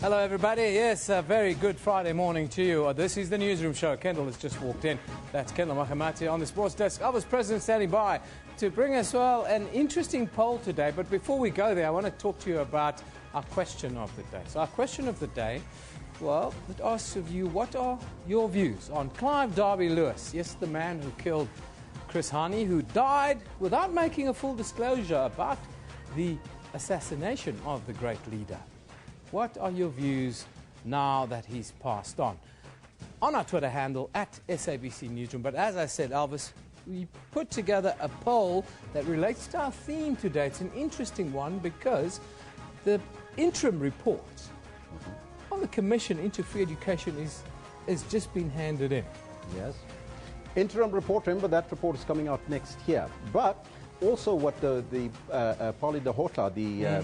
Hello everybody, yes, a very good Friday morning to you. This is the Newsroom show. Kendall has just walked in. That's Kendall Mahamati on the sports desk. I was president standing by to bring us, well, an interesting poll today. But before we go there, I want to talk to you about our question of the day. So our question of the day, well, it asks of you, what are your views on Clive Derby-Lewis? Yes, the man who killed Chris Hani, who died without making a full disclosure about the assassination of the great leader. What are your views now that he's passed on? On our Twitter handle, at SABC Newsroom. But as I said, Elvis, we put together a poll that relates to our theme today. It's an interesting one because the interim report on the Commission into Free Education is just been handed in. Yes. Interim report, remember that report is coming out next year. But also what the Pauline de Horta, the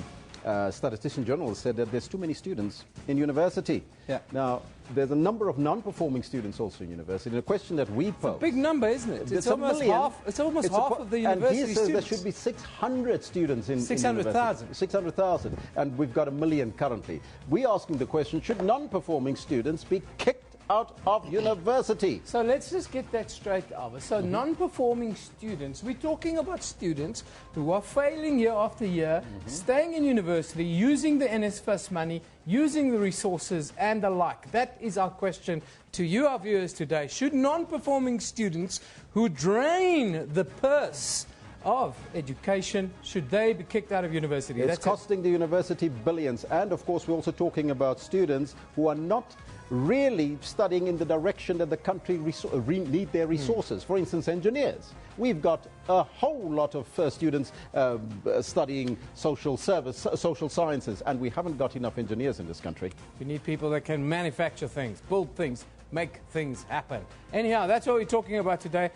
statistician general, said that there's too many students in university. Yeah. Now, there's a number of non-performing students also in university. And a question that we pose... It's a big number, isn't it? It's almost half. It's almost half of the university and he says students. there should be 600 students in 600,000. 600,000. And we've got 1 million currently. We're asking the question, should non-performing students be kicked out of university? So let's just get that straight, Alva. So non-performing students, we're talking about students who are failing year after year, staying in university, using the NSFAS money, using the resources and the like. That is our question to you, our viewers, today. Should non-performing students who drain the purse of education, should they be kicked out of university? It's costing the university billions. And of course, we're also talking about students who are not really studying in the direction that the country need their resources. For instance, engineers. We've got a whole lot of students studying social sciences, and we haven't got enough engineers in this country. We need people that can manufacture things, build things, make things happen. Anyhow, that's what we're talking about today.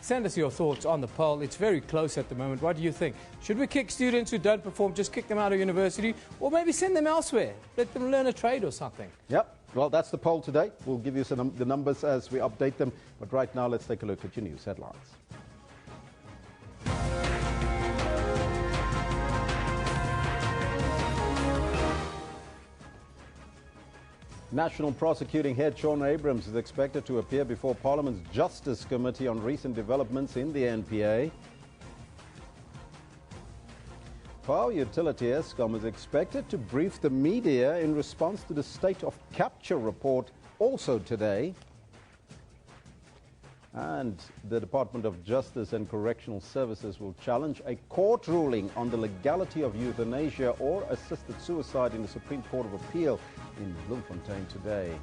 Send us your thoughts on the poll. It's very close at the moment. What do you think? Should we kick students who don't perform, just kick them out of university, or maybe send them elsewhere? Let them learn a trade or something. Yep. Well, that's the poll today. We'll give you the numbers as we update them. But right now, let's take a look at your news headlines. National Prosecuting Head Sean Abrams is expected to appear before Parliament's Justice Committee on recent developments in the NPA. Power utility Eskom is expected to brief the media in response to the State of Capture report also today. And the Department of Justice and Correctional Services will challenge a court ruling on the legality of euthanasia or assisted suicide in the Supreme Court of Appeal in Bloemfontein today.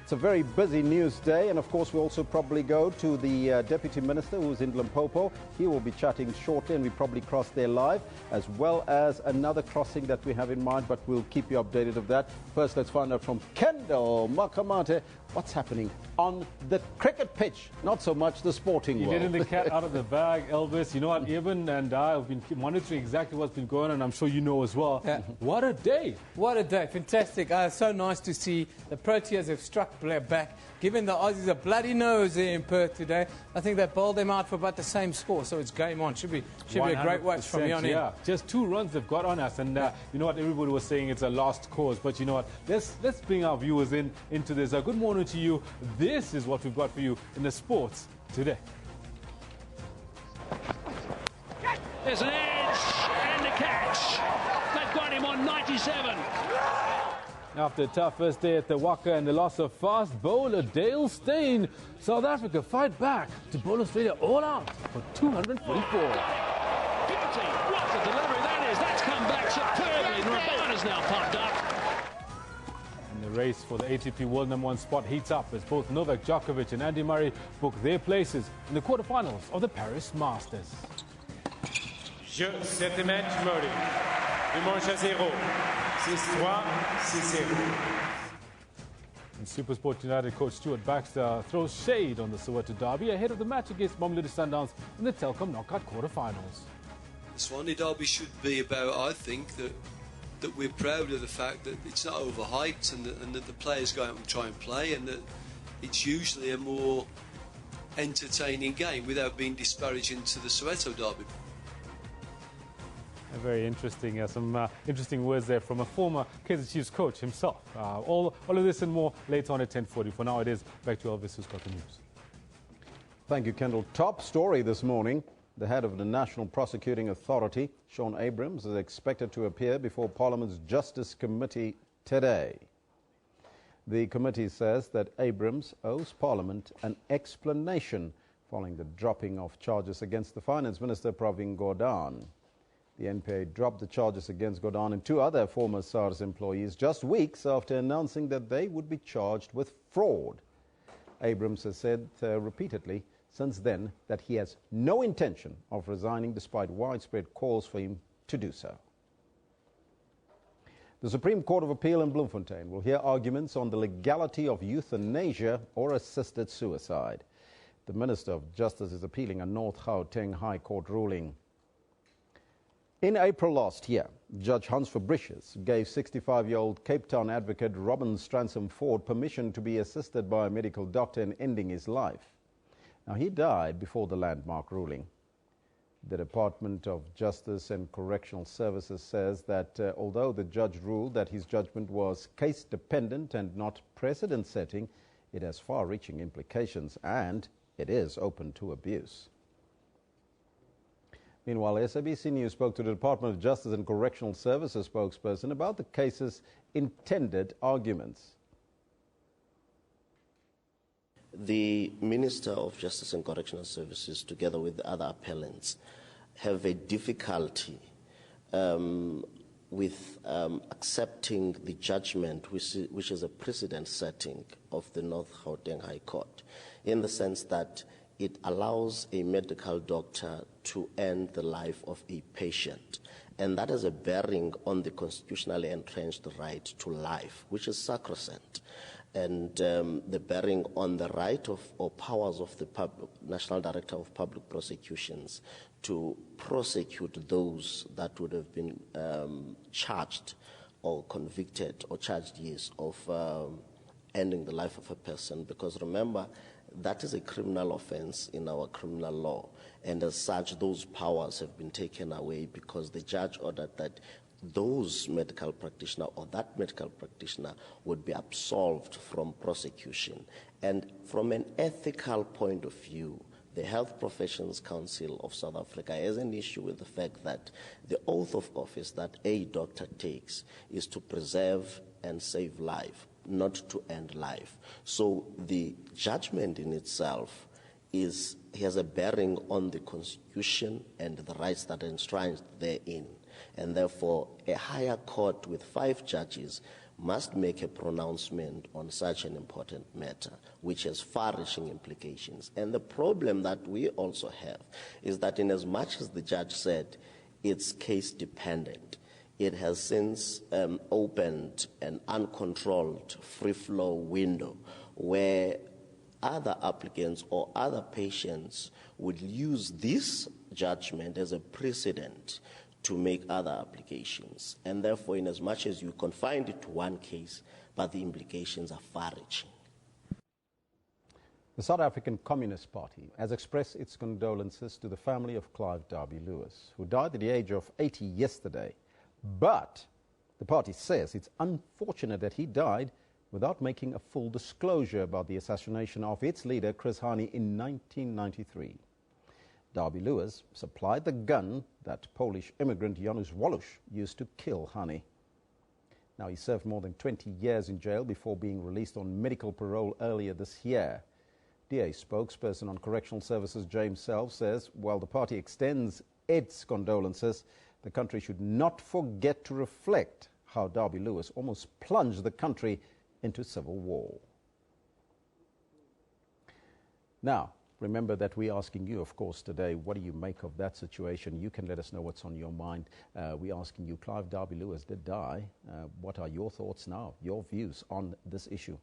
It's a very busy news day, and of course we'll also probably go to the Deputy Minister who's in Limpopo. He will be chatting shortly, and we probably cross there live, as well as another crossing that we have in mind, but we'll keep you updated of that. First, let's find out from Kendall Makamate what's happening on the cricket pitch, not so much the sporting world. You're getting the cat out of the bag, Elvis. You know what, Eben and I have been monitoring exactly what's been going on, and I'm sure you know as well. Yeah. What a day. What a day. Fantastic. So nice to see the Proteas have struck back, giving the Aussies a bloody nose there in Perth today. I think they bowled them out for about the same score, so it's game on. Should be a great watch from here on in. Yeah, just 2 runs they've got on us, and you know what, everybody was saying it's a lost cause, but you know what, let's bring our viewers into this. Good morning to you. This is what we've got for you in the sports today. There's an edge and a catch. They've got him on 97. After a tough first day at the Waka and the loss of fast bowler Dale Steyn, South Africa fight back to bowl Australia all out for 244. Beauty. What a delivery that is. That's come back superbly. Rabana's now pumped up. And the race for the ATP World #1 spot heats up as both Novak Djokovic and Andy Murray book their places in the quarterfinals of the Paris Masters. Jeu, 7 match, Murray. Du manche à 0. 6-3, 6-0. And SuperSport United coach Stuart Baxter throws shade on the Soweto derby ahead of the match against Mamelodi Sundowns in the Telkom knockout quarterfinals. The Swansea derby should be about, I think, that we're proud of the fact that it's not overhyped and that the players go out and try and play, and that it's usually a more entertaining game without being disparaging to the Soweto derby. Very interesting. Some interesting words there from a former Kaizer Chiefs coach himself. All of this and more later on at 10:40. For now, it is back to Elvis, who's got the news. Thank you, Kendall. Top story this morning. The head of the National Prosecuting Authority, Shaun Abrahams, is expected to appear before Parliament's Justice Committee today. The committee says that Abrahams owes Parliament an explanation following the dropping of charges against the Finance Minister, Pravin Gordhan. The NPA dropped the charges against Gordhan and 2 other former SARS employees just weeks after announcing that they would be charged with fraud. Abrahams has said repeatedly since then that he has no intention of resigning despite widespread calls for him to do so. The Supreme Court of Appeal in Bloemfontein will hear arguments on the legality of euthanasia or assisted suicide. The Minister of Justice is appealing a North Gauteng High Court ruling. In April last year, Judge Hans Fabricius gave 65-year-old Cape Town advocate Robin Stransom Ford permission to be assisted by a medical doctor in ending his life. Now, he died before the landmark ruling. The Department of Justice and Correctional Services says that although the judge ruled that his judgment was case-dependent and not precedent-setting, it has far-reaching implications and it is open to abuse. Meanwhile, SABC News spoke to the Department of Justice and Correctional Services spokesperson about the case's intended arguments. The Minister of Justice and Correctional Services, together with the other appellants, have a difficulty with accepting the judgment, which is a precedent setting of the North Gauteng High Court, in the sense that it allows a medical doctor to end the life of a patient. And that has a bearing on the constitutionally entrenched right to life, which is sacrosanct. And the bearing on the right of or powers of the National Director of Public Prosecutions to prosecute those that would have been charged or convicted or charged, yes, of ending the life of a person. Because remember, that is a criminal offense in our criminal law. And as such, those powers have been taken away because the judge ordered that those medical practitioner or that medical practitioner would be absolved from prosecution. And from an ethical point of view, the Health Professions Council of South Africa has an issue with the fact that the oath of office that a doctor takes is to preserve and save life, not to end life. So the judgment in itself has a bearing on the Constitution and the rights that are enshrined therein. And therefore, a higher court with 5 judges must make a pronouncement on such an important matter, which has far-reaching implications. And the problem that we also have is that in as much as the judge said it's case-dependent, it has since opened an uncontrolled free-flow window where other applicants or other patients would use this judgment as a precedent to make other applications. And therefore, in as much as you confine it to one case, but the implications are far-reaching. The South African Communist Party has expressed its condolences to the family of Clive Derby-Lewis, who died at the age of 80 yesterday. But the party says it's unfortunate that he died without making a full disclosure about the assassination of its leader, Chris Hani, in 1993. Derby-Lewis supplied the gun that Polish immigrant Janusz Wolusz used to kill Hani. Now, he served more than 20 years in jail before being released on medical parole earlier this year. DA spokesperson on Correctional Services James Self says while the party extends its condolences, the country should not forget to reflect how Derby-Lewis almost plunged the country into civil war. Now, remember that we're asking you, of course, today, what do you make of that situation? You can let us know what's on your mind. We're asking you, Clive Derby-Lewis did die. What are your thoughts now, your views on this issue?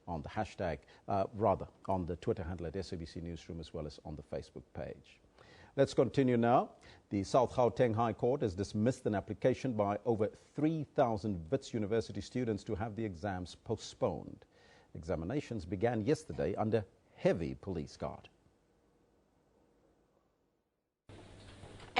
On the hashtag, on the Twitter handle at SABC Newsroom, as well as on the Facebook page. Let's continue now. The South Gauteng High Court has dismissed an application by over 3,000 Vitz University students to have the exams postponed. Examinations began yesterday under heavy police guard.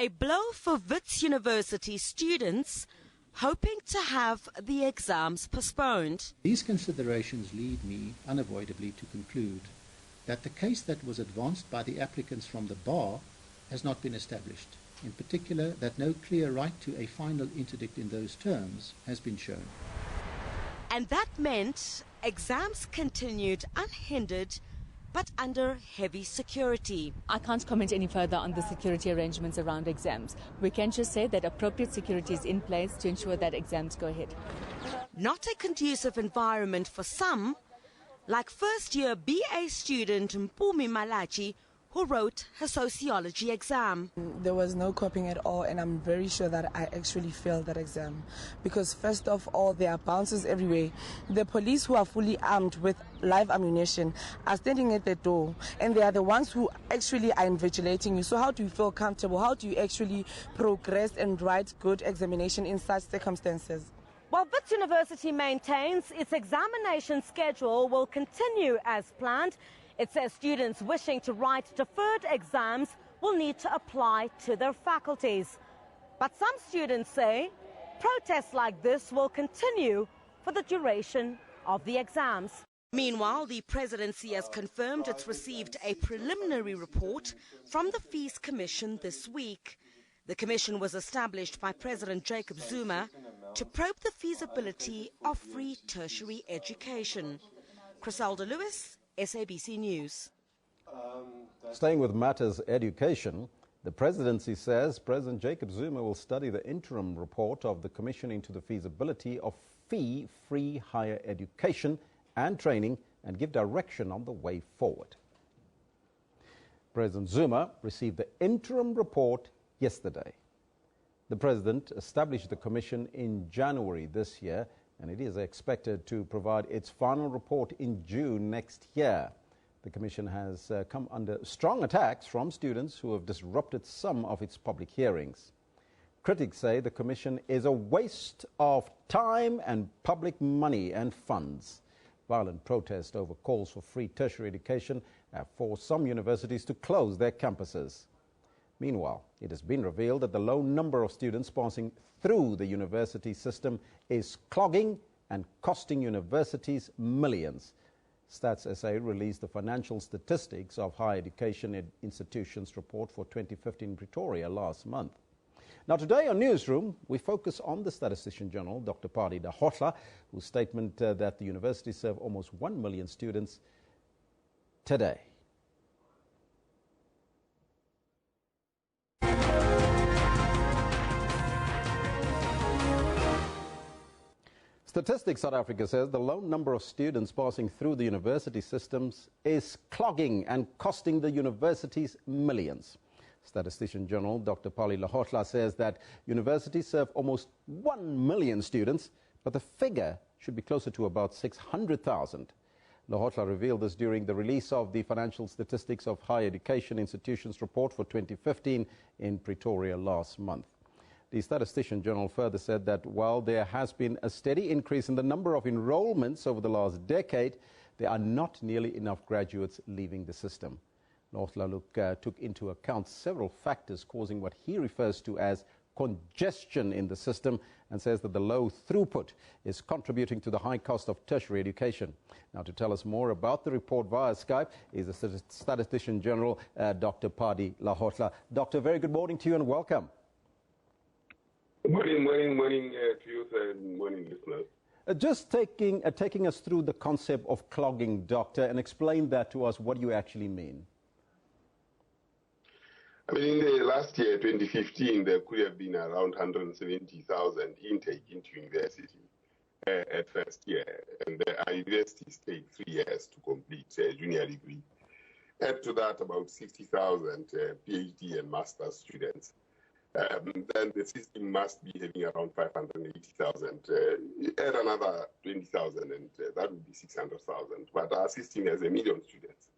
A blow for Vitz University students hoping to have the exams postponed. These considerations lead me unavoidably to conclude that the case that was advanced by the applicants from the bar has not been established. In particular, that no clear right to a final interdict in those terms has been shown. And that meant exams continued unhindered but under heavy security. I can't comment any further on the security arrangements around exams. We can just say that appropriate security is in place to ensure that exams go ahead. Not a conducive environment for some, like first-year BA student Mpumi Malachi, who wrote her sociology exam. There was no coping at all, and I'm very sure that I actually failed that exam. Because first of all, there are bouncers everywhere. The police, who are fully armed with live ammunition, are standing at the door, and they are the ones who actually are invigilating you. So how do you feel comfortable? How do you actually progress and write good examination in such circumstances? While Vitz University maintains its examination schedule will continue as planned, it says students wishing to write deferred exams will need to apply to their faculties. But some students say protests like this will continue for the duration of the exams. Meanwhile, the presidency has confirmed it's received a preliminary report from the Fees Commission this week. The commission was established by President Jacob Zuma to probe the feasibility of free tertiary education. Criselda Lewis, SABC News. Staying with matters education, the presidency says President Jacob Zuma will study the interim report of the Commission into the feasibility of fee-free higher education and training and give direction on the way forward. President Zuma received the interim report yesterday. The president established the commission in January this year, and it is expected to provide its final report in June next year. The commission has come under strong attacks from students who have disrupted some of its public hearings. Critics say the commission is a waste of time and public money and funds. Violent protest over calls for free tertiary education have forced some universities to close their campuses. Meanwhile, it has been revealed that the low number of students passing through the university system is clogging and costing universities millions. Stats SA released the financial statistics of higher education institutions report for 2015 in Pretoria last month. Now today on Newsroom, we focus on the Statistician General, Dr. Padi Lahotla, whose statement that the universities serve almost 1 million students today. Statistics South Africa says the low number of students passing through the university systems is clogging and costing the universities millions. Statistician General Dr. Pali Lahotla says that universities serve almost 1 million students, but the figure should be closer to about 600,000. Lahotla revealed this during the release of the Financial Statistics of Higher Education Institutions report for 2015 in Pretoria last month. The Statistician General further said that while there has been a steady increase in the number of enrollments over the last decade, there are not nearly enough graduates leaving the system. Lahotla took into account several factors causing what he refers to as congestion in the system and says that the low throughput is contributing to the high cost of tertiary education. Now, to tell us more about the report via Skype is the Statistician General, Dr. Padi Lahotla. Doctor, very good morning to you and welcome. Morning to you and morning, listeners. Just taking us through the concept of clogging, Doctor, and explain that to us, what you actually mean. I mean, in the last year, 2015, there could have been around 170,000 intake into university at first year, and our universities take 3 years to complete a junior degree. Add to that about 60,000 PhD and master's students. Then the system must be having around 580,000. Add another 20,000 and that would be 600,000. But our system has 1 million students.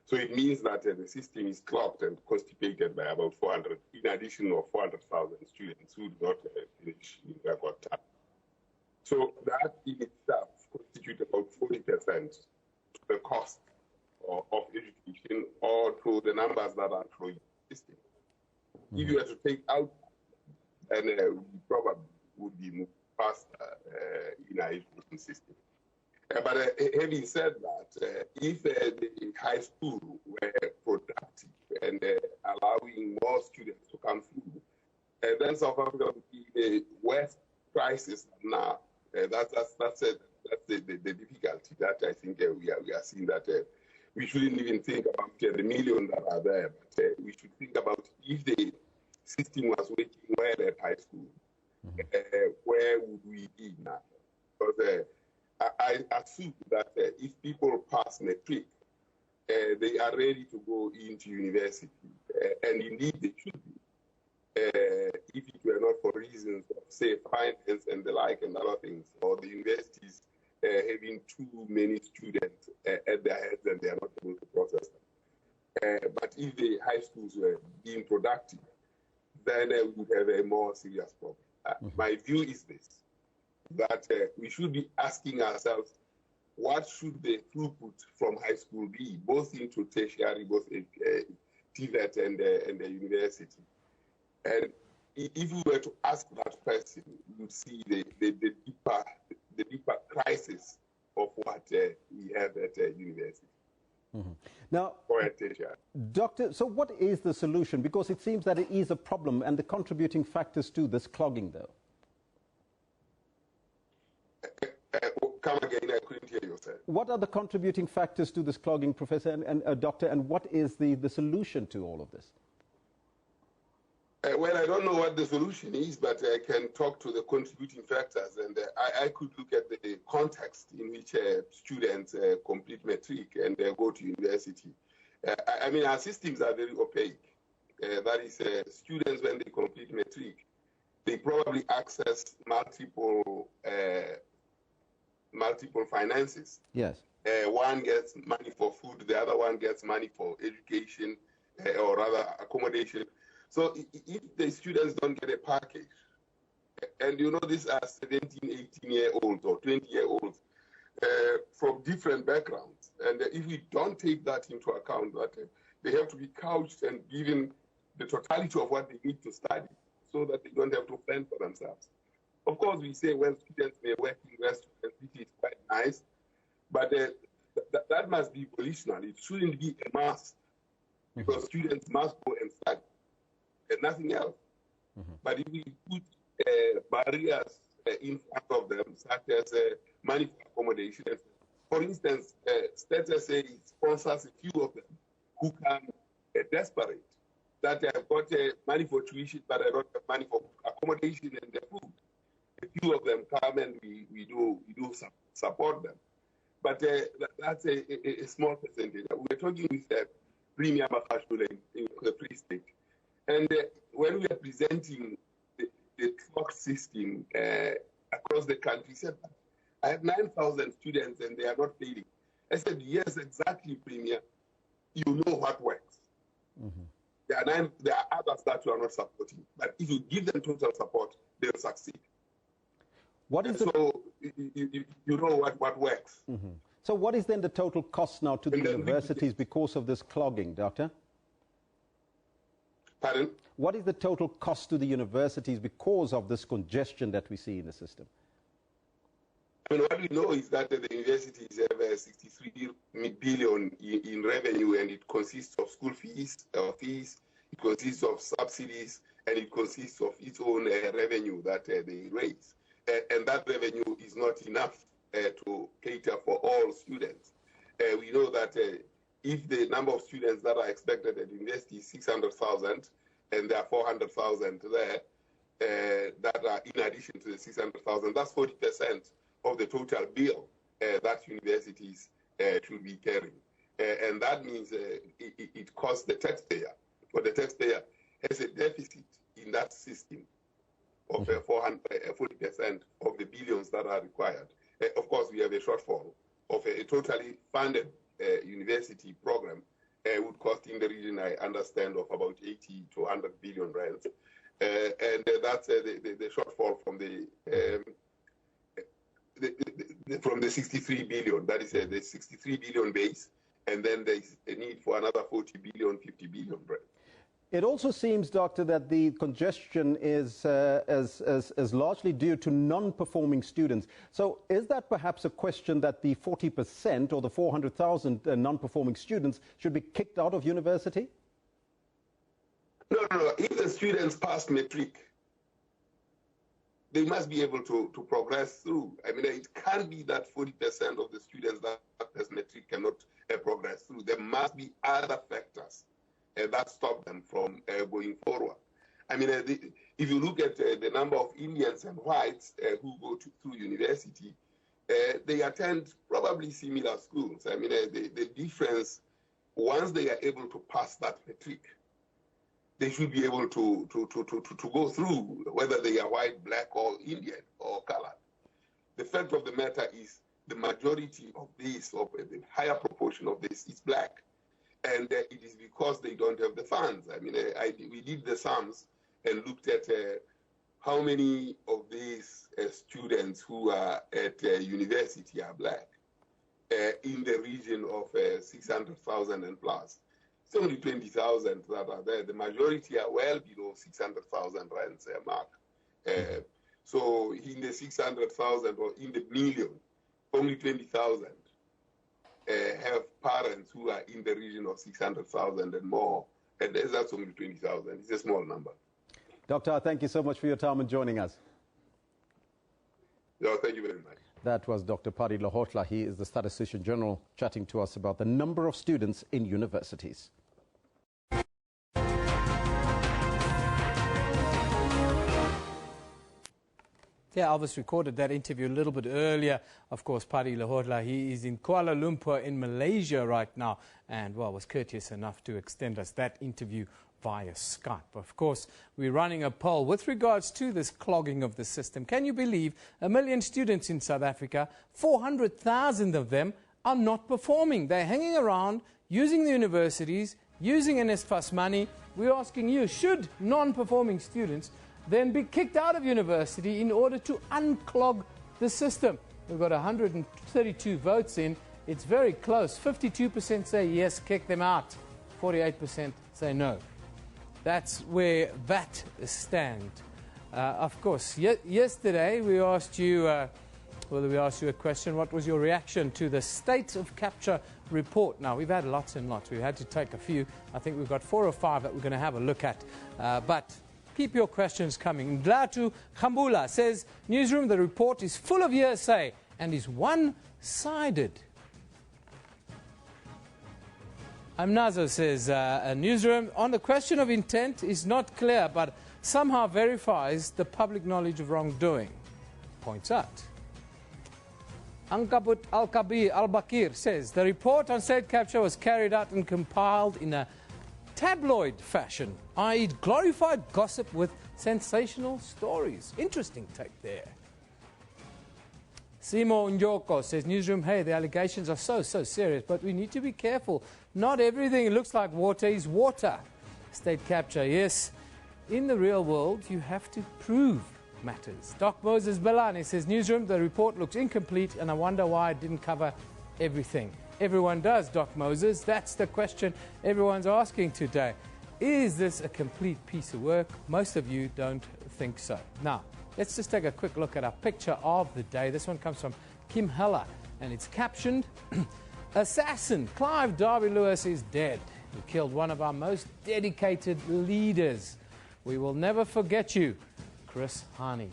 So it means that the system is clogged and constipated by about 400, in addition of 400,000 students who do not finish in record time. So that in itself constitutes about 40% to the cost of education or to the numbers that are flowing in the system. If you were to take out, and we probably would be moved faster in our education system. But having said that, if the high school were productive and allowing more students to come through, then South Africa would be the worst crisis now. That's the difficulty that I think we are seeing, that we shouldn't even think about the million that are there, but we should think about if the system was working well at high school, where would we be now? Because I assume that if people pass matric, they are ready to go into university, and indeed they should be. If it were not for reasons of, say, finance and the like and other things, or the universities having too many students at their heads and they are not able to process them. But if the high schools were being productive, then we would have a more serious problem. My view is this, that we should be asking ourselves, what should the throughput from high school be, both into tertiary, both TVET and the university? And if we were to ask that question, we would see the deeper crisis of what we have at university. Now, or at tertiary. Doctor, so what is the solution? Because it seems that it is a problem, and the contributing factors to this clogging, though. Come again, I couldn't hear you, sir. What are the contributing factors to this clogging, Professor and Doctor, and what is the solution to all of this? Well, I don't know what the solution is, but I can talk to the contributing factors, and I could look at the context in which students complete matric and go to university. I mean, our systems are very opaque. That is, students, when they complete matric, they probably access multiple finances. Yes. One gets money for food, the other one gets money for education, or rather accommodation. So if the students don't get a package, and you know these are 17, 18-year-olds or 20-year-olds from different backgrounds, and if we don't take that into account, that they have to be couched and given the totality of what they need to study so that they don't have to fend for themselves. Of course, we say, well, students may work in restaurants, which is quite nice, but that must be volitional. It shouldn't be a must, because students must go and study and nothing else. But if we put barriers in front of them, such as money for accommodation, for instance, State SA sponsors a few of them who come desperate, that I've got money for tuition, but I don't have money for accommodation and the food. A few of them come and we do support them. But that's a small percentage. We're talking with Premier Makashule in the Free State. And when we are presenting the clock system across the country, he said, I have 9,000 students and they are not failing. I said, yes, exactly, Premier. You know what works. There are others that you are not supporting. But if you give them total support, they'll succeed. So you know what works. So what is then the total cost now to the universities because of this clogging, Doctor? Pardon? What is the total cost to the universities because of this congestion that we see in the system? I mean, what we know is that the universities have 63 billion in revenue, and it consists of school fees, it consists of subsidies, and it consists of its own revenue that they raise. And that revenue is not enough to cater for all students. We know that if the number of students that are expected at university is 600,000, and there are 400,000 there that are in addition to the 600,000, that's 40% of the total bill that universities should be carrying. And that means it costs the taxpayer, or the taxpayer has a deficit in that system of 40% of the billions that are required. Of course, we have a shortfall of a totally funded university program would cost in the region, I understand, of about 80 to 100 billion rands. And that's the shortfall from the 63 billion. That is the 63 billion base, and then there is a need for another 40 billion, 50 billion rands. It also seems, Doctor, that the congestion is largely due to non-performing students. So is that perhaps a question that the 40% or the 400,000 non-performing students should be kicked out of university? No. If the students pass matric, they must be able to progress through. I mean, it can't be that 40% of the students that pass matric cannot progress through. There must be other factors that stop them from going forward. I mean, if you look at the number of Indians and whites who go through university, they attend probably similar schools. I mean, the difference, once they are able to pass that matric, they should be able to go through, whether they are white, black, or Indian, or colored. The fact of the matter is the majority of this, or the higher proportion of this, is black. And it is because they don't have the funds. I mean, we did the sums and looked at how many of these students who are at university are black in the region of 600,000 and plus. It's only 20,000 that are there. The majority are well below 600,000 rands mark. So in the 600,000 or in the million, only 20,000 have parents who are in the region of 600,000 and more. And that's only 20,000. It's a small number. Doctor, thank you so much for your time and joining us. No, thank you very much. That was Dr. Paddy Lahotla. He is the Statistician General, chatting to us about the number of students in universities. Yeah, Elvis recorded that interview a little bit earlier. Of course, Paddy Lahotla, he is in Kuala Lumpur in Malaysia right now and, well, was courteous enough to extend us that interview via Skype. Of course, we're running a poll with regards to this clogging of the system. Can you believe 1 million students in South Africa, 400,000 of them are not performing? They're hanging around, using the universities, using NSFAS money. We're asking you, should non-performing students then be kicked out of university in order to unclog the system? We've got 132 votes in. It's very close. 52% say yes, kick them out. 48% say no. That's where that stands. Of course, yesterday we asked you, a question. What was your reaction to the State of Capture report? Now, we've had lots and lots. We've had to take a few. I think we've got 4 or 5 that we're going to have a look at. But keep your questions coming. Ndlatu Khambula says, Newsroom, the report is full of hearsay and is one-sided. Amnazo says, Newsroom, on the question of intent is not clear, but somehow verifies the public knowledge of wrongdoing. Points out. Ankabut Al-Kabir Al-Bakir says, the report on state capture was carried out and compiled in a tabloid fashion, i.e. glorified gossip with sensational stories. Interesting take there. Simo Njoko says, Newsroom, hey, the allegations are so serious, but we need to be careful. Not everything looks like water is water. State capture, yes. In the real world, you have to prove matters. Doc Moses Belani says, Newsroom, the report looks incomplete and I wonder why it didn't cover everything. Everyone does, Doc Moses. That's the question everyone's asking today. Is this a complete piece of work? Most of you don't think so. Now, let's just take a quick look at our picture of the day. This one comes from Kim Heller, and it's captioned, Assassin Clive Derby-Lewis is dead. He killed one of our most dedicated leaders. We will never forget you, Chris Hani.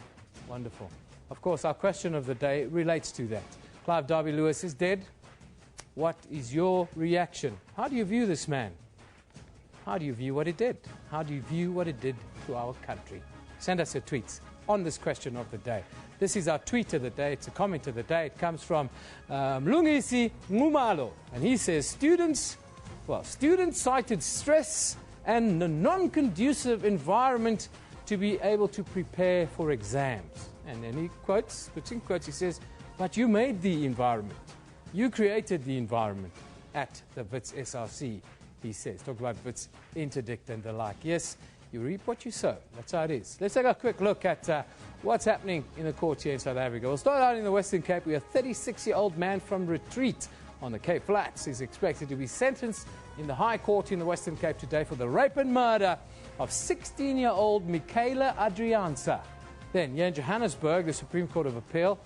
Wonderful. Of course, our question of the day relates to that. Clive Derby-Lewis is dead. What is your reaction? How do you view this man? How do you view what he did? How do you view what he did to our country? Send us your tweets on this question of the day. This is our tweet of the day. It's a comment of the day. It comes from Mlungisi Ngumalo. And he says, students cited stress and a non-conducive environment to be able to prepare for exams. And then he puts in quotes, he says, but you made the environment. You created the environment at the Vitz SRC, he says. Talk about Vitz interdict and the like. Yes, you reap what you sow. That's how it is. Let's take a quick look at what's happening in the court here in South Africa. We'll start out in the Western Cape. We have a 36-year-old man from Retreat on the Cape Flats is expected to be sentenced in the High Court in the Western Cape today for the rape and murder of 16-year-old Michaela Adrianza. Then, here in Johannesburg, the Supreme Court of Appeal,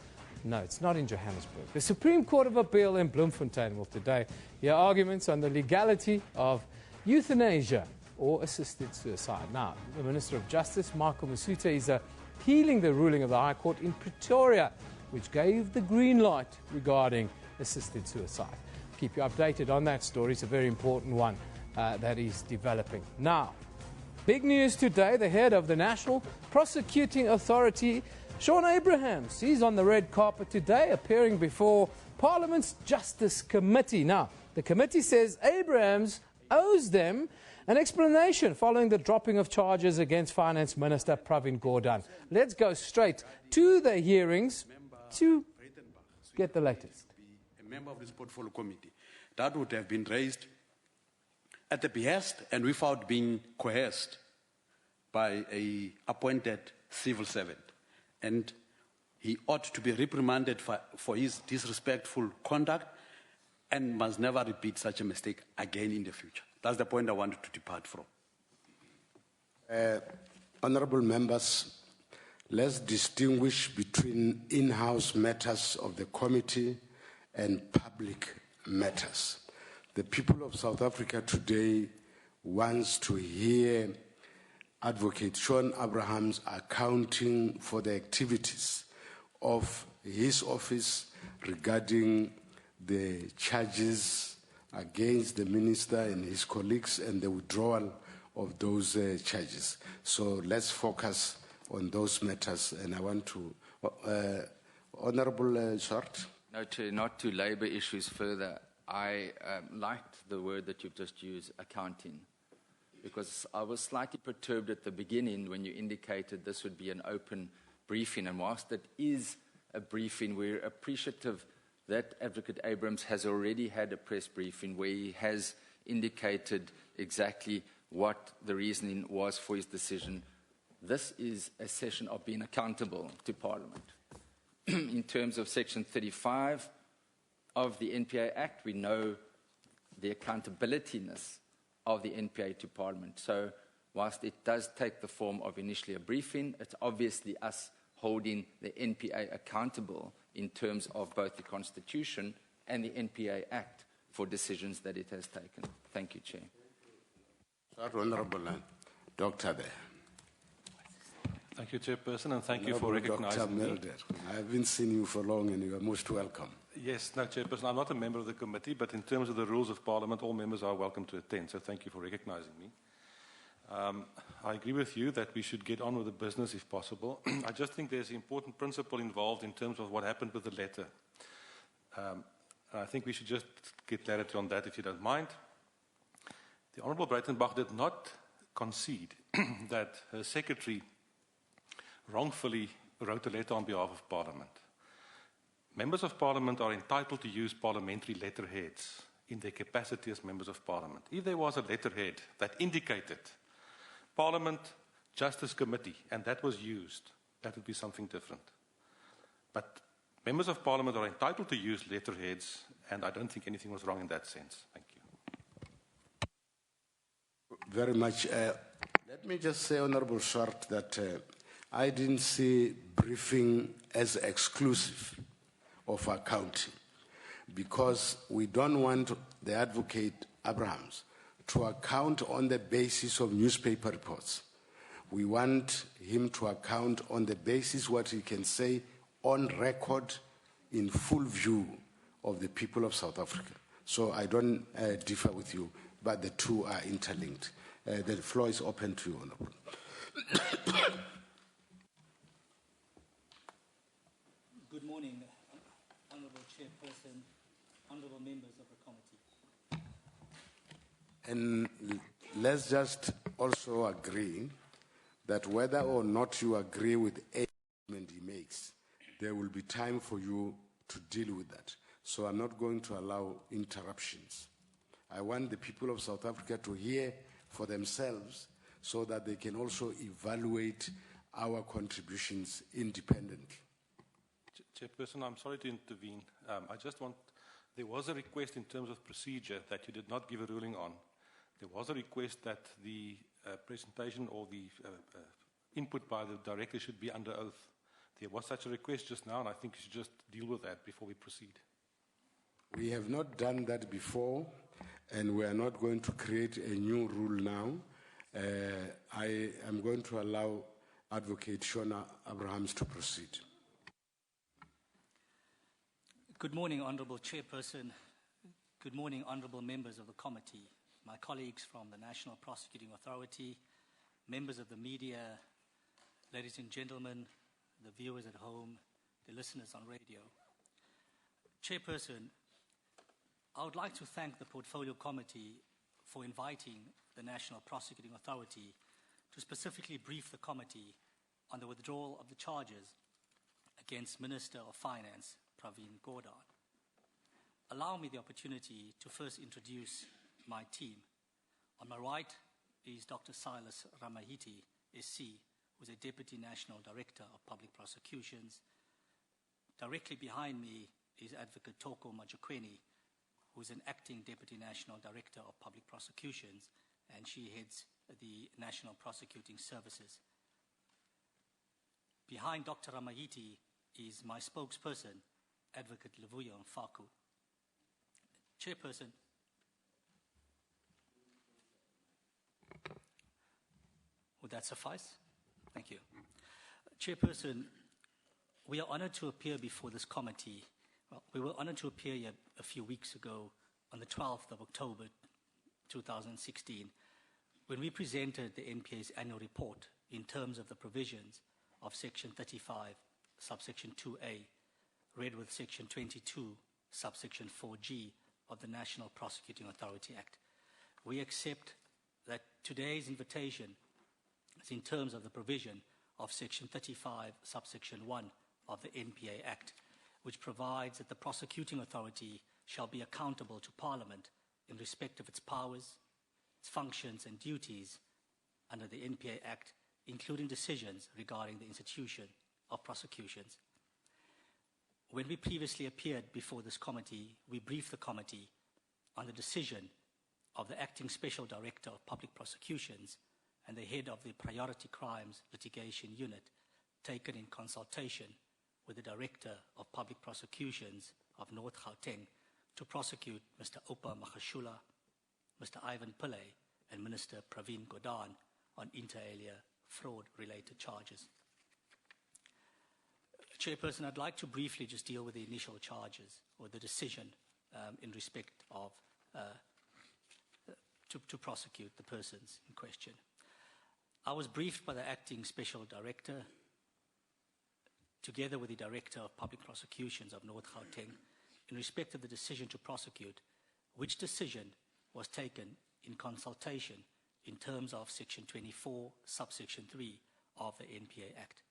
no, it's not in Johannesburg, the Supreme Court of Appeal in Bloemfontein will today hear arguments on the legality of euthanasia or assisted suicide. Now, the Minister of Justice, Michael Masute, is appealing the ruling of the High Court in Pretoria, which gave the green light regarding assisted suicide. Keep you updated on that story. It's a very important one that is developing. Now, big news today, the head of the National Prosecuting Authority, Sean Abrahams, he's on the red carpet today, appearing before Parliament's Justice Committee. Now, the committee says Abrahams owes them an explanation following the dropping of charges against Finance Minister Pravin Gordhan. Let's go straight to the hearings to get the latest. A member of this portfolio committee, that would have been raised at the behest and without being coerced by an appointed civil servant. And he ought to be reprimanded for his disrespectful conduct and must never repeat such a mistake again in the future. That's the point I wanted to depart from. Honourable members, let's distinguish between in-house matters of the committee and public matters. The people of South Africa today wants to hear Advocate Sean Abrahams accounting for the activities of his office regarding the charges against the minister and his colleagues and the withdrawal of those charges. So let's focus on those matters. And I want to, Honourable Short. No, not to labour issues further. I liked the word that you've just used, accounting, because I was slightly perturbed at the beginning when you indicated this would be an open briefing. And whilst it is a briefing, we're appreciative that Advocate Abrahams has already had a press briefing where he has indicated exactly what the reasoning was for his decision. This is a session of being accountable to Parliament. In terms of Section 35 of the NPA Act, we know the accountability-ness of the NPA to Parliament. So whilst it does take the form of initially a briefing, it's obviously us holding the NPA accountable in terms of both the Constitution and the NPA Act for decisions that it has taken. Thank you, Chair. Honourable Doctor there. Thank you, Chairperson, and thank you for recognising me. I haven't seen you for long, and you are most welcome. Yes, no, Chairperson, I'm not a member of the committee, but in terms of the rules of Parliament, all members are welcome to attend, so thank you for recognising me. I agree with you that we should get on with the business if possible. I just think there's an important principle involved in terms of what happened with the letter. I think we should just get clarity on that, if you don't mind. The Honourable Breitenbach did not concede that her secretary wrongfully wrote a letter on behalf of Parliament. Members of Parliament are entitled to use parliamentary letterheads in their capacity as members of Parliament. If there was a letterhead that indicated Parliament Justice Committee and that was used, that would be something different. But members of Parliament are entitled to use letterheads, and I don't think anything was wrong in that sense. Thank you. Very much. Let me just say, Honourable Short, that I didn't see briefing as exclusive of accounting, because we don't want the Advocate Abrahams to account on the basis of newspaper reports. We want him to account on the basis what he can say on record in full view of the people of South Africa. So I don't differ with you, but the two are interlinked. The floor is open to you, Honourable. Good morning, Honourable Chairperson, Honourable members of the committee. And let's just also agree that whether or not you agree with any statement he makes, there will be time for you to deal with that. So I'm not going to allow interruptions. I want the people of South Africa to hear for themselves so that they can also evaluate our contributions independently. Chairperson, I'm sorry to intervene. I just want There was a request in terms of procedure that you did not give a ruling on. There was a request that the presentation or the input by the director should be under oath. There was such a request just now, and I think you should just deal with that before we proceed. We have not done that before, and we are not going to create a new rule now. I am going to allow Advocate Shona Abrahams to proceed. Good morning, Honourable Chairperson. Good morning, Honourable members of the committee, my colleagues from the National Prosecuting Authority, members of the media, ladies and gentlemen, the viewers at home, the listeners on radio. Chairperson, I would like to thank the Portfolio Committee for inviting the National Prosecuting Authority to specifically brief the committee on the withdrawal of the charges against Minister of Finance, Pravin Gordhan. Allow me the opportunity to first introduce my team. On my right is Dr. Silas Ramahiti, SC, who is a Deputy National Director of Public Prosecutions. Directly behind me is Advocate Toko Majakweni, who is an Acting Deputy National Director of Public Prosecutions, and she heads the National Prosecuting Services. Behind Dr. Ramahiti is my spokesperson, Advocate Levuyo Mfaku. Chairperson, would that suffice? Thank you. Chairperson, we are honored to appear before this committee. Well, we were honored to appear here a few weeks ago on the 12th of October 2016 when we presented the NPA's annual report in terms of the provisions of Section 35, subsection 2A, read with Section 22, subsection 4G of the National Prosecuting Authority Act. We accept that today's invitation is in terms of the provision of Section 35, subsection 1 of the NPA Act, which provides that the prosecuting authority shall be accountable to Parliament in respect of its powers, its functions and duties under the NPA Act, including decisions regarding the institution of prosecutions. When we previously appeared before this committee, we briefed the committee on the decision of the Acting Special Director of Public Prosecutions and the head of the Priority Crimes Litigation Unit, taken in consultation with the Director of Public Prosecutions of North Gauteng to prosecute Mr. Opa Magashula, Mr. Ivan Pillay, and Minister Pravin Gordhan on inter alia fraud-related charges. Chairperson, I'd like to briefly just deal with the initial charges or the decision in respect of to prosecute the persons in question. I was briefed by the Acting Special Director together with the Director of Public Prosecutions of North Gauteng in respect of the decision to prosecute, which decision was taken in consultation in terms of Section 24, subsection 3 of the NPA Act.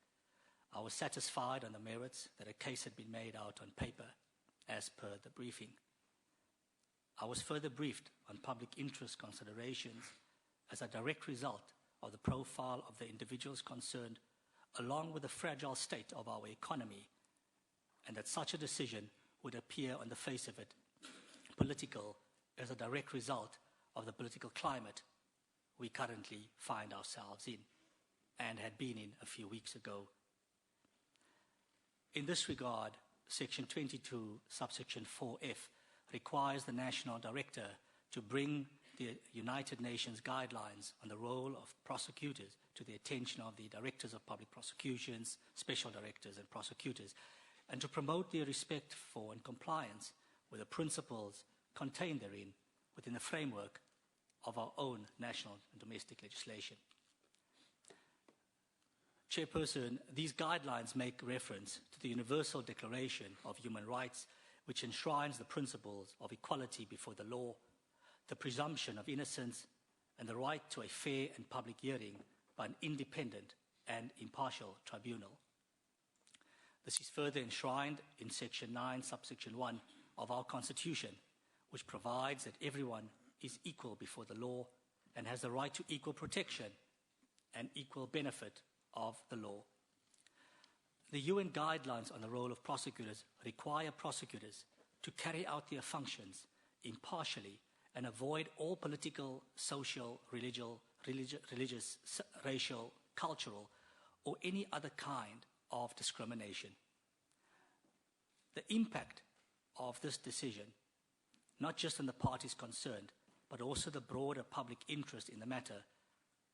I was satisfied on the merits that a case had been made out on paper as per the briefing. I was further briefed on public interest considerations as a direct result of the profile of the individuals concerned, along with the fragile state of our economy, and that such a decision would appear on the face of it political as a direct result of the political climate we currently find ourselves in and had been in a few weeks ago. In this regard, Section 22, subsection 4F, requires the National Director to bring the United Nations guidelines on the role of prosecutors to the attention of the Directors of Public Prosecutions, Special Directors and Prosecutors, and to promote their respect for and compliance with the principles contained therein within the framework of our own national and domestic legislation. Chairperson, these guidelines make reference to the Universal Declaration of Human Rights, which enshrines the principles of equality before the law, the presumption of innocence, and the right to a fair and public hearing by an independent and impartial tribunal. This is further enshrined in Section 9, subsection 1 of our Constitution, which provides that everyone is equal before the law and has the right to equal protection and equal benefit of the law. The UN guidelines on the role of prosecutors require prosecutors to carry out their functions impartially and avoid all political, social, religious, racial, cultural, or any other kind of discrimination. The impact of this decision, not just on the parties concerned, but also the broader public interest in the matter,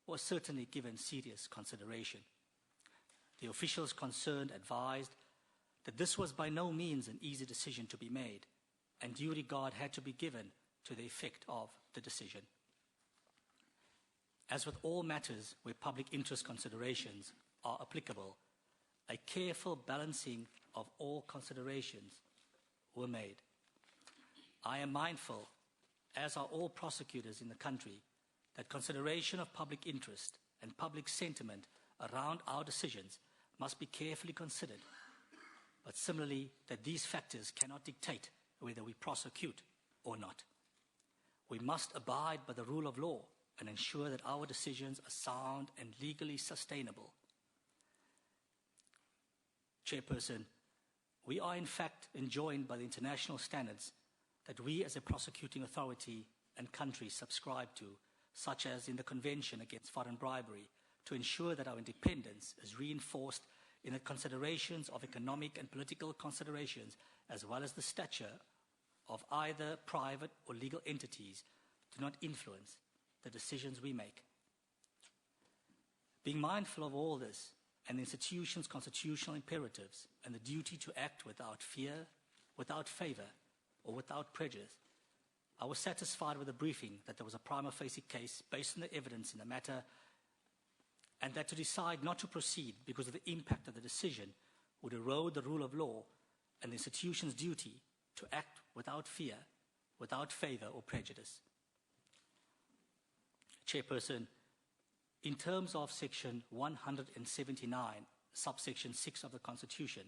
was certainly given serious consideration. The officials concerned advised that this was by no means an easy decision to be made, and due regard had to be given to the effect of the decision. As with all matters where public interest considerations are applicable, a careful balancing of all considerations were made. I am mindful, as are all prosecutors in the country, that consideration of public interest and public sentiment around our decisions must be carefully considered, but similarly that these factors cannot dictate whether we prosecute or not. We must abide by the rule of law and ensure that our decisions are sound and legally sustainable. Chairperson, we are in fact enjoined by the international standards that we as a prosecuting authority and country subscribe to, such as in the Convention Against Foreign Bribery, to ensure that our independence is reinforced in the considerations of economic and political considerations, as well as the stature of either private or legal entities do not influence the decisions we make. Being mindful of all this and the institution's constitutional imperatives and the duty to act without fear, without favor, or without prejudice, I was satisfied with the briefing that there was a prima facie case based on the evidence in the matter, and that to decide not to proceed because of the impact of the decision would erode the rule of law and the institution's duty to act without fear, without favor or prejudice. Chairperson, in terms of Section 179, subsection 6 of the Constitution,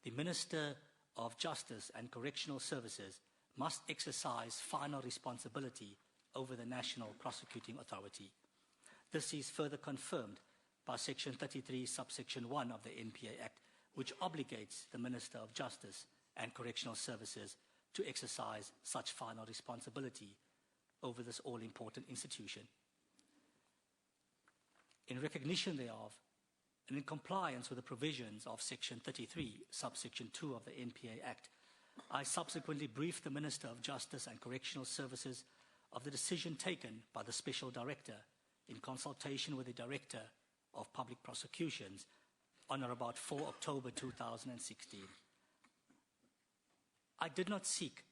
the Minister of Justice and Correctional Services must exercise final responsibility over the National Prosecuting Authority. This is further confirmed by Section 33, subsection 1 of the NPA Act, which obligates the Minister of Justice and Correctional Services to exercise such final responsibility over this all-important institution. In recognition thereof, and in compliance with the provisions of Section 33, subsection 2 of the NPA Act, I subsequently briefed the Minister of Justice and Correctional Services of the decision taken by the Special Director in consultation with the Director of Public Prosecutions on or about 4 October 2016. I did not seek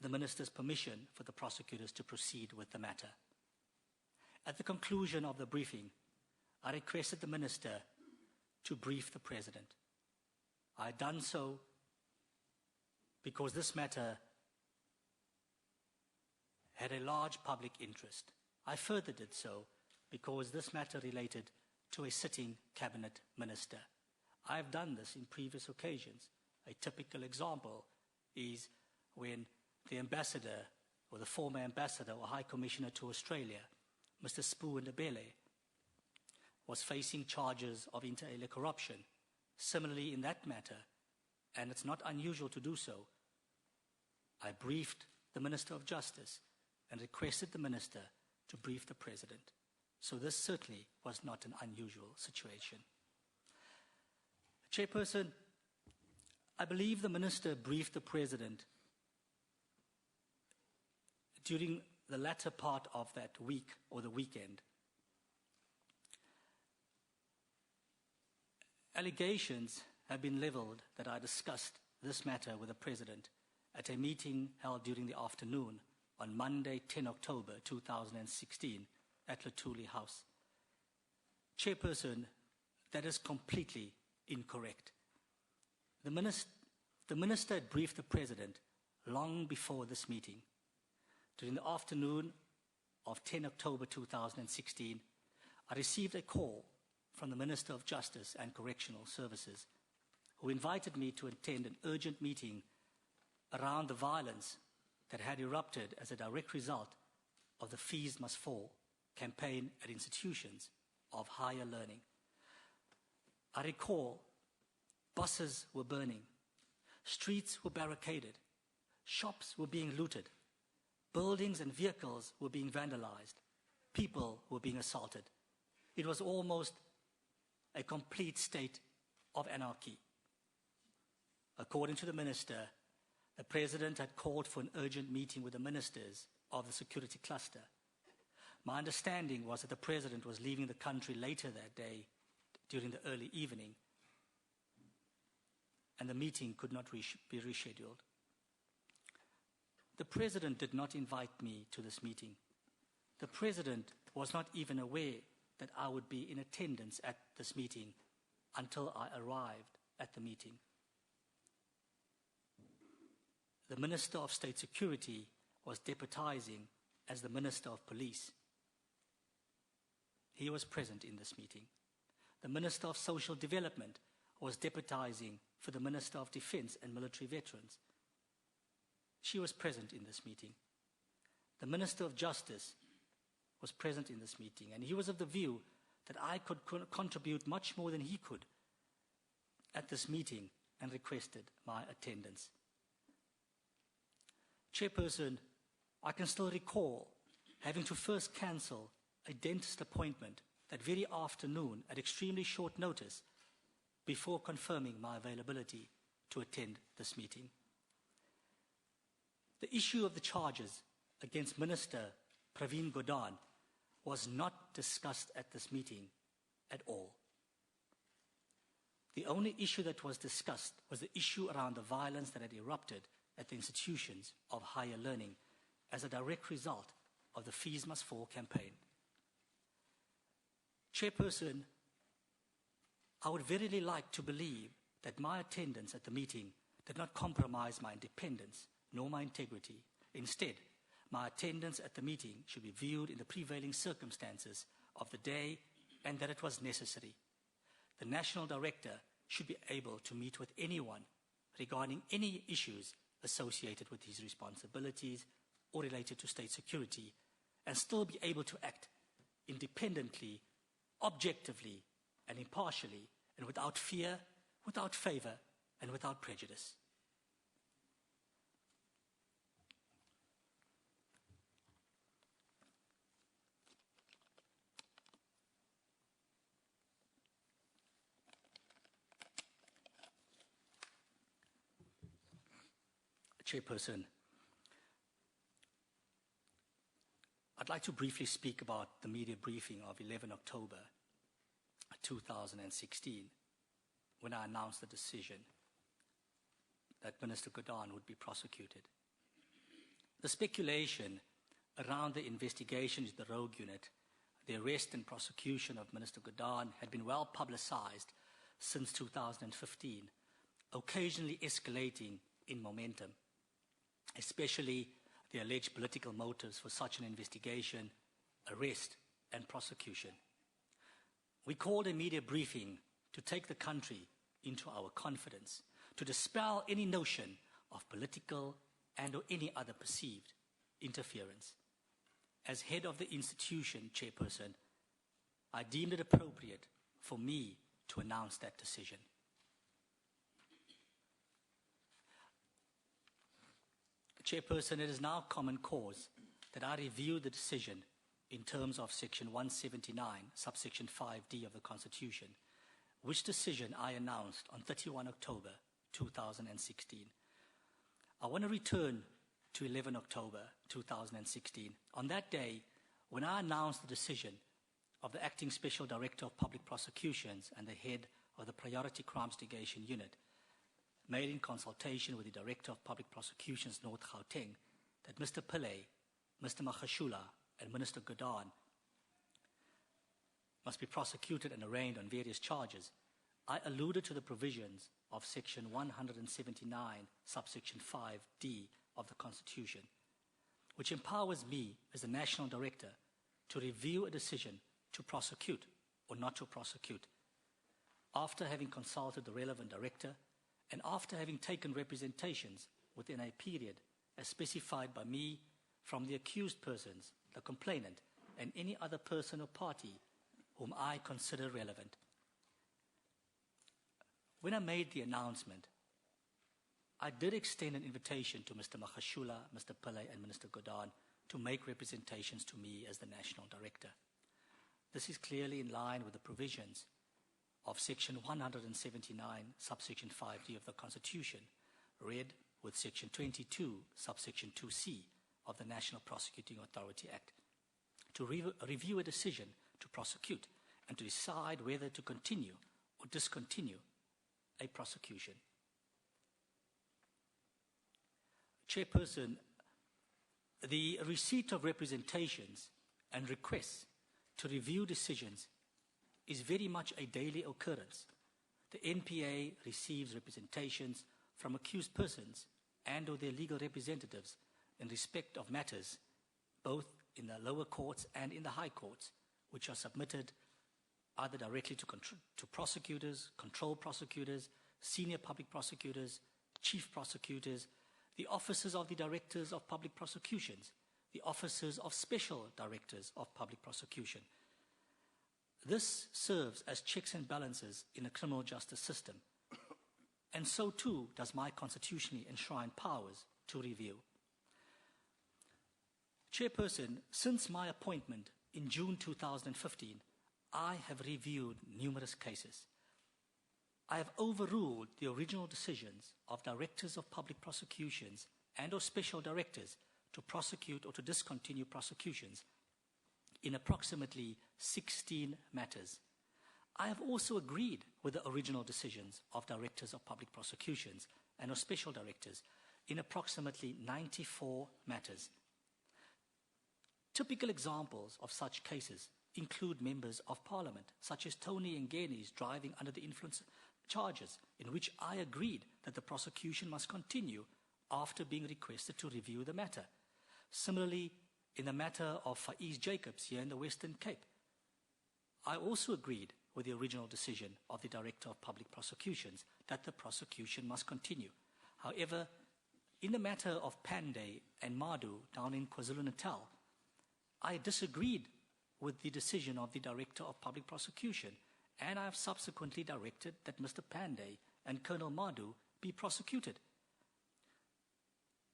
the Minister's permission for the prosecutors to proceed with the matter. At the conclusion of the briefing, I requested the Minister to brief the President. I had done so because this matter had a large public interest. I further did so because this matter related to a sitting cabinet minister. I have done this in previous occasions. A typical example is when the ambassador or the former ambassador or High Commissioner to Australia, Mr. Spoo Ndebele, was facing charges of inter alia corruption. Similarly, in that matter, and it's not unusual to do so, I briefed the Minister of Justice and requested the Minister to brief the President. So this certainly was not an unusual situation. Chairperson, I believe the Minister briefed the President during the latter part of that week or the weekend. Allegations have been leveled that I discussed this matter with the President at a meeting held during the afternoon on Monday, 10 October 2016 at Luthuli House. Chairperson, that is completely incorrect. The Minister had briefed the President long before this meeting. During the afternoon of 10 October 2016, I received a call from the Minister of Justice and Correctional Services, who invited me to attend an urgent meeting around the violence that had erupted as a direct result of the Fees Must Fall campaign at institutions of higher learning. I recall buses were burning, streets were barricaded, Shops were being looted. Buildings and vehicles were being vandalized. People were being assaulted. It was almost a complete state of anarchy. According to the minister, the president had called for an urgent meeting with the ministers of the security cluster. My understanding was that the president was leaving the country later that day during the early evening, and the meeting could not be rescheduled. The president did not invite me to this meeting. The president was not even aware that I would be in attendance at this meeting until I arrived at the meeting. The Minister of State Security was deputizing as the Minister of Police. He was present in this meeting. The Minister of Social Development was deputizing for the Minister of Defense and Military Veterans. She was present in this meeting. The Minister of Justice was present in this meeting, and he was of the view that I could contribute much more than he could at this meeting and requested my attendance. Chairperson, I can still recall having to first cancel a dentist appointment that very afternoon at extremely short notice before confirming my availability to attend this meeting. The issue of the charges against Minister Pravin Gordhan was not discussed at this meeting at all. The only issue that was discussed was the issue around the violence that had erupted at the institutions of higher learning as a direct result of the Fees Must Fall campaign. Chairperson, I would verily like to believe that my attendance at the meeting did not compromise my independence nor my integrity. Instead, my attendance at the meeting should be viewed in the prevailing circumstances of the day and that it was necessary. The National Director should be able to meet with anyone regarding any issues associated with his responsibilities or related to state security and still be able to act independently, objectively, and impartially, and without fear, without favor, and without prejudice. Chairperson, I'd like to briefly speak about the media briefing of 11 October 2016, when I announced the decision that Minister Gordhan would be prosecuted. The speculation around the investigation into the rogue unit, the arrest and prosecution of Minister Gordhan had been well publicized since 2015, occasionally escalating in momentum, especially the alleged political motives for such an investigation, arrest, and prosecution. We called a media briefing to take the country into our confidence, to dispel any notion of political and or any other perceived interference. As head of the institution, Chairperson, I deemed it appropriate for me to announce that decision. Chairperson, it is now common cause that I review the decision in terms of Section 179, subsection 5D of the Constitution, which decision I announced on 31 October 2016. I want to return to 11 October 2016. On that day, when I announced the decision of the Acting Special Director of Public Prosecutions and the head of the Priority Crimes Litigation Unit, made in consultation with the Director of Public Prosecutions North Gauteng, that Mr. Pillay, Mr. Magashula, and Minister Gordhan must be prosecuted and arraigned on various charges, I alluded to the provisions of Section 179, subsection 5D of the Constitution, which empowers me as the National Director to review a decision to prosecute or not to prosecute, after having consulted the relevant director and after having taken representations within a period as specified by me from the accused persons, the complainant, and any other person or party whom I consider relevant. When I made the announcement, I did extend an invitation to Mr. Magashula, Mr. Pillay, and Minister Godhan to make representations to me as the National Director. This is clearly in line with the provisions of Section 179, subsection 5D of the Constitution, read with Section 22, subsection 2C of the National Prosecuting Authority Act, to review a decision to prosecute and to decide whether to continue or discontinue a prosecution. Chairperson, the receipt of representations and requests to review decisions is very much a daily occurrence. The NPA receives representations from accused persons and or their legal representatives in respect of matters, both in the lower courts and in the high courts, which are submitted either directly to prosecutors, control prosecutors, senior public prosecutors, chief prosecutors, the officers of the directors of public prosecutions, the officers of special directors of public prosecution. This serves as checks and balances in a criminal justice system, and so too does my constitutionally enshrined powers to review. Chairperson, since my appointment in June 2015, I have reviewed numerous cases. I have overruled the original decisions of directors of public prosecutions and or special directors to prosecute or to discontinue prosecutions in approximately 16 matters. I have also agreed with the original decisions of directors of public prosecutions and or special directors in approximately 94 matters. Typical examples of such cases include members of parliament, such as Tony Ngeni's driving under the influence charges, in which I agreed that the prosecution must continue after being requested to review the matter. Similarly, in the matter of Faiz Jacobs here in the Western Cape, I also agreed with the original decision of the Director of Public Prosecutions that the prosecution must continue. However, in the matter of Pandey and Madu down in KwaZulu-Natal, I disagreed with the decision of the Director of Public Prosecution, and I have subsequently directed that Mr. Pandey and Colonel Madu be prosecuted.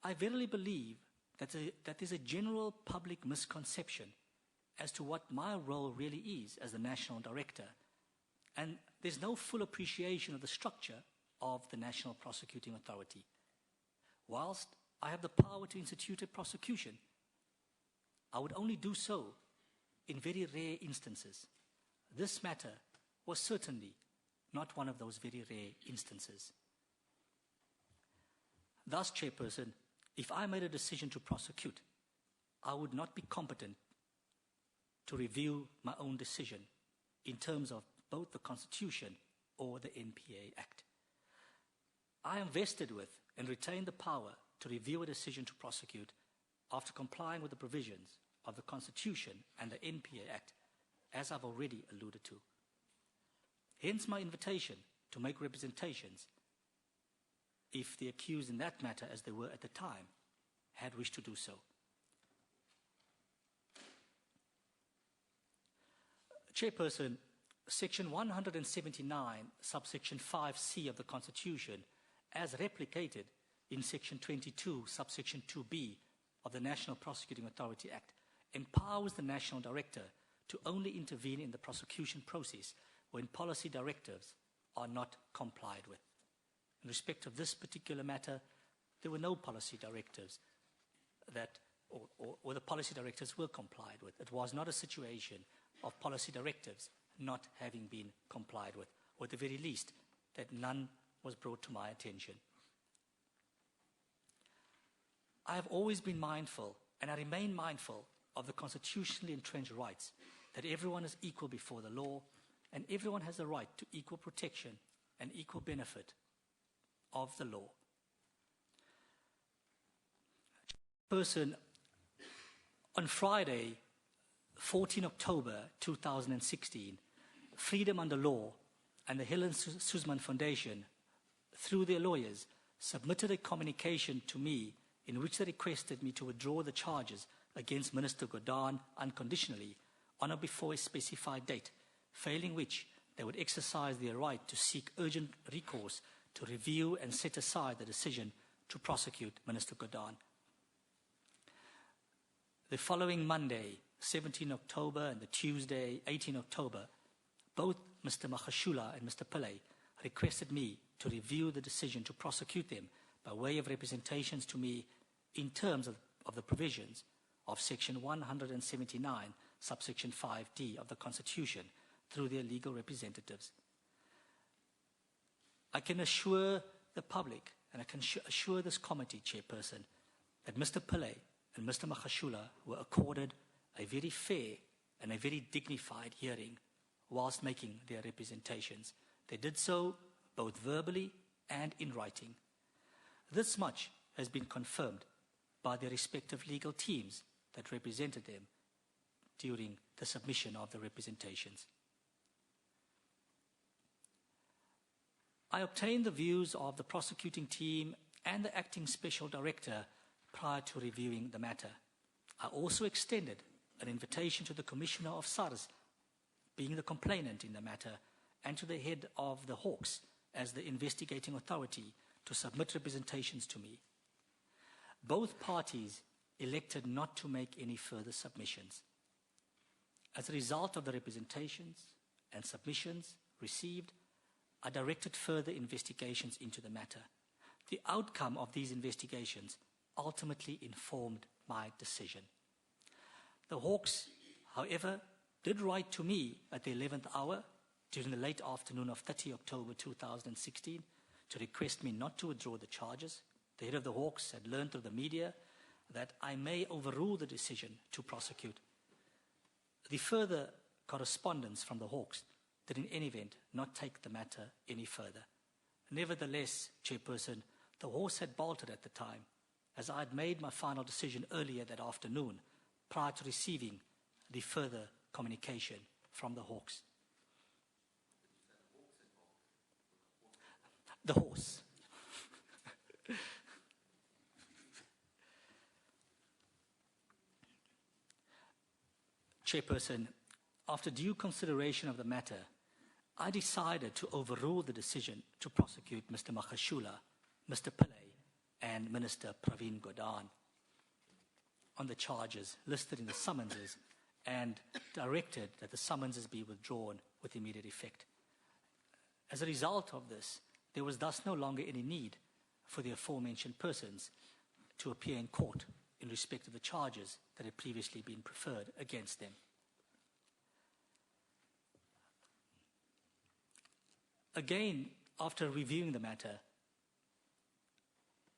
I verily believe that there's a general public misconception as to what my role really is as the National Director, and there's no full appreciation of the structure of the National Prosecuting Authority. Whilst I have the power to institute a prosecution, I would only do so in very rare instances. This matter was certainly not one of those very rare instances. Thus, Chairperson, if I made a decision to prosecute, I would not be competent to review my own decision in terms of both the Constitution or the NPA Act. I am vested with and retain the power to review a decision to prosecute after complying with the provisions of the Constitution and the NPA Act, as I've already alluded to. Hence my invitation to make representations if the accused in that matter, as they were at the time, had wished to do so. Chairperson, Section 179, subsection 5C of the Constitution, as replicated in Section 22, subsection 2B of the National Prosecuting Authority Act, empowers the National Director to only intervene in the prosecution process when policy directives are not complied with. In respect of this particular matter, there were no policy directives that, or the policy directives were complied with. It was not a situation of policy directives not having been complied with, or at the very least, that none was brought to my attention. I have always been mindful, and I remain mindful, of the constitutionally entrenched rights that everyone is equal before the law and everyone has a right to equal protection and equal benefit of the law. Person, on Friday, 14 October 2016, Freedom Under Law and the Helen Suzman Foundation, through their lawyers, submitted a communication to me in which they requested me to withdraw the charges against Minister Godhan unconditionally on or before a specified date, failing which they would exercise their right to seek urgent recourse to review and set aside the decision to prosecute Minister Godhan. The following Monday, 17 October, and the Tuesday, 18 October, both Mr. Magashula and Mr. Pillay requested me to review the decision to prosecute them by way of representations to me in terms of the provisions of Section 179, subsection 5D of the Constitution through their legal representatives. I can assure the public, and I can assure this committee chairperson, that Mr. Pillay and Mr. Magashula were accorded a very fair and a very dignified hearing whilst making their representations. They did so both verbally and in writing. This much has been confirmed by their respective legal teams that represented them during the submission of the representations. I obtained the views of the prosecuting team and the acting special director prior to reviewing the matter. I also extended an invitation to the Commissioner of SARS, being the complainant in the matter, and to the head of the Hawks as the investigating authority to submit representations to me. Both parties elected not to make any further submissions. As a result of the representations and submissions received, I directed further investigations into the matter. The outcome of these investigations ultimately informed my decision. The Hawks, however, did write to me at the 11th hour during the late afternoon of 30 October 2016 to request me not to withdraw the charges. The head of the Hawks had learned through the media that I may overrule the decision to prosecute. The further correspondence from the Hawks did in any event not take the matter any further. Nevertheless, Chairperson, the horse had bolted at the time, as I had made my final decision earlier that afternoon prior to receiving the further communication from the Hawks. The horse. Chairperson, after due consideration of the matter, I decided to overrule the decision to prosecute Mr. Magashula, Mr. Pillay, and Minister Pravin Godhan on the charges listed in the summonses and directed that the summonses be withdrawn with immediate effect. As a result of this, there was thus no longer any need for the aforementioned persons to appear in court in respect of the charges that had previously been preferred against them. Again, after reviewing the matter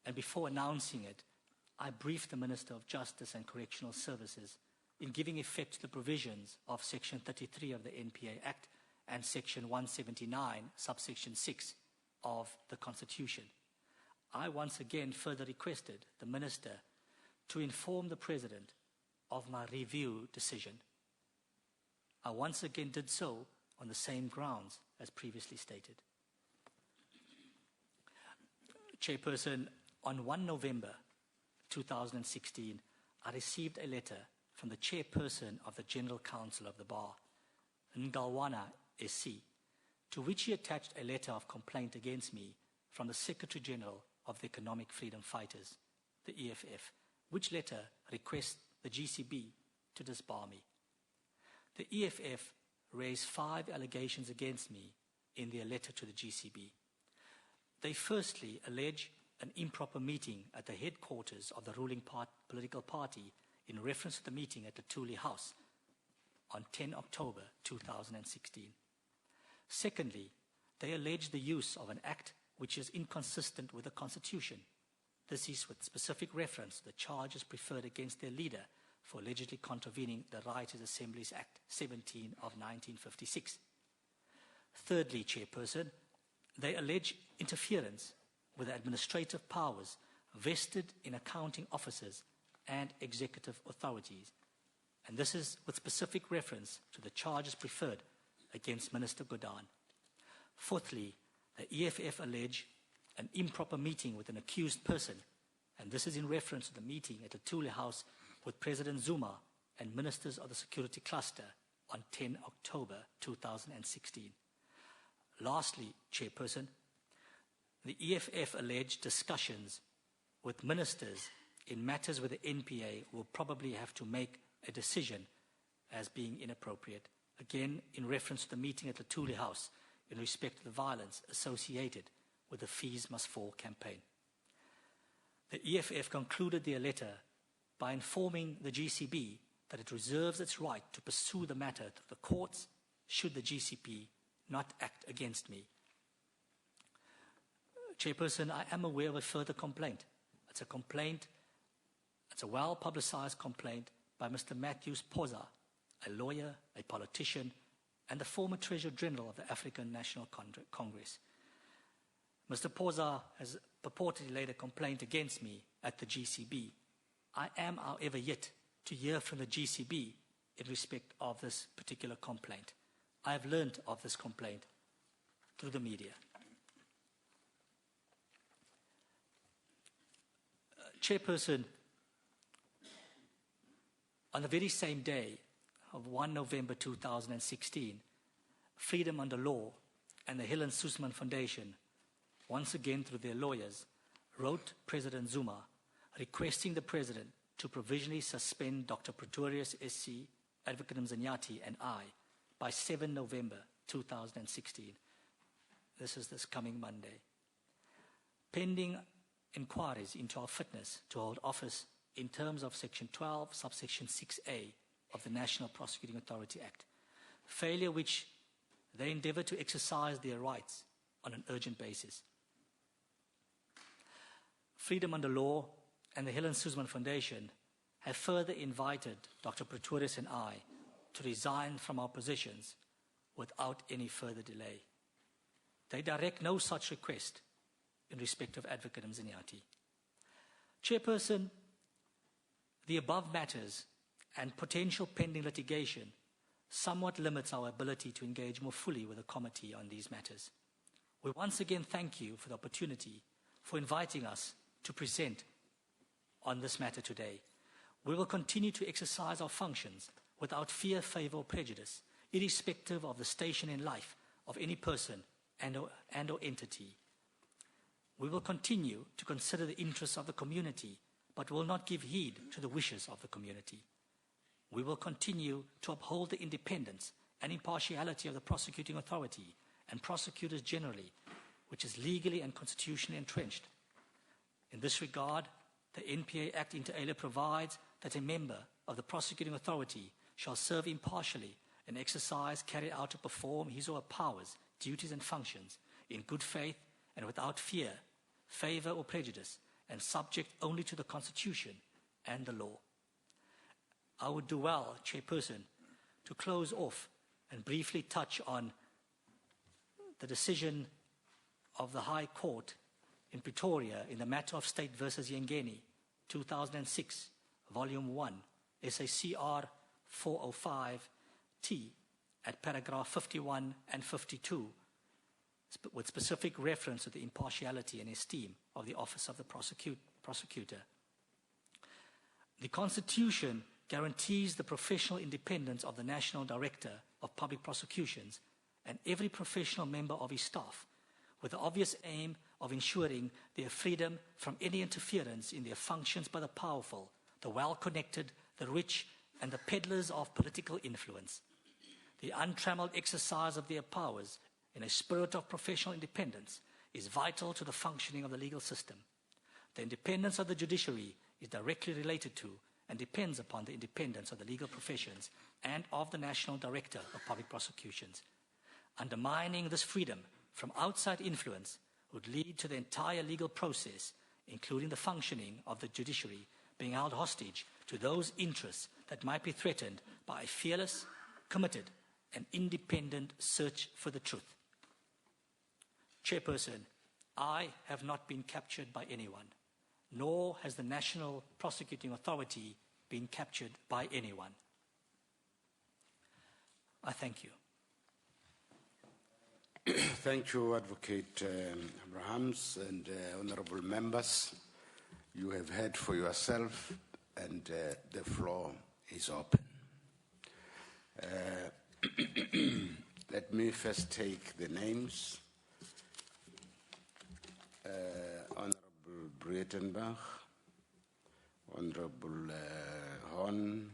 and before announcing it, I briefed the Minister of Justice and Correctional Services in giving effect to the provisions of Section 33 of the NPA Act and Section 179, subsection 6 of the Constitution. I once again further requested the Minister to inform the President of my review decision. I once again did so on the same grounds as previously stated. Chairperson, on 1 November 2016, I received a letter from the Chairperson of the General Council of the Bar, Ngalwana SC, to which he attached a letter of complaint against me from the Secretary General of the Economic Freedom Fighters, the EFF, which letter requests the GCB to disbar me. The EFF raised 5 allegations against me in their letter to the GCB. They firstly allege an improper meeting at the headquarters of the ruling political party in reference to the meeting at the Thule House on 10 October 2016. Secondly, they allege the use of an act which is inconsistent with the Constitution. This is with specific reference to the charges preferred against their leader for allegedly contravening the Rioters Assemblies Act 17 of 1956. Thirdly, Chairperson, they allege interference with the administrative powers vested in accounting officers and executive authorities. And this is with specific reference to the charges preferred against Minister Godhan. Fourthly, the EFF allege an improper meeting with an accused person, and this is in reference to the meeting at the Thule House with President Zuma and ministers of the security cluster on 10 October 2016. Lastly, Chairperson, the EFF alleged discussions with ministers in matters where the NPA will probably have to make a decision as being inappropriate. Again, in reference to the meeting at the Thule House in respect to the violence associated with the Fees Must Fall campaign. The EFF concluded their letter by informing the GCB that it reserves its right to pursue the matter to the courts should the GCP not act against me. Chairperson, I am aware of a further complaint. It's a well-publicized complaint by Mr. Matthews Poza, a lawyer, a politician, and the former Treasurer General of the African National Congress. Mr. Poza has purportedly laid a complaint against me at the GCB. I am, however, yet to hear from the GCB in respect of this particular complaint. I have learned of this complaint through the media. Chairperson, on the very same day of 1 November 2016, Freedom Under Law and the Helen Suzman Foundation, once again through their lawyers, wrote President Zuma requesting the President to provisionally suspend Dr. Pretorius SC, Advocate Mzanyati, and I by 7 November 2016. This is this coming Monday. Pending inquiries into our fitness to hold office in terms of Section 12, subsection 6A of the National Prosecuting Authority Act, failure which they endeavour to exercise their rights on an urgent basis. Freedom Under Law and the Helen Suzman Foundation have further invited Dr. Pretorius and I to resign from our positions without any further delay. They direct no such request in respect of Advocate Mzanyati. Chairperson, the above matters and potential pending litigation somewhat limits our ability to engage more fully with the committee on these matters. We once again thank you for the opportunity for inviting us to present on this matter today. We will continue to exercise our functions without fear, favour or prejudice, irrespective of the station in life of any person and or entity. We will continue to consider the interests of the community, but will not give heed to the wishes of the community. We will continue to uphold the independence and impartiality of the prosecuting authority and prosecutors generally, which is legally and constitutionally entrenched. In this regard, the NPA Act inter alia provides that a member of the prosecuting authority shall serve impartially and exercise, carry out, or perform his or her powers, duties, and functions in good faith and without fear, favour, or prejudice, and subject only to the Constitution and the law. I would do well, Chairperson, to close off and briefly touch on the decision of the High Court in Pretoria in the matter of State versus Yengeni, 2006, Volume 1, SACR 405T, at paragraph 51 and 52, with specific reference to the impartiality and esteem of the office of the prosecutor. The Constitution guarantees the professional independence of the National Director of Public Prosecutions and every professional member of his staff, with the obvious aim of ensuring their freedom from any interference in their functions by the powerful, the well-connected, the rich, and the peddlers of political influence. The untrammeled exercise of their powers in a spirit of professional independence is vital to the functioning of the legal system. The independence of the judiciary is directly related to and depends upon the independence of the legal professions and of the National Director of Public Prosecutions. Undermining this freedom from outside influence would lead to the entire legal process, including the functioning of the judiciary, being held hostage to those interests that might be threatened by a fearless, committed, and independent search for the truth. Chairperson, I have not been captured by anyone, nor has the National Prosecuting Authority been captured by anyone. I thank you. Thank you, Advocate Abrahams and honorable members. You have heard for yourself, and the floor is open. Let me first take the names. Honorable Breitenbach, Honorable Horn,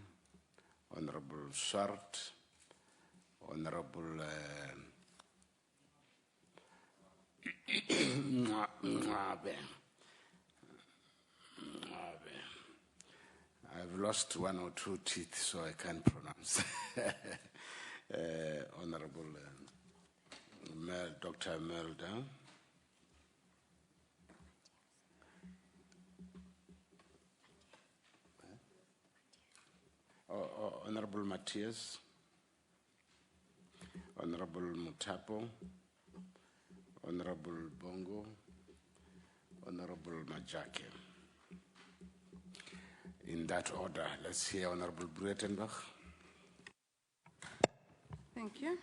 Honorable Swart, Honorable I've lost one or two teeth, so I can't pronounce. Honorable Dr. Melda. Honorable Matthias. Honorable Mutapo. Honorable Bongo. Honorable Majake. In that order, let's hear Honorable Breitenbach. Thank you.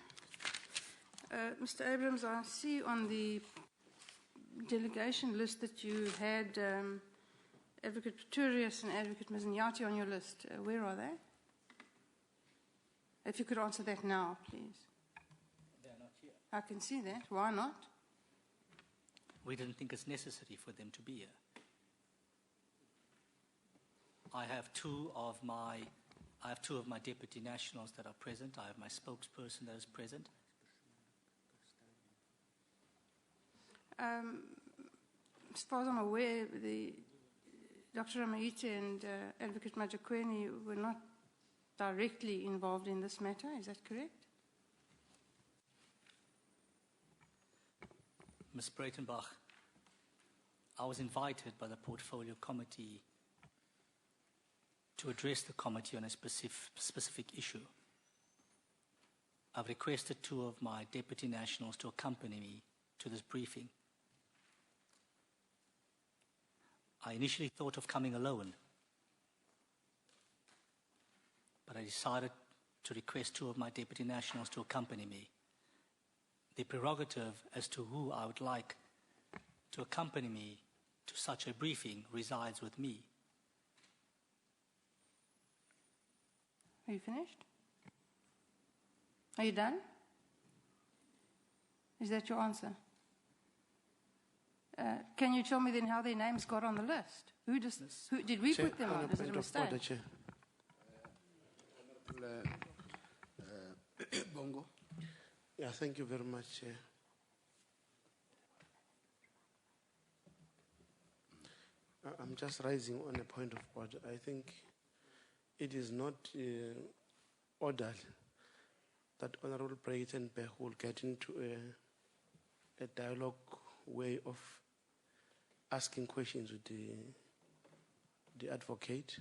Mr. Abrams, I see on the delegation list that you had Advocate Pretorius and Advocate Mzanyati on your list. Where are they? If you could answer that now, please. They're not here. I can see that. Why not? We didn't think it's necessary for them to be here. I have two of my deputy nationals that are present. I have my spokesperson that is present. As far as I'm aware, Dr. Ramaite and Advocate Majakweni were not directly involved in this matter. Is that correct? Ms. Breitenbach, I was invited by the Portfolio Committee to address the committee on a specific issue. I've requested two of my deputy nationals to accompany me to this briefing. I initially thought of coming alone, but I decided to request two of my deputy nationals to accompany me. The prerogative as to who I would like to accompany me to such a briefing resides with me. Are you finished? Are you done? Is that your answer? Can you tell me then how their names got on the list? Who did we put them on? Is it a mistake? Bongo. Yeah, thank you very much, Chair. I'm just rising on a point of order. I think it is not ordered that Honorable Breitenbach will get into a dialogue way of asking questions with the advocate.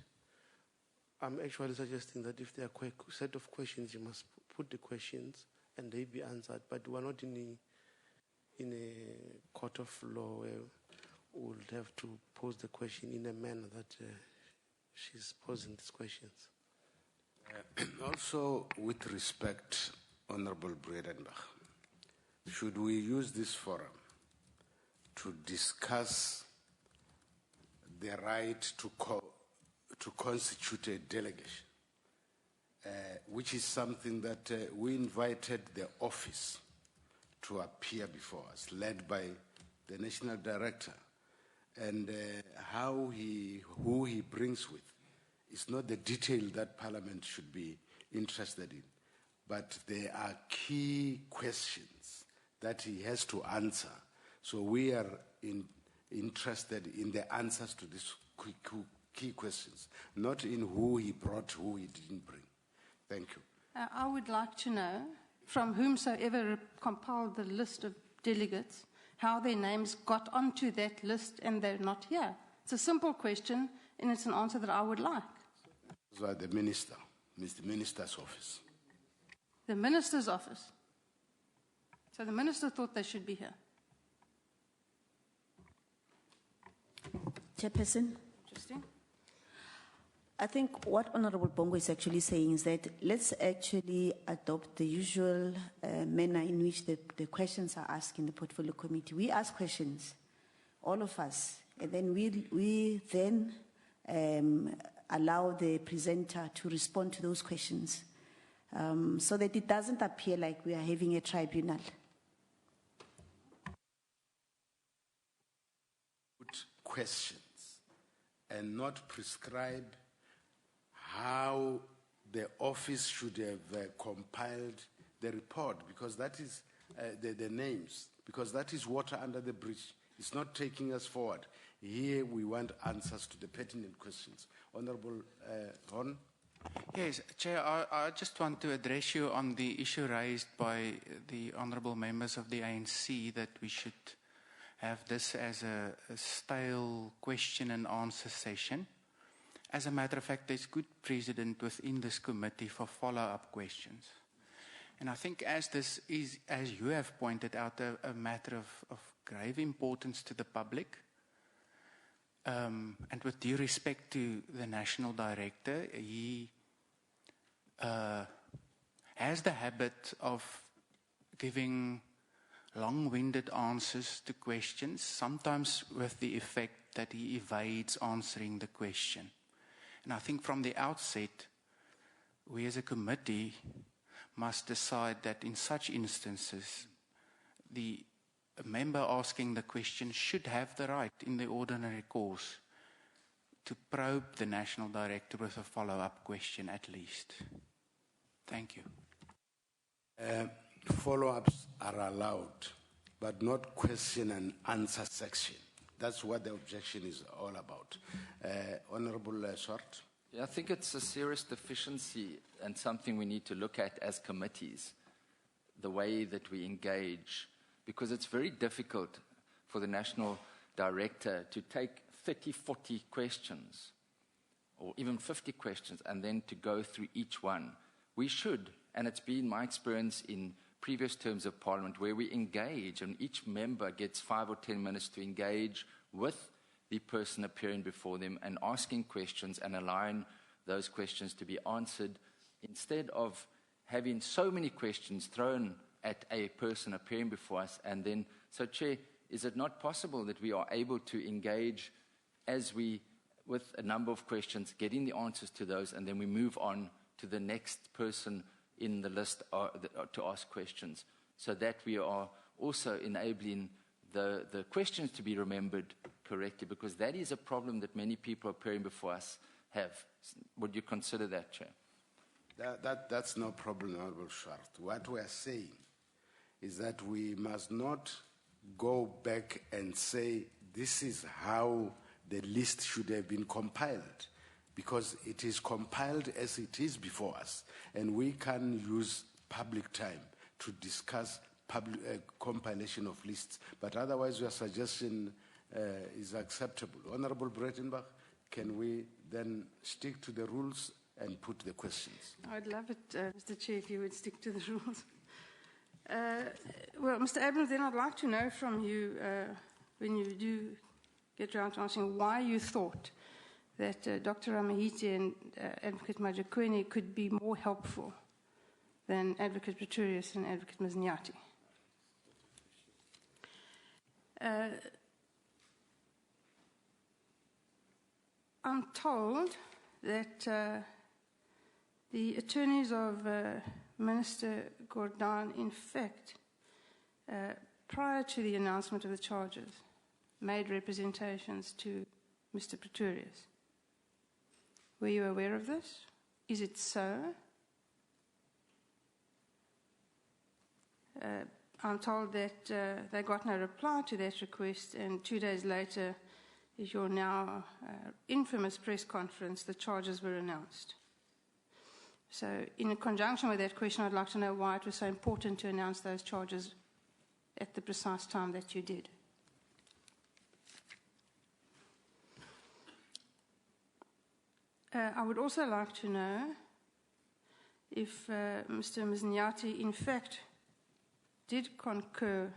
I'm actually suggesting that if there are a set of questions, you must put the questions and they be answered. But we're not in a court of law where we'll have to pose the question in a manner that she's posing these questions. Also, with respect, Honorable Breitenbach, should we use this forum to discuss the right to constitute a delegation, which is something that we invited the office to appear before us, led by the national director, and who he brings with. It's not the detail that Parliament should be interested in, but there are key questions that he has to answer. So we are interested in the answers to these key questions, not in who he brought, who he didn't bring. Thank you. I would like to know from whomsoever compiled the list of delegates how their names got onto that list and they're not here. It's a simple question and it's an answer that I would like. So the minister, Mr. Minister's office. The minister's office. So the minister thought they should be here. Chairperson. Interesting. I think what Honorable Bongo is actually saying is that let's actually adopt the usual manner in which the questions are asked in the Portfolio Committee. We ask questions, all of us, and then we then allow the presenter to respond to those questions so that it doesn't appear like we are having a tribunal. questions and not prescribe how the office should have compiled the report, because that is the names, because that is water under the bridge. It's not taking us forward. Here we want answers to the pertinent questions. Honorable Hon. Yes, Chair, I just want to address you on the issue raised by the honourable members of the ANC that we should have this as a stale question and answer session. As a matter of fact, there's good precedent within this committee for follow-up questions. And I think as this is, as you have pointed out, a matter of grave importance to the public, and with due respect to the National Director, he has the habit of giving long-winded answers to questions, sometimes with the effect that he evades answering the question. And I think from the outset, we as a committee must decide that in such instances, the member asking the question should have the right in the ordinary course to probe the National Director with a follow-up question at least. Thank you. Follow-ups are allowed, but not question and answer section. That's what the objection is all about. Honorable Swart. Yeah, I think it's a serious deficiency and something we need to look at as committees, the way that we engage, because it's very difficult for the National Director to take 30, 40 questions or even 50 questions and then to go through each one. We should, and it's been my experience in previous terms of Parliament where we engage and each member gets 5 or 10 minutes to engage with the person appearing before them and asking questions and allowing those questions to be answered instead of having so many questions thrown at a person appearing before us. And then, so Chair, is it not possible that we are able to engage with a number of questions, getting the answers to those, and then we move on to the next person in the list to ask questions, so that we are also enabling the questions to be remembered correctly, because that is a problem that many people appearing before us have. Would you consider that, Chair? That's no problem, Honorable Swart. What we are saying is that we must not go back and say this is how the list should have been compiled, because it is compiled as it is before us, and we can use public time to discuss compilation of lists. But otherwise, your suggestion is acceptable. Honorable Breitenbach, can we then stick to the rules and put the questions? I'd love it, Mr. Chair, if you would stick to the rules. Well, Mr. Abrams, then I'd like to know from you, when you do get around to answering, why you thought that Dr. Ramahiti and Advocate Majakweni could be more helpful than Advocate Pretorius and Advocate Mznyati. I'm told that the attorneys of Minister Gordhan, in fact, prior to the announcement of the charges, made representations to Mr. Pretorius. Were you aware of this? Is it so? I'm told that they got no reply to that request, and 2 days later, at your now infamous press conference, the charges were announced. So in conjunction with that question, I'd like to know why it was so important to announce those charges at the precise time that you did. I would also like to know if Mr. Mznyati, in fact, did concur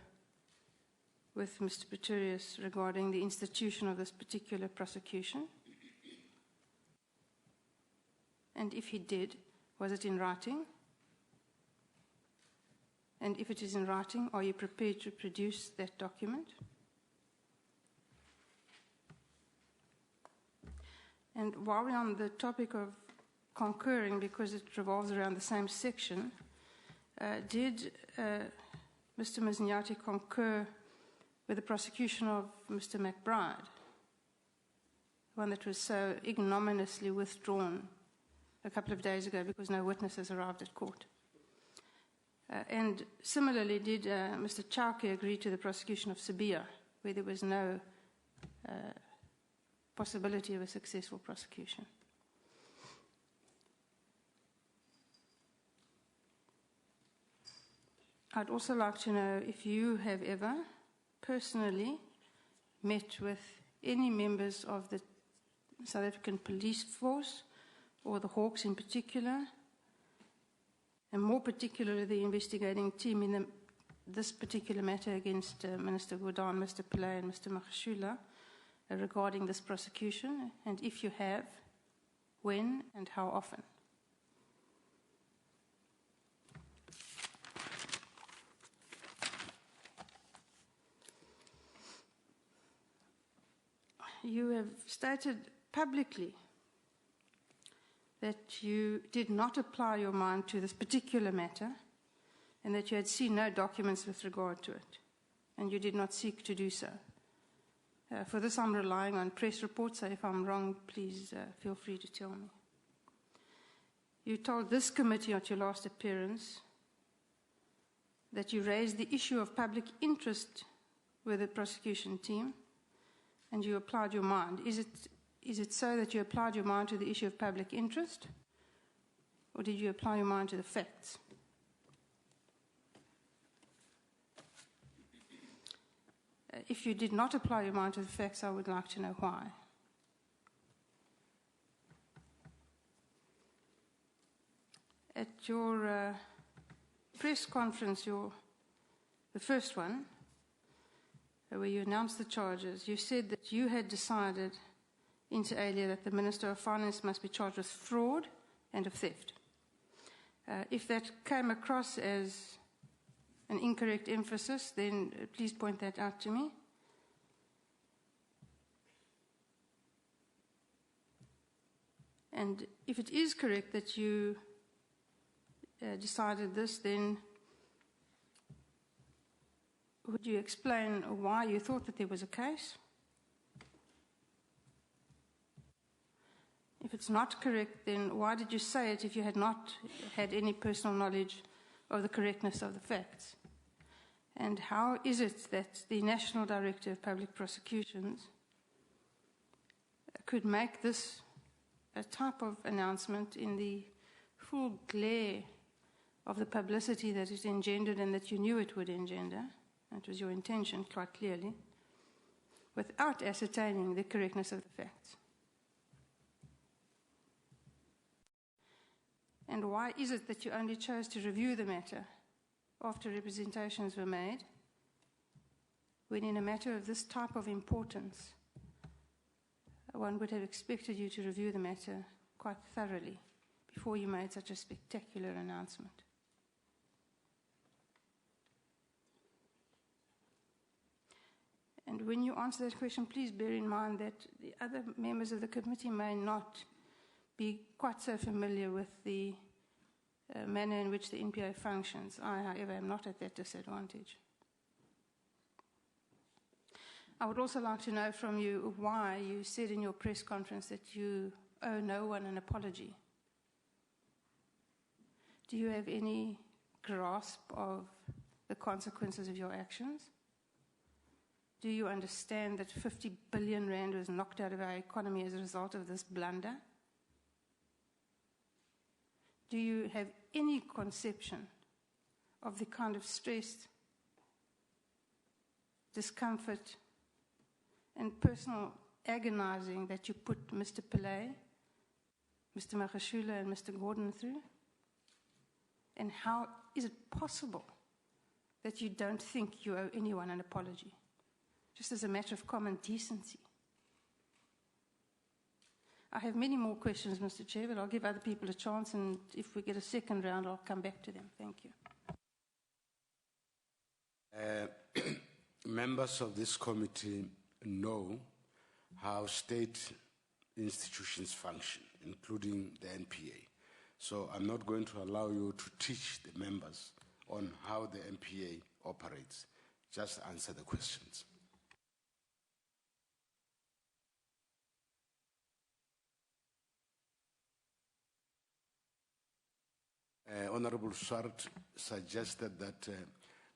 with Mr. Pretorius regarding the institution of this particular prosecution. And if he did, was it in writing? And if it is in writing, are you prepared to produce that document? And while we're on the topic of concurring, because it revolves around the same section, did Mr. Mznyati concur with the prosecution of Mr. McBride one that was so ignominiously withdrawn a couple of days ago because no witnesses arrived at court. And similarly, did Mr. Chauke agree to the prosecution of Sabia, where there was no possibility of a successful prosecution? I'd also like to know if you have ever personally met with any members of the South African Police Force, or the Hawks in particular, and more particularly the investigating team in this particular matter against Minister Gordhan, Mr. Pillay and Mr. Magashula regarding this prosecution, and if you have, when and how often? You have stated publicly that you did not apply your mind to this particular matter and that you had seen no documents with regard to it, and you did not seek to do so. For this, I'm relying on press reports, so if I'm wrong, please feel free to tell me. You told this committee at your last appearance that you raised the issue of public interest with the prosecution team, and you applied your mind. Is it so that you applied your mind to the issue of public interest, or did you apply your mind to the facts? If you did not apply your mind to the facts, I would like to know why. At your press conference, the first one, where you announced the charges, you said that you had decided inter alia that the Minister of Finance must be charged with fraud and of theft. If that came across as an incorrect emphasis, then please point that out to me. And if it is correct that you decided this, then would you explain why you thought that there was a case? If it's not correct, then why did you say it if you had not had any personal knowledge of the correctness of the facts? And how is it that the National Director of Public Prosecutions could make this a type of announcement in the full glare of the publicity that it engendered and that you knew it would engender? That was your intention, quite clearly, without ascertaining the correctness of the facts. And why is it that you only chose to review the matter after representations were made, when in a matter of this type of importance, one would have expected you to review the matter quite thoroughly before you made such a spectacular announcement? And when you answer that question, please bear in mind that the other members of the committee may not be quite so familiar with the manner in which the NPA functions. I, however, am not at that disadvantage. I would also like to know from you why you said in your press conference that you owe no one an apology. Do you have any grasp of the consequences of your actions? Do you understand that 50 billion rand was knocked out of our economy as a result of this blunder? Do you have any conception of the kind of stress, discomfort, and personal agonizing that you put Mr. Pillay, Mr. Magashula, and Mr. Gordhan through? And how is it possible that you don't think you owe anyone an apology, just as a matter of common decency? I have many more questions, Mr. Chair, but I'll give other people a chance, and if we get a second round, I'll come back to them. Thank you. Members of this committee know how state institutions function, including the NPA. So I'm not going to allow you to teach the members on how the NPA operates. Just answer the questions. Honorable Swart suggested that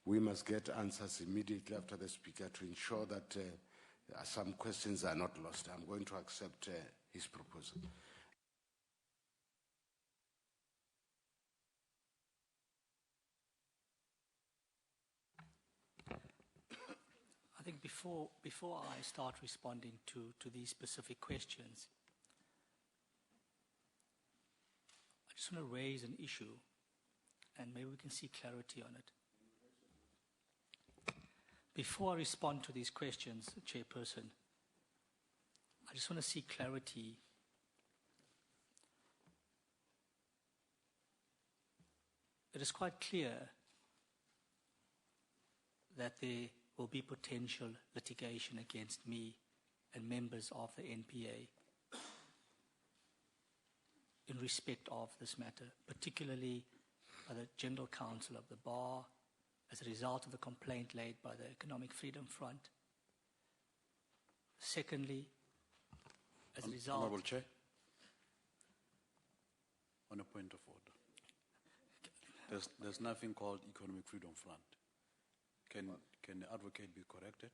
we must get answers immediately after the speaker to ensure that some questions are not lost. I'm going to accept his proposal. I think before I start responding to these specific questions, I just want to raise an issue, and maybe we can see clarity on it. Before I respond to these questions, Chairperson, I just want to see clarity. It is quite clear that there will be potential litigation against me and members of the NPA in respect of this matter, particularly by the General Counsel of the Bar, as a result of the complaint laid by the Economic Freedom Front. Secondly, as a result... Honourable Chair, on a point of order. There's nothing called Economic Freedom Front. Can the advocate be corrected?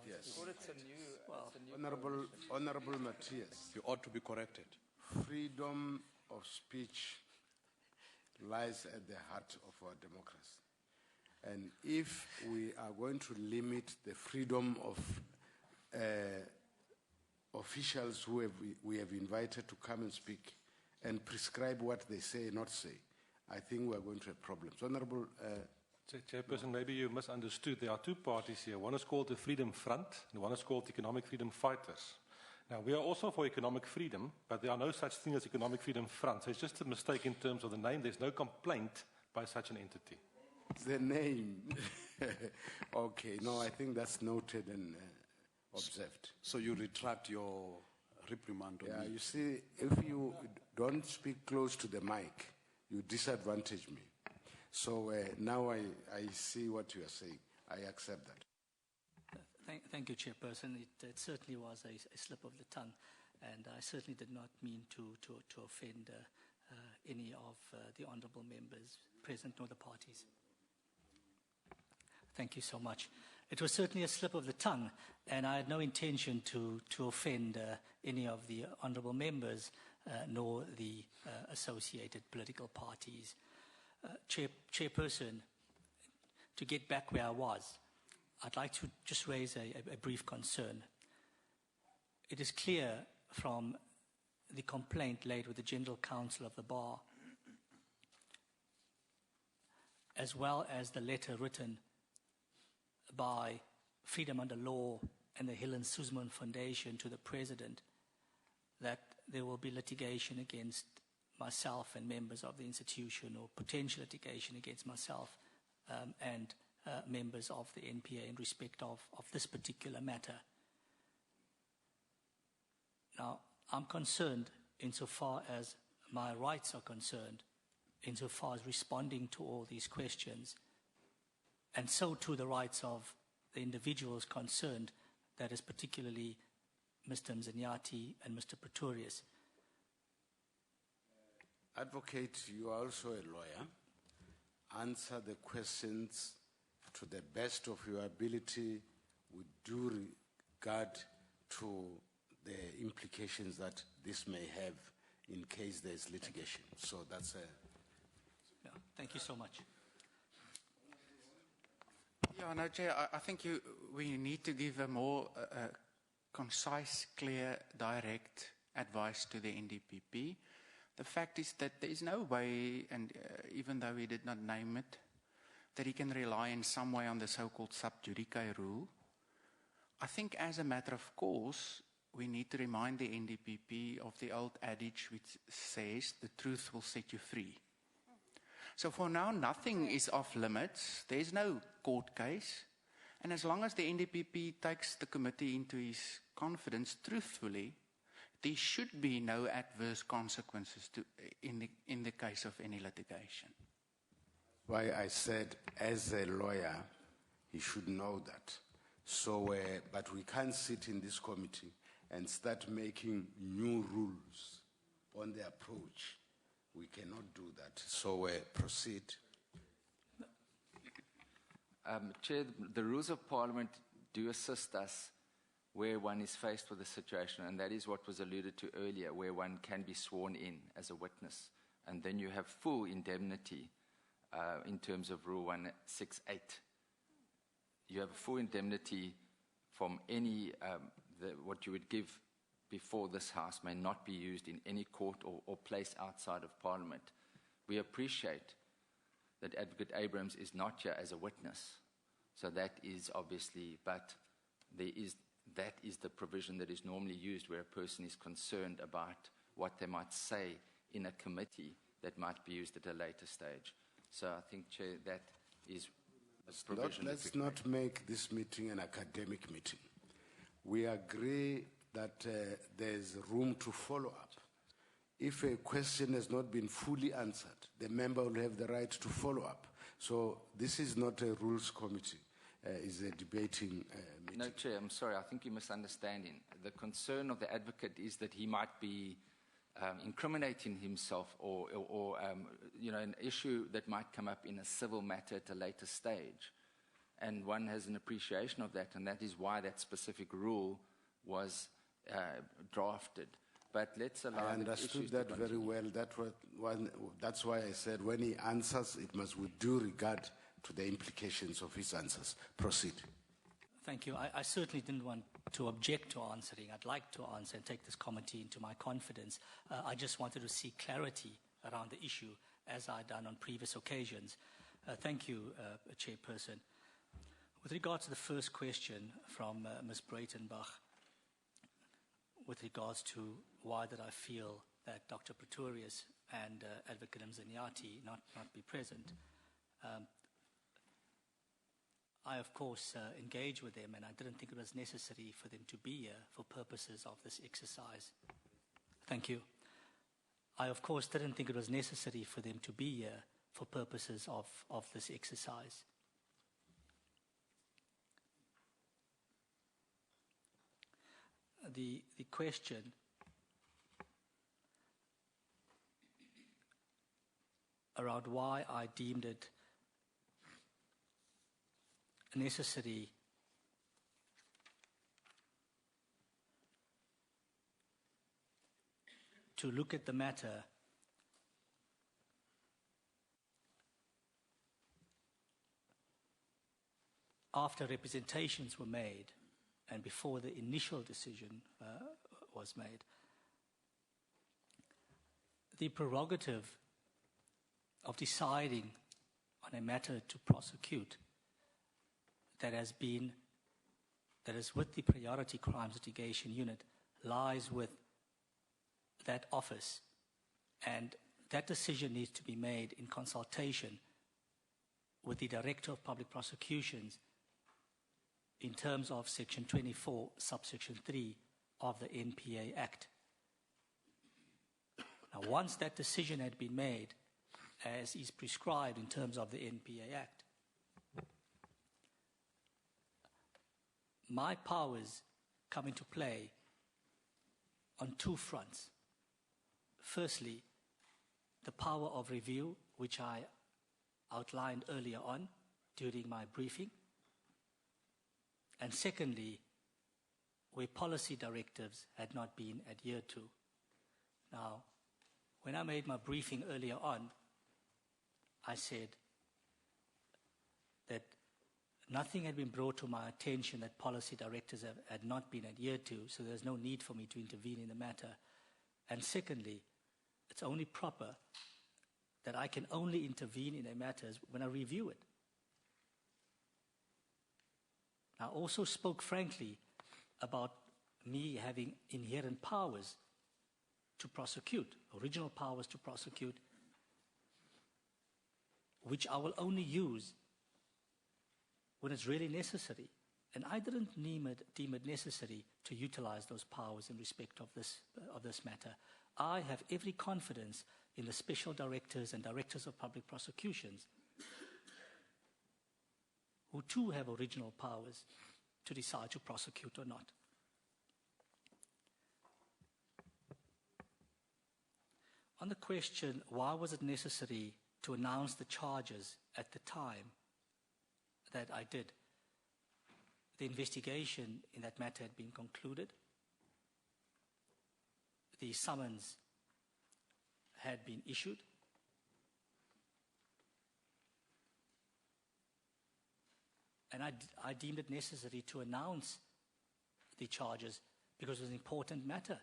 Yes. Honorable Matthias. You ought to be corrected. Freedom of speech lies at the heart of our democracy. And if we are going to limit the freedom of officials who we have invited to come and speak and prescribe what they say, not say, I think we are going to have problems. Honorable... Chairperson, maybe you misunderstood. There are two parties here. One is called the Freedom Front, and one is called Economic Freedom Fighters. Now, we are also for economic freedom, but there are no such thing as Economic Freedom Front. So it's just a mistake in terms of the name. There's no complaint by such an entity. The name. Okay, no, I think that's noted and observed. So you retract your reprimand on me? Yeah, you see, if you don't speak close to the mic, you disadvantage me. So now I see what you are saying. I accept that. Thank you, Chairperson. It certainly was a slip of the tongue, and I certainly did not mean to offend any of the honourable members present nor the parties. Thank you so much. It was certainly a slip of the tongue, and I had no intention to offend any of the honourable members nor the associated political parties. Chairperson, to get back where I was, I'd like to just raise a brief concern. It is clear from the complaint laid with the General Counsel of the Bar, as well as the letter written by Freedom Under Law and the Helen Suzman Foundation to the President, that there will be litigation against myself and members of the institution, or potential litigation against myself and members of the NPA in respect of this particular matter. Now, I'm concerned insofar as my rights are concerned, insofar as responding to all these questions, and so too the rights of the individuals concerned, that is particularly Mr. Mzanyati and Mr. Pretorius. Advocate, you are also a lawyer. Answer the questions to the best of your ability with due regard to the implications that this may have in case there is litigation. So that's a... Yeah, thank you so much. Yeah, no, Chair, I think we need to give a more concise, clear, direct advice to the NDPP. The fact is that there is no way, and even though we did not name it, that he can rely in some way on the so-called sub judice rule. I think as a matter of course, we need to remind the NDPP of the old adage which says, the truth will set you free. So for now, nothing is off limits. There is no court case. And as long as the NDPP takes the committee into his confidence truthfully, there should be no adverse consequences in the case of any litigation. Why I said, as a lawyer, he should know that. So, but we can't sit in this committee and start making new rules on the approach We cannot do that. So proceed. Chair, the rules of Parliament do assist us where one is faced with a situation, and that is what was alluded to earlier, where one can be sworn in as a witness, and then you have full indemnity in terms of Rule 168. You have a full indemnity from any, what you would give before this House may not be used in any court or place outside of Parliament. We appreciate that Advocate Abrams is not here as a witness. So that is obviously, but that is the provision that is normally used where a person is concerned about what they might say in a committee that might be used at a later stage. So I think, Chair, that is a provision. Let's not make this meeting an academic meeting. We agree that there's room to follow up. If a question has not been fully answered, the member will have the right to follow up. So this is not a rules committee. It's a debating meeting. No, Chair, I'm sorry. I think you're misunderstanding. The concern of the advocate is that he might be incriminating himself or an issue that might come up in a civil matter at a later stage. And one has an appreciation of that, and that is why that specific rule was drafted. But let's allow I understood that very well. That's why I said when he answers, it must with due regard to the implications of his answers. Proceed. Thank you. I certainly didn't want to object to answering. I'd like to answer and take this committee into my confidence. I just wanted to see clarity around the issue, as I've done on previous occasions. Thank you, Chairperson. With regard to the first question from Ms. Breitenbach, with regards to why did I feel that Dr. Pretorius and Advocate Mzanyati not be present, I, of course, engaged with them, and I didn't think it was necessary for them to be here for purposes of this exercise. Thank you. I, of course, didn't think it was necessary for them to be here for purposes of this exercise. The question around why I deemed it necessary to look at the matter after representations were made and before the initial decision was made. The prerogative of deciding on a matter to prosecute that is with the Priority Crimes Litigation Unit lies with that office, and that decision needs to be made in consultation with the Director of Public Prosecutions in terms of Section 24, subsection 3 of the NPA Act. Now, once that decision had been made, as is prescribed in terms of the NPA Act, my powers come into play on two fronts. Firstly, the power of review, which I outlined earlier on during my briefing. And secondly, where policy directives had not been adhered to. Now, when I made my briefing earlier on, I said that nothing had been brought to my attention that policy directives had not been adhered to, so there's no need for me to intervene in the matter. And secondly, it's only proper that I can only intervene in a matter when I review it. I also spoke frankly about me having inherent powers to prosecute, original powers to prosecute, which I will only use when it's really necessary. And I didn't deem it necessary to utilize those powers in respect of this matter. I have every confidence in the special directors and directors of public prosecutions, who too have original powers to decide to prosecute or not. On the question, why was it necessary to announce the charges at the time that I did? The investigation in that matter had been concluded. The summons had been issued. And I deemed it necessary to announce the charges because it was an important matter.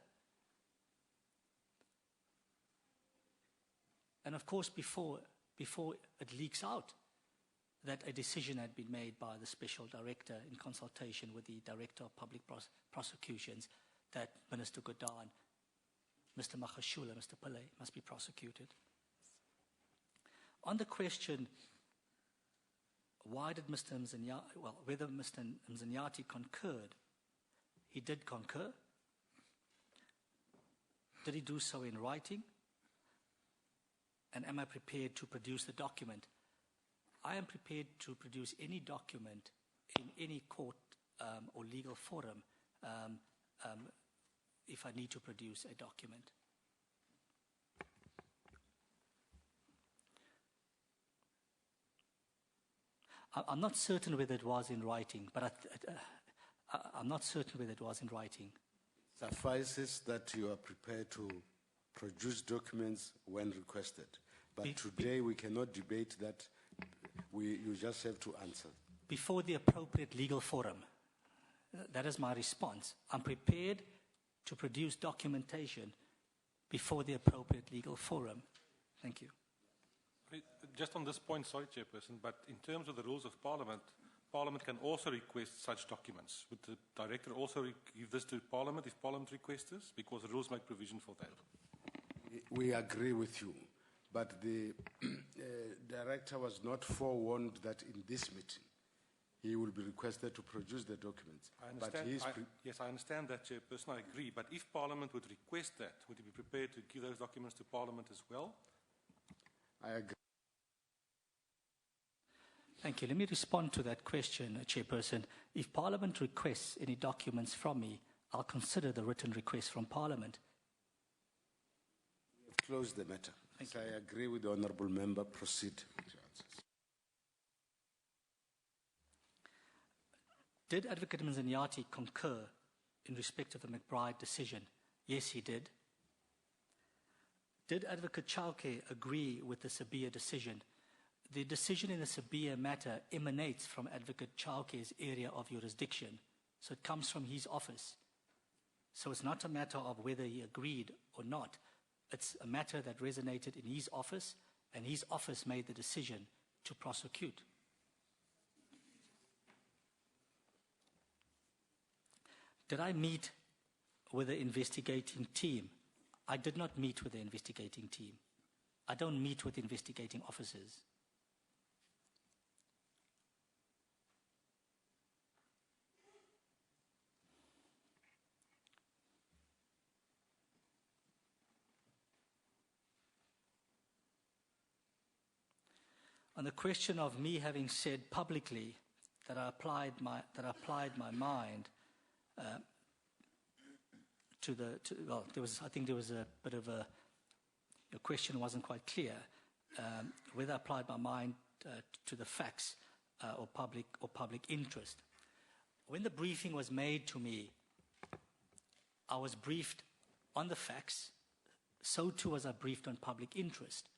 And of course, before it leaks out that a decision had been made by the Special Director in consultation with the Director of Public Prosecutions that Minister Godan, Mr. Magashule, Mr. Pillay must be prosecuted. On the question, why did Mr. Mzanyati, well, whether Mr. Mzanyati concurred, he did concur. Did he do so in writing? And am I prepared to produce the document? I am prepared to produce any document in any court or legal forum if I need to produce a document. I'm not certain whether it was in writing, but I'm not certain whether it was in writing. Suffices that you are prepared to produce documents when requested. But today we cannot debate that. You just have to answer. Before the appropriate legal forum. That is my response. I'm prepared to produce documentation before the appropriate legal forum. Thank you. Just on this point, sorry, Chairperson, but in terms of the rules of Parliament, Parliament can also request such documents. Would the Director also give this to Parliament if Parliament requests this? Because the rules make provision for that. We agree with you, but the Director was not forewarned that in this meeting he will be requested to produce the documents. I understand. Yes, I understand that, Chairperson. I agree. But if Parliament would request that, would he be prepared to give those documents to Parliament as well? I agree. Thank you. Let me respond to that question, Chairperson. If Parliament requests any documents from me, I'll consider the written request from Parliament. We have closed the matter. So I agree with the Honourable Member. Proceed with your answers. Did Advocate Mzanyati concur in respect of the McBride decision? Yes, he did. Did Advocate Chauke agree with the Sabia decision? The decision in the Sabia matter emanates from Advocate Chauke's area of jurisdiction. So it comes from his office. So it's not a matter of whether he agreed or not. It's a matter that resonated in his office, and his office made the decision to prosecute. Did I meet with the investigating team? I did not meet with the investigating team. I don't meet with investigating officers. On the question of me having said publicly that I applied my mind I think there was a bit of your question wasn't quite clear, whether I applied my mind to the facts or public interest. When the briefing was made to me, I was briefed on the facts, so too was I briefed on public interest.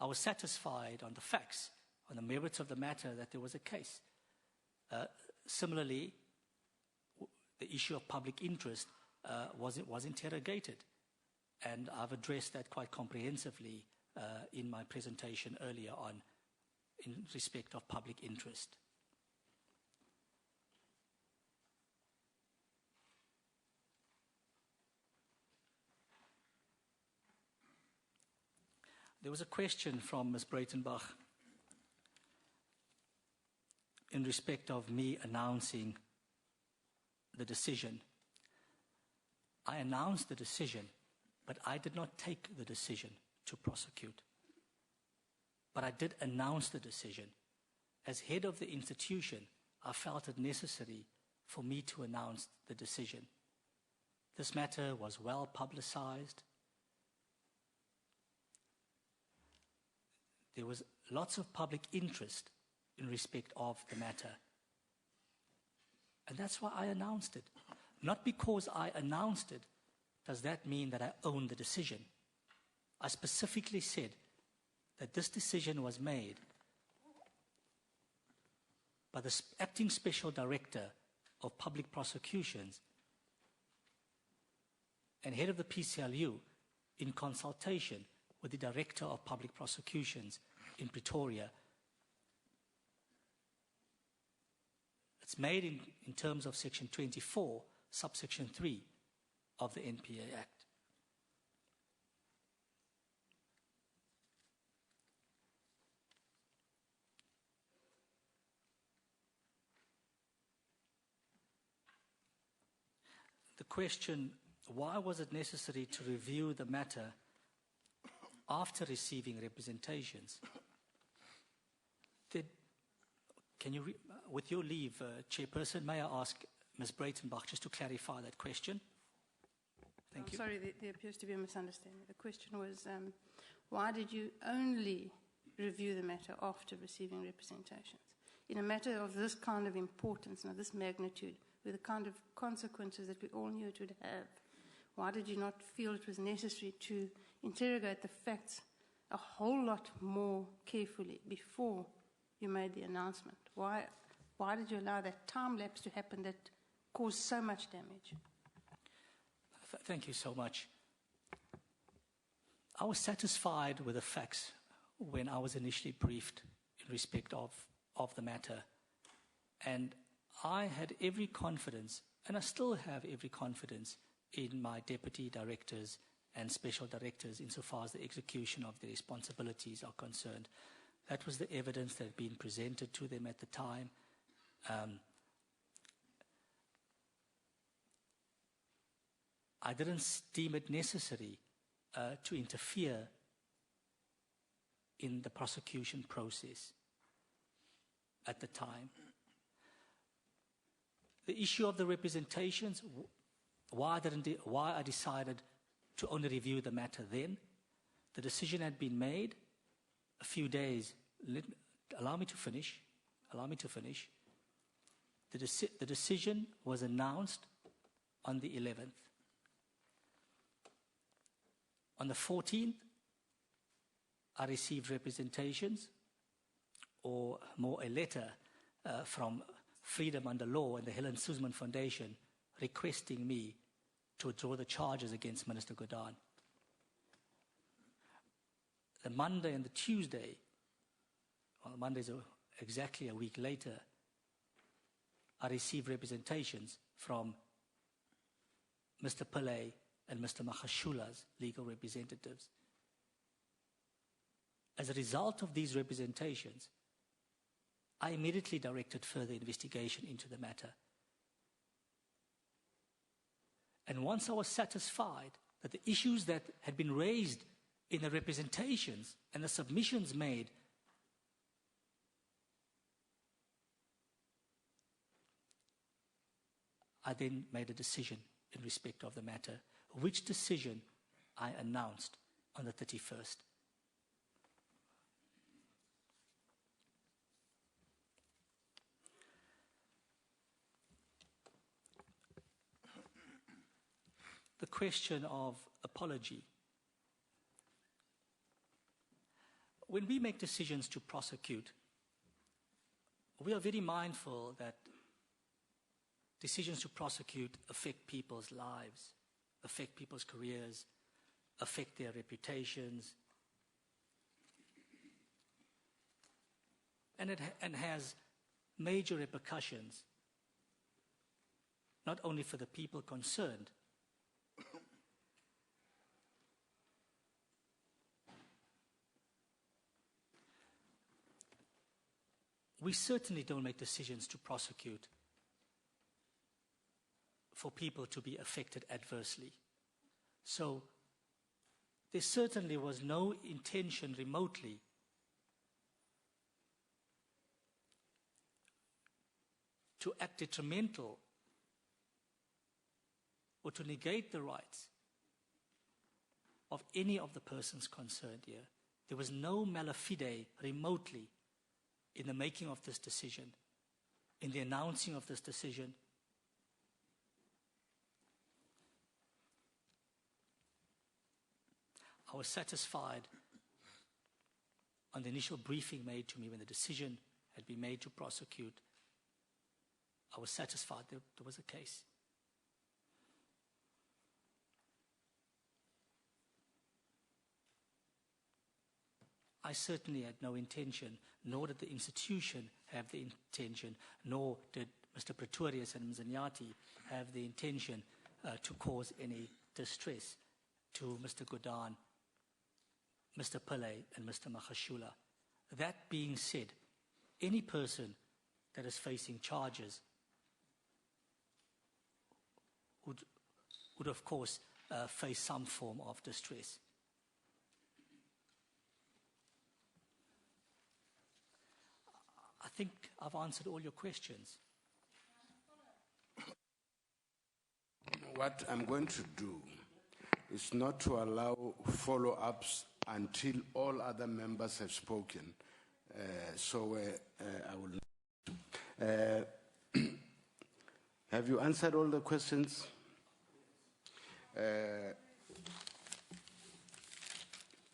I was satisfied on the facts, on the merits of the matter, that there was a case. Similarly, the issue of public interest was interrogated, and I've addressed that quite comprehensively in my presentation earlier on in respect of public interest. There was a question from Ms. Breitenbach in respect of me announcing the decision. I announced the decision, but I did not take the decision to prosecute. But I did announce the decision. As head of the institution, I felt it necessary for me to announce the decision. This matter was well publicized. there was lots of public interest in respect of the matter. And that's why I announced it. Not because I announced it does that mean that I own the decision. I specifically said that this decision was made by the acting special director of public prosecutions and head of the PCLU in consultation with the director of public prosecutions in Pretoria. It's made in terms of Section 24, subsection 3 of the NPA Act. The question, why was it necessary to review the matter after receiving representations? With your leave, Chairperson, may I ask Ms. Breitenbach just to clarify that question? Thank you. Sorry, there appears to be a misunderstanding. The question was, why did you only review the matter after receiving representations? In a matter of this kind of importance and of this magnitude, with the kind of consequences that we all knew it would have, why did you not feel it was necessary to interrogate the facts a whole lot more carefully before you made the announcement? Why did you allow that time lapse to happen that caused so much damage? Thank you so much. I was satisfied with the facts when I was initially briefed in respect of the matter. And I had every confidence, and I still have every confidence, in my deputy directors and special directors insofar as the execution of their responsibilities are concerned. That was the evidence that had been presented to them at the time. I didn't deem it necessary to interfere in the prosecution process at the time. The issue of the representations, why I decided to only review the matter then, the decision had been made a few days. Allow me to finish. The decision was announced on the 11th. On the 14th, I received representations, or more a letter from Freedom Under Law and the Helen Suzman Foundation requesting me to withdraw the charges against Minister Godhan. The Monday and the Tuesday, well, Monday's exactly a week later, I received representations from Mr. Pillay and Mr. Mahashula's legal representatives. As a result of these representations, I immediately directed further investigation into the matter. And once I was satisfied that the issues that had been raised in the representations and the submissions made I then made a decision in respect of the matter, which decision I announced on the 31st. The question of apology. When we make decisions to prosecute, we are very mindful that decisions to prosecute affect people's lives, affect people's careers, affect their reputations, and has major repercussions, not only for the people concerned, we certainly don't make decisions to prosecute for people to be affected adversely. So there certainly was no intention remotely to act detrimental or to negate the rights of any of the persons concerned here. There was no mala fide remotely in the making of this decision, in the announcing of this decision. I was satisfied on the initial briefing made to me when the decision had been made to prosecute. I was satisfied there was a case. I certainly had no intention, nor did the institution have the intention, nor did Mr. Pretorius and Ms. Nyati have the intention to cause any distress to Mr. Godan, Mr. Pillay, and Mr. Magashula. That being said, any person that is facing charges would of course face some form of distress. I think I've answered all your questions. What I'm going to do is not to allow follow-ups until all other members have spoken. I will. Have you answered all the questions?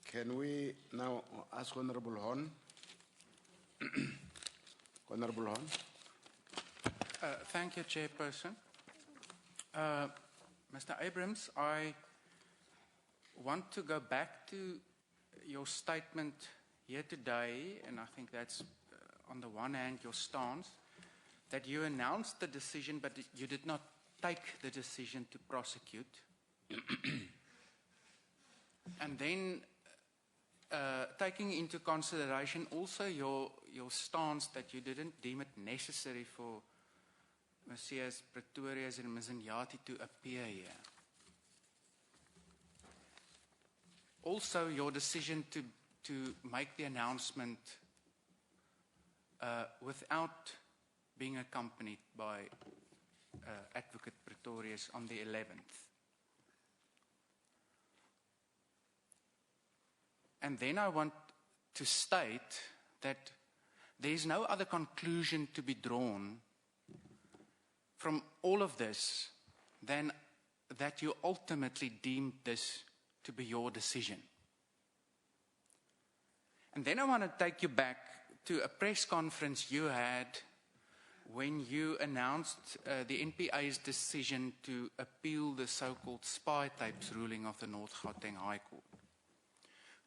Can we now ask Honorable Horn? Honorable Horn. Thank you, Chairperson. Mr. Abrams, I want to go back to your statement here today, and I think that's, on the one hand, your stance, that you announced the decision, but you did not take the decision to prosecute. And then taking into consideration also your stance that you didn't deem it necessary for Messias Pretorius and Ms. Nyati to appear here. Also, your decision to make the announcement without being accompanied by Advocate Pretorius on the 11th. And then I want to state that there is no other conclusion to be drawn from all of this than that you ultimately deemed this to be your decision. And then I want to take you back to a press conference you had when you announced the NPA's decision to appeal the so-called spy tapes ruling of the North Gauteng High Court,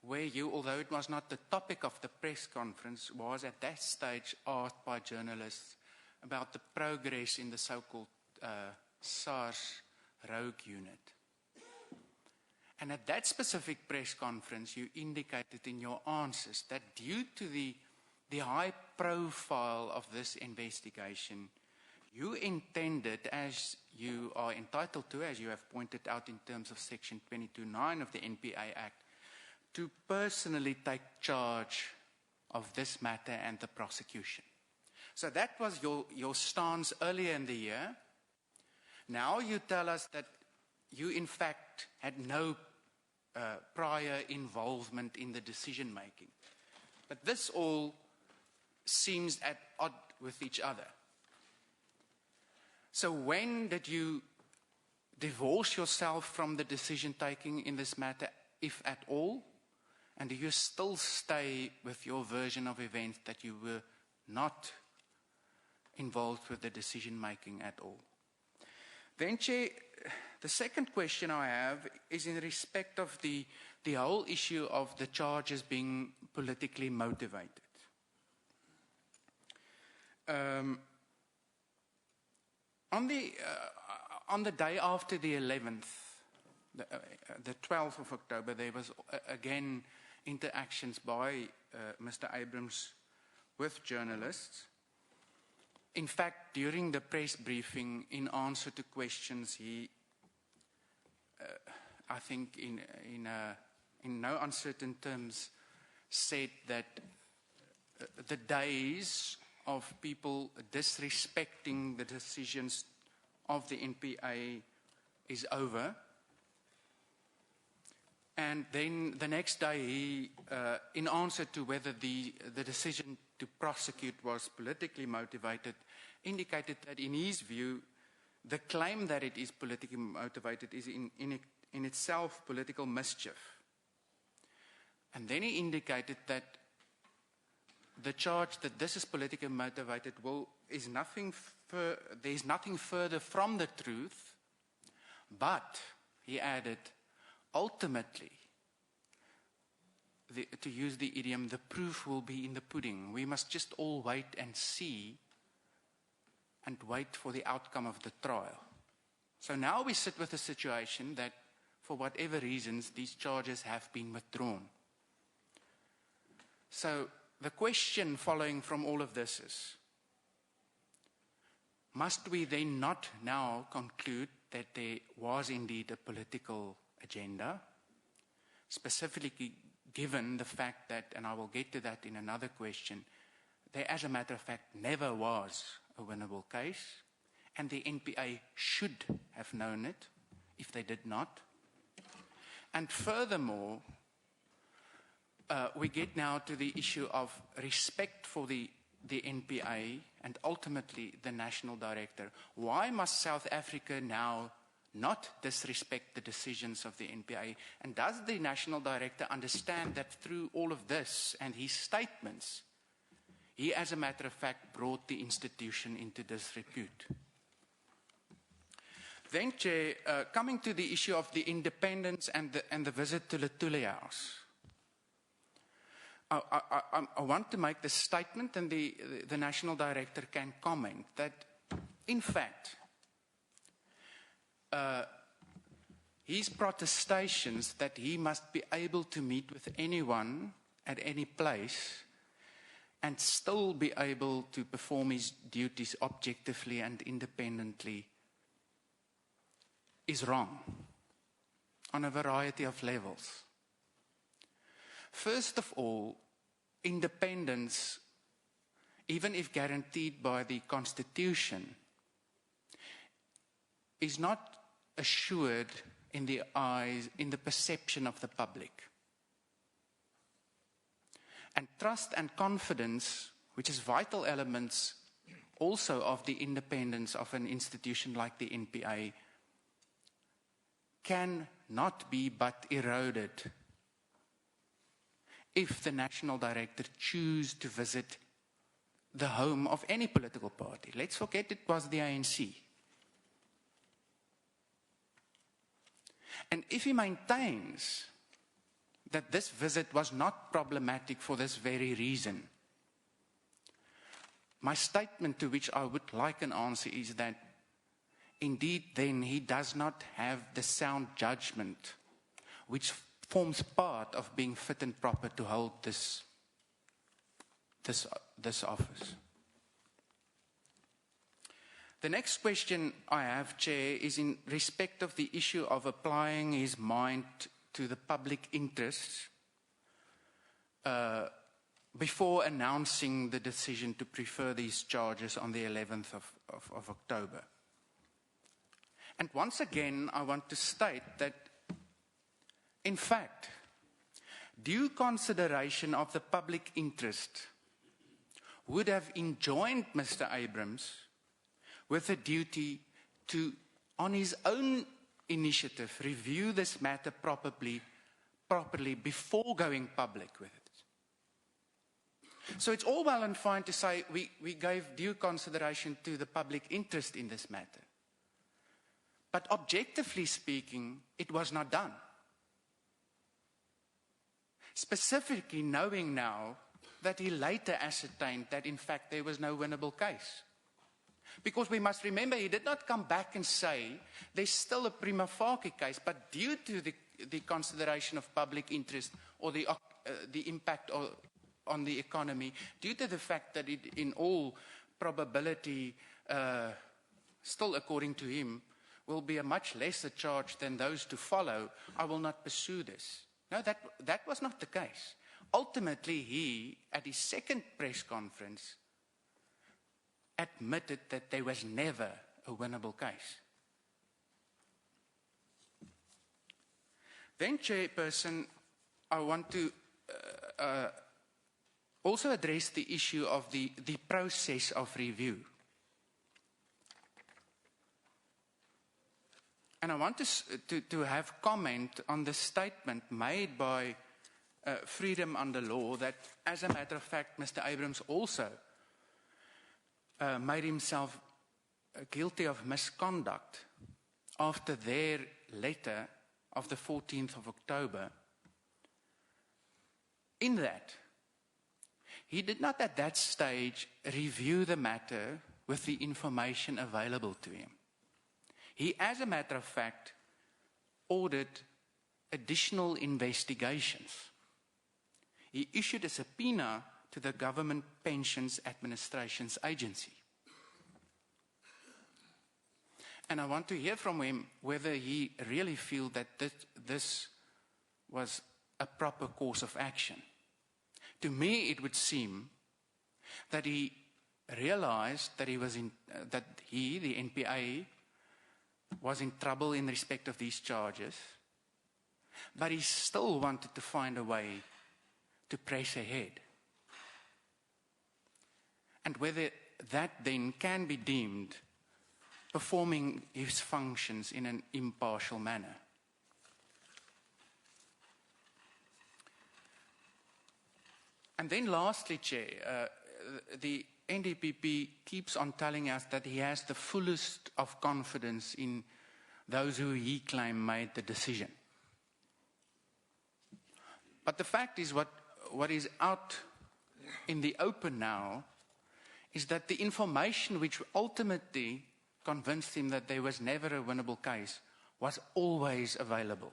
where you, although it was not the topic of the press conference, was at that stage asked by journalists about the progress in the so-called SARS rogue unit. And at that specific press conference, you indicated in your answers that due to the high profile of this investigation, you intended, as you are entitled to, as you have pointed out in terms of Section 22(9) of the NPA Act, to personally take charge of this matter and the prosecution. So that was your stance earlier in the year. Now you tell us that you in fact had no prior involvement in the decision making. But this all seems at odds with each other. So when did you divorce yourself from the decision taking in this matter, if at all? And do you still stay with your version of events that you were not involved with the decision making at all? Then, Chair, the second question I have is in respect of the whole issue of the charges being politically motivated. On the day after the 11th, the 12th of October, there was again interactions by Mr. Abrams with journalists. In fact, during the press briefing, in answer to questions, he, I think in no uncertain terms, said that the days of people disrespecting the decisions of the NPA is over. And then the next day, he, in answer to whether the decision to prosecute was politically motivated, indicated that in his view, the claim that it is politically motivated is in itself political mischief. And then he indicated that the charge that this is politically motivated is nothing there is nothing further from the truth, but, he added, ultimately, to use the idiom, the proof will be in the pudding. We must just all wait and see and wait for the outcome of the trial. So now we sit with a situation that, for whatever reasons, these charges have been withdrawn. So the question following from all of this is, must we then not now conclude that there was indeed a political agenda, specifically given the fact that, and I will get to that in another question, there as a matter of fact never was a winnable case, and the NPA should have known it if they did not. And furthermore, we get now to the issue of respect for the NPA and ultimately the National Director. Why must South Africa now not disrespect the decisions of the NPA? And does the National Director understand that through all of this and his statements, he, as a matter of fact, brought the institution into disrepute? Then, Chair, coming to the issue of the independence and the visit to Lutuli House, I want to make the statement, and the National Director can comment, that, in fact, his protestations that he must be able to meet with anyone at any place and still be able to perform his duties objectively and independently is wrong on a variety of levels. First of all, independence, even if guaranteed by the Constitution, is not assured in the eyes, in the perception of the public. And trust and confidence, which is vital elements also of the independence of an institution like the NPA, cannot be but eroded if the National Director chooses to visit the home of any political party. Let's forget it was the ANC. And if he maintains that this visit was not problematic for this very reason, my statement to which I would like an answer is that indeed then he does not have the sound judgment which forms part of being fit and proper to hold this office. The next question I have, Chair, is in respect of the issue of applying his mind to the public interest before announcing the decision to prefer these charges on the 11th of October. And once again, I want to state that, in fact, due consideration of the public interest would have enjoined Mr. Abrams with a duty to, on his own initiative, review this matter properly before going public with it. So it's all well and fine to say we gave due consideration to the public interest in this matter. But objectively speaking, it was not done. Specifically knowing now that he later ascertained that in fact there was no winnable case. Because we must remember, he did not come back and say there's still a prima facie case, but due to the consideration of public interest or the impact on the economy, due to the fact that it in all probability, still according to him, will be a much lesser charge than those to follow, I will not pursue this. No, that was not the case. Ultimately, he, at his second press conference, admitted that there was never a winnable case. Then, Chairperson, I want to also address the issue of the process of review. And I want to have comment on the statement made by Freedom Under Law that, as a matter of fact, Mr. Abrams also made himself guilty of misconduct after their letter of the 14th of October. In that, he did not at that stage review the matter with the information available to him. He, as a matter of fact, ordered additional investigations. He issued a subpoena to the Government Pensions Administrations Agency. And I want to hear from him whether he really feels that this was a proper course of action. To me, it would seem that he realized that he, the NPA, was in trouble in respect of these charges, but he still wanted to find a way to press ahead. And whether that then can be deemed performing his functions in an impartial manner. And then lastly, Chair, the NDPP keeps on telling us that he has the fullest of confidence in those who he claims made the decision. But the fact is, what is out in the open now is that the information which ultimately convinced him that there was never a winnable case was always available.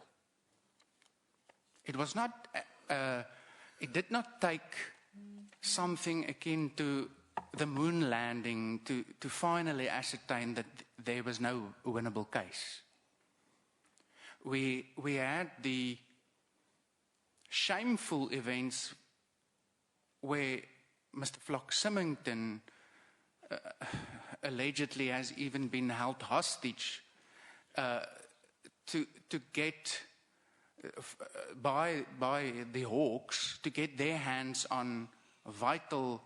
It was not, it did not take something akin to the moon landing to finally ascertain that there was no winnable case. We had the shameful events where Mr. Flock Symington allegedly has even been held hostage to get by the Hawks to get their hands on vital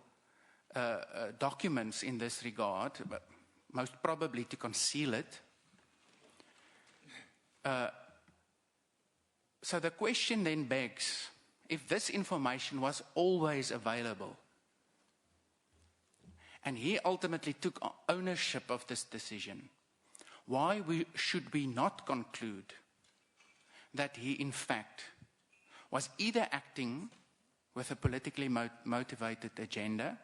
documents in this regard, but most probably to conceal it. So the question then begs, if this information was always available, and he ultimately took ownership of this decision, why should we not conclude that he in fact was either acting with a politically motivated agenda,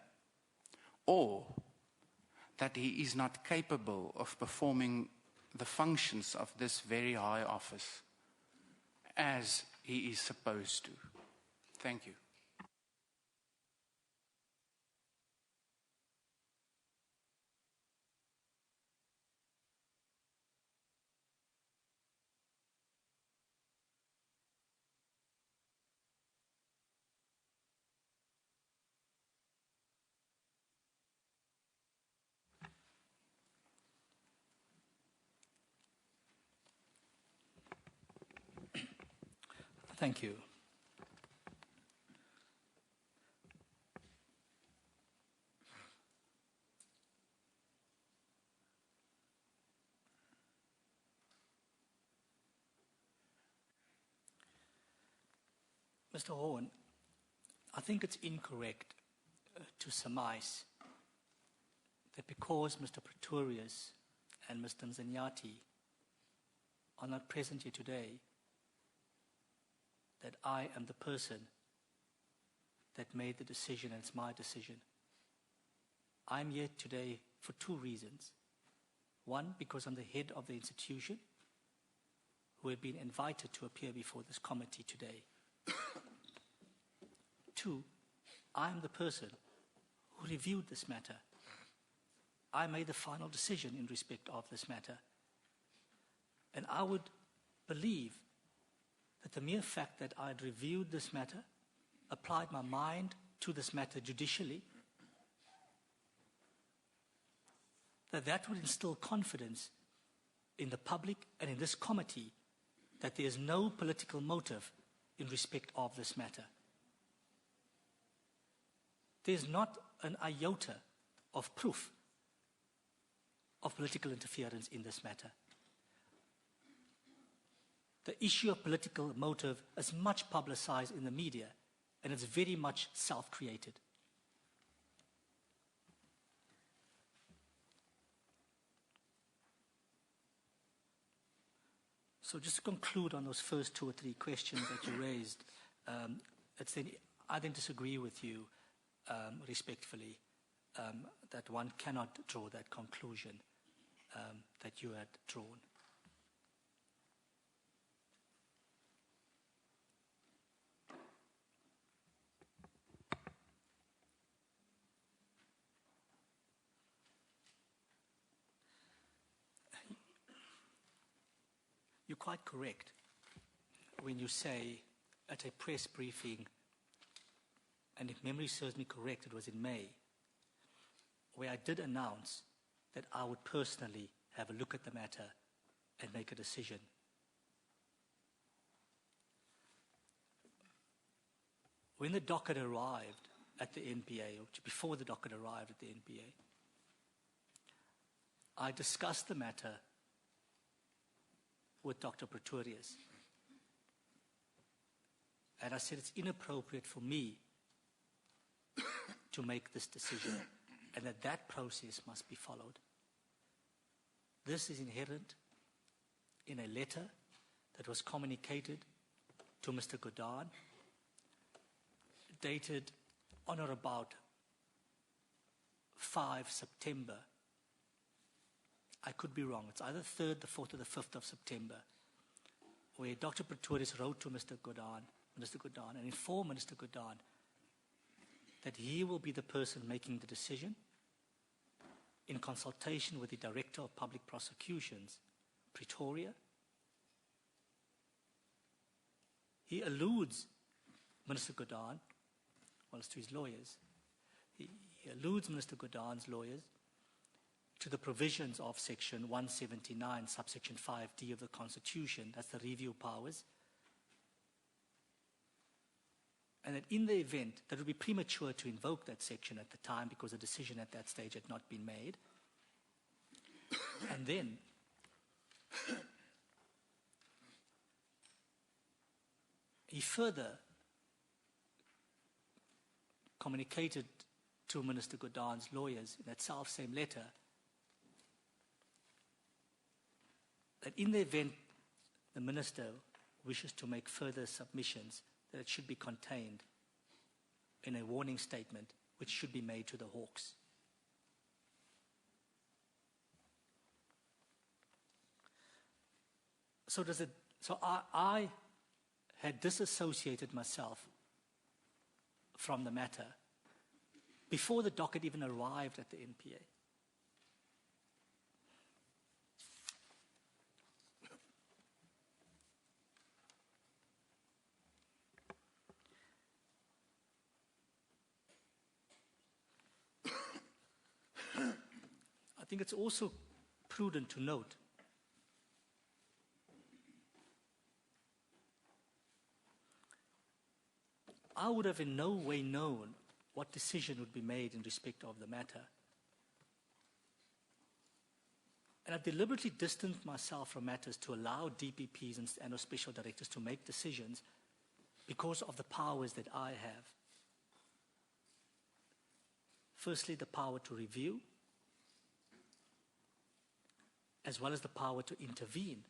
or that he is not capable of performing the functions of this very high office as he is supposed to? Thank you. Thank you. Mr. Horn, I think it's incorrect to surmise that because Mr. Pretorius and Mr. Mzanyati are not present here today, that I am the person that made the decision, and it's my decision. I'm here today for two reasons. One, because I'm the head of the institution who have been invited to appear before this committee today. Two, I'm the person who reviewed this matter. I made the final decision in respect of this matter. And I would believe that the mere fact that I had reviewed this matter, applied my mind to this matter judicially, that would instill confidence in the public and in this committee that there is no political motive in respect of this matter. There's not an iota of proof of political interference in this matter. The issue of political motive is much publicized in the media, and it's very much self-created. So just to conclude on those first 2 or 3 questions that you raised, I then disagree with you respectfully that one cannot draw that conclusion that you had drawn. You're quite correct when you say at a press briefing, and if memory serves me correct, it was in May, where I did announce that I would personally have a look at the matter and make a decision. When the docket arrived at the NPA, or before the docket arrived at the NPA, I discussed the matter with Dr. Pretorius. And I said it's inappropriate for me to make this decision, and that process must be followed. This is inherent in a letter that was communicated to Mr. Godard, dated on or about 5 September. I could be wrong. It's either 3rd, the 4th, or the 5th of September, where Dr. Pretorius wrote to Minister Godard, and informed Minister Godard that he will be the person making the decision in consultation with the Director of Public Prosecutions, Pretoria. He alludes, Minister Godard, well, it's to his lawyers, he alludes Minister Godard's lawyers to the provisions of Section 179, subsection 5D of the Constitution, that's the review powers, and that in the event that it would be premature to invoke that section at the time because the decision at that stage had not been made. And then he further communicated to Minister Godard's lawyers in that self-same letter that in the event the minister wishes to make further submissions, that it should be contained in a warning statement which should be made to the Hawks. So I had disassociated myself from the matter before the docket even arrived at the NPA. I think it's also prudent to note I would have in no way known what decision would be made in respect of the matter. And I deliberately distanced myself from matters to allow DPPs and special directors to make decisions because of the powers that I have. Firstly, the power to review, as well as the power to intervene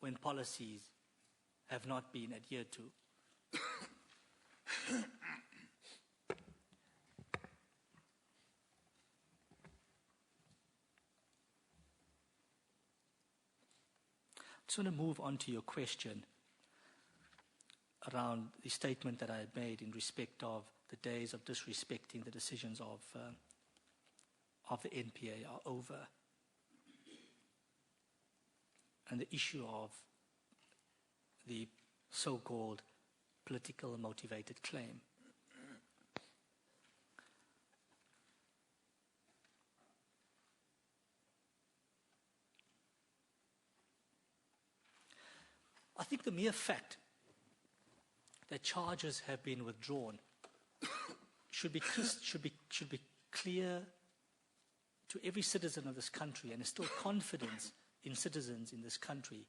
when policies have not been adhered to. I just want to move on to your question around the statement that I had made in respect of the days of disrespecting the decisions of the NPA are over, and the issue of the so-called political motivated claim. I think the mere fact that charges have been withdrawn should be clear to every citizen of this country, and instill confidence in citizens in this country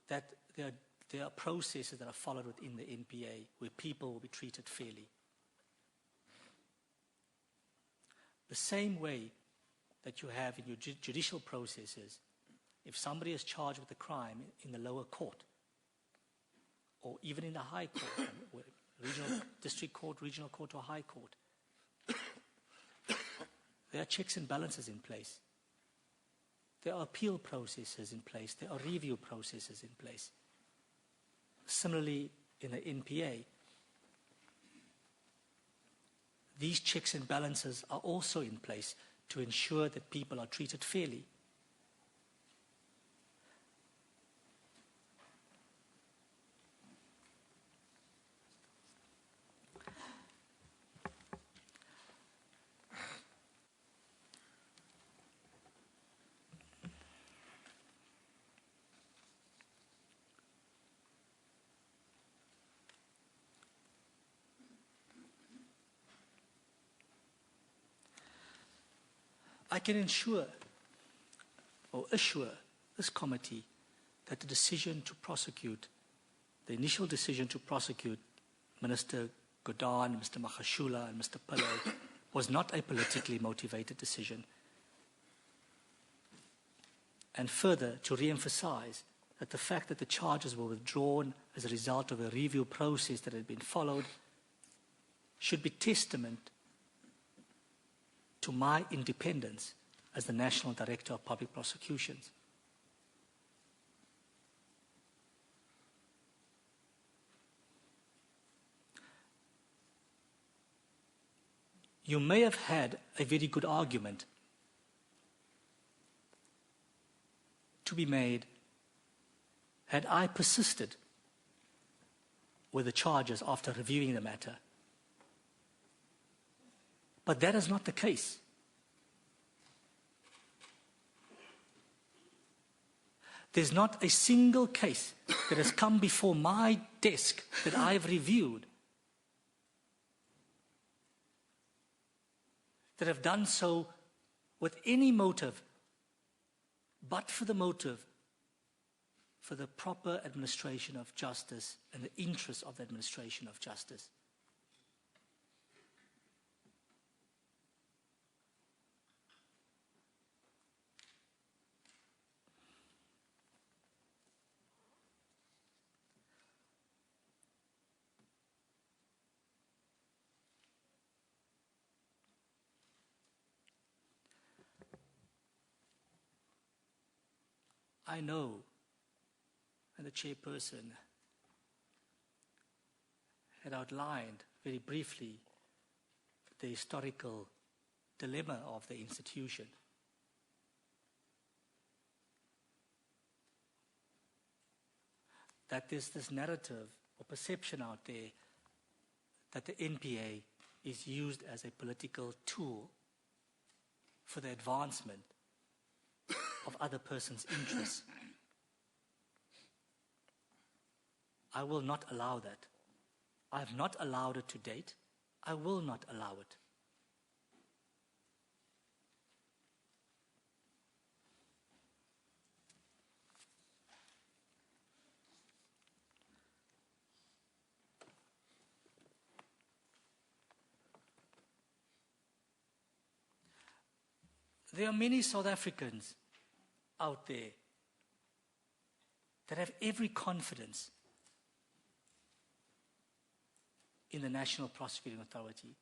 that there are processes that are followed within the NPA where people will be treated fairly. The same way that you have in your judicial processes, if somebody is charged with a crime in the lower court, or even in the high court, regional district court, regional court, or high court, there are checks and balances in place. There are appeal processes in place. There are review processes in place. Similarly, in the NPA, these checks and balances are also in place to ensure that people are treated fairly. I can ensure or assure this committee that the decision to prosecute, the initial decision to prosecute Minister Godhan, Mr. Magashula and Mr. Pillay was not a politically motivated decision. And further, to re-emphasize that the fact that the charges were withdrawn as a result of a review process that had been followed should be testament to my independence as the National Director of Public Prosecutions. You may have had a very good argument to be made had I persisted with the charges after reviewing the matter. But that is not the case. There's not a single case that has come before my desk that I've reviewed that have done so with any motive but for the motive for the proper administration of justice and the interests of the administration of justice. I know, and the chairperson had outlined very briefly the historical dilemma of the institution. That there's this narrative or perception out there that the NPA is used as a political tool for the advancement of other persons' interests. I will not allow that. I have not allowed it to date. I will not allow it. There are many South Africans out there that have every confidence in the National Prosecuting Authority.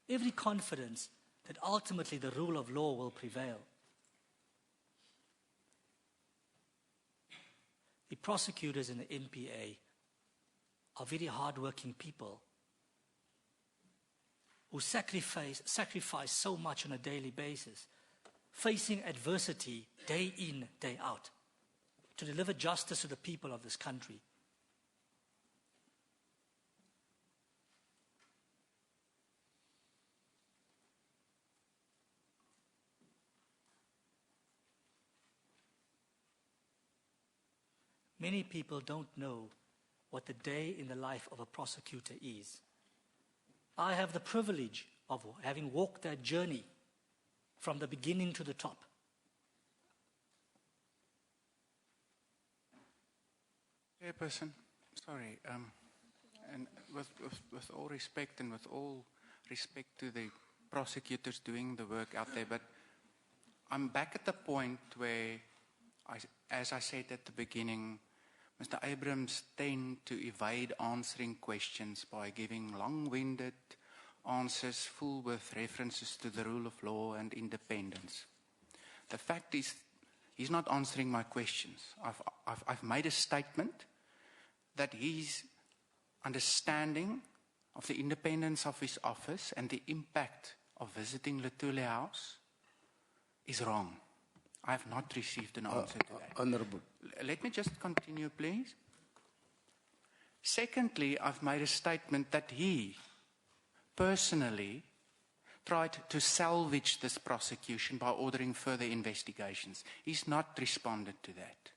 Every confidence that ultimately the rule of law will prevail. The prosecutors in the NPA are very hard-working people who sacrifice so much on a daily basis, facing adversity day in, day out, to deliver justice to the people of this country. Many people don't know what the day in the life of a prosecutor is. I have the privilege of having walked that journey from the beginning to the top. Chairperson, sorry, and with all respect and with all respect to the prosecutors doing the work out there, but I'm back at the point where, as I said at the beginning, Mr. Abrams tend to evade answering questions by giving long-winded answers full with references to the rule of law and independence. The fact is, he's not answering my questions. I've made a statement that his understanding of the independence of his office and the impact of visiting Lutuli House is wrong. I have not received an answer to that. Honourable. Let me just continue, please. Secondly, I've made a statement that he personally tried to salvage this prosecution by ordering further investigations. He's not responded to that.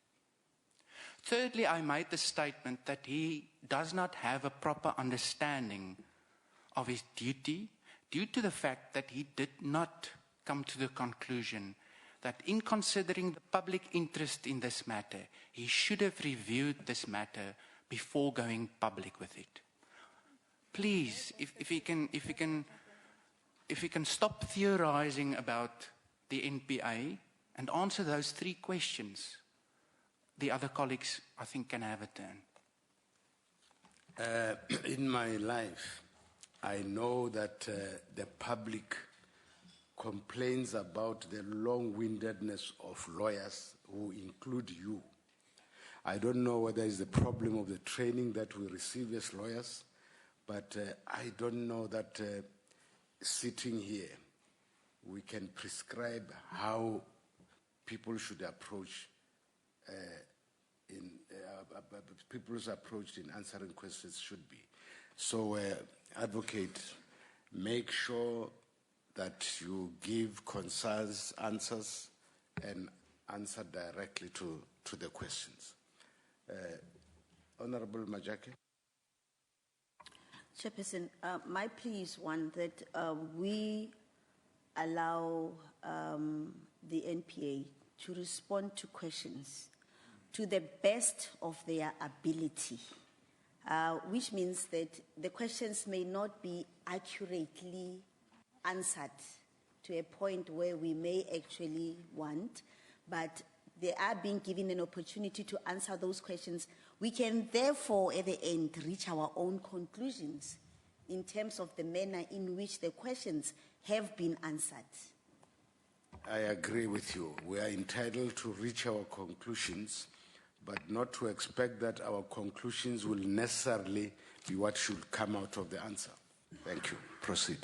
Thirdly, I made the statement that he does not have a proper understanding of his duty due to the fact that he did not come to the conclusion that in considering the public interest in this matter, he should have reviewed this matter before going public with it. Please, if he can stop theorizing about the NPA and answer those 3 questions, the other colleagues, I think, can have a turn. In my life, I know that the public complains about the long-windedness of lawyers who include you. I don't know whether it's the problem of the training that we receive as lawyers, but I don't know that sitting here we can prescribe how people should approach people's approach in answering questions should be. So, advocate, make sure that you give concise answers and answer directly to the questions. Honourable Majake. Chairperson, my plea is one that we allow the NPA to respond to questions to the best of their ability, which means that the questions may not be accurately answered to a point where we may actually want, but they are being given an opportunity to answer those questions. We can therefore, at the end, reach our own conclusions in terms of the manner in which the questions have been answered. I agree with you. We are entitled to reach our conclusions, but not to expect that our conclusions will necessarily be what should come out of the answer. Thank you. Proceed.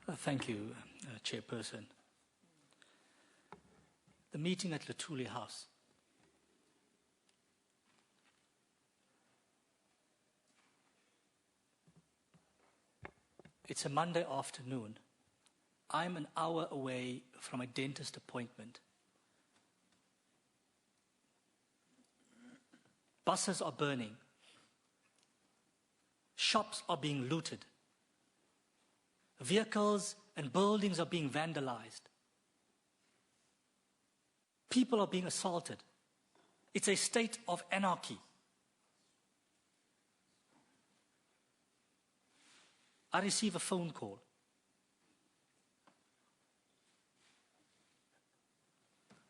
Thank you, Chairperson. The meeting at Lutuli House. It's a Monday afternoon. I'm an hour away from a dentist appointment. Buses are burning. Shops are being looted. Vehicles and buildings are being vandalized. People are being assaulted. It's a state of anarchy. I receive a phone call.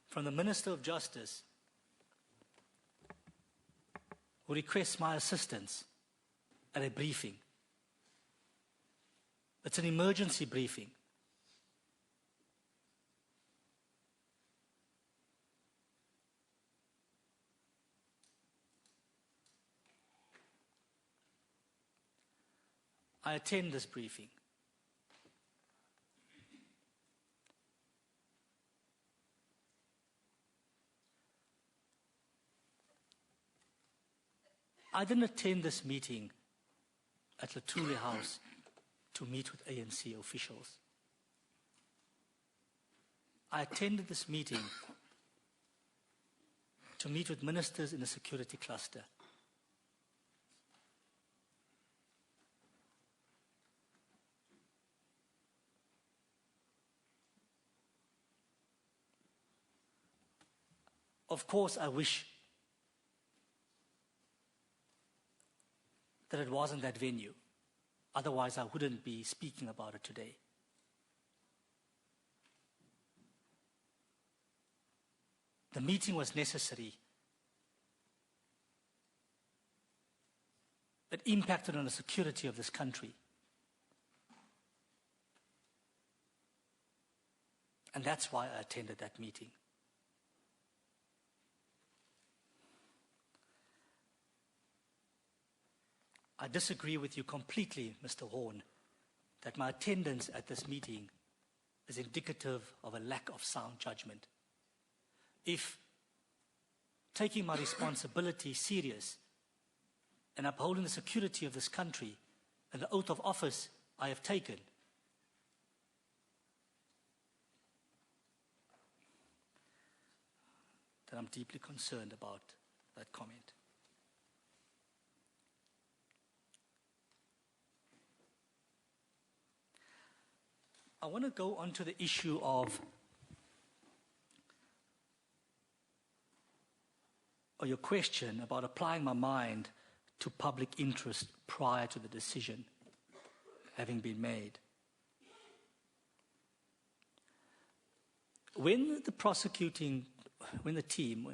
From the Minister of Justice, who requests my assistance at a briefing. It's an emergency briefing. I attend this briefing. I didn't attend this meeting at Lutuli House to meet with ANC officials. I attended this meeting to meet with ministers in the security cluster. Of course, I wish that it wasn't that venue. Otherwise, I wouldn't be speaking about it today. The meeting was necessary. It impacted on the security of this country. And that's why I attended that meeting. I disagree with you completely, Mr. Horn, that my attendance at this meeting is indicative of a lack of sound judgment. If taking my responsibility serious and upholding the security of this country and the oath of office I have taken, then I'm deeply concerned about that comment. I want to go on to the issue of your question about applying my mind to public interest prior to the decision having been made. When the team,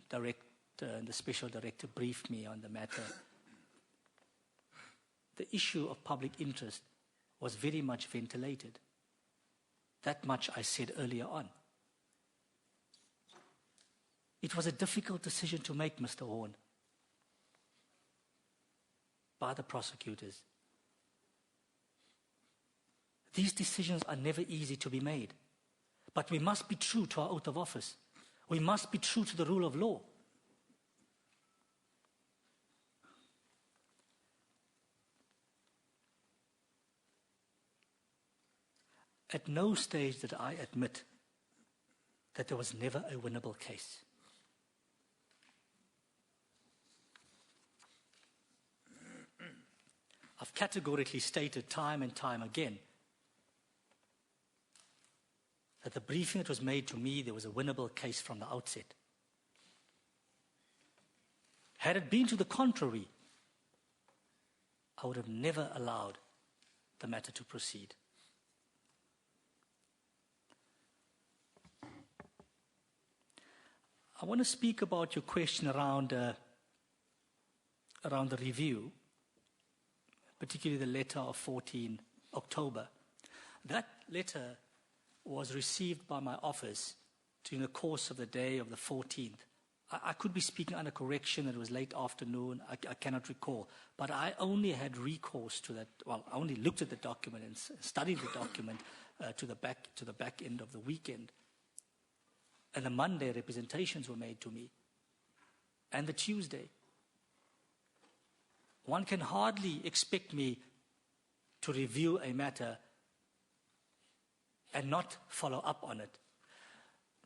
the special director briefed me on the matter, the issue of public interest was very much ventilated. That much I said earlier on. It was a difficult decision to make, Mr. Horn, by the prosecutors. These decisions are never easy to be made. But we must be true to our oath of office. We must be true to the rule of law. At no stage did I admit that there was never a winnable case. I've categorically stated time and time again that the briefing that was made to me, there was a winnable case from the outset. Had it been to the contrary, I would have never allowed the matter to proceed. I want to speak about your question around the review, particularly the letter of 14 October. That letter was received by my office during the course of the day of the 14th. I could be speaking under correction, it was late afternoon, I cannot recall. But I only had recourse to that, well, I only looked at the document and studied the document to the back end of the weekend. And the Monday representations were made to me. And the Tuesday. One can hardly expect me to review a matter and not follow up on it.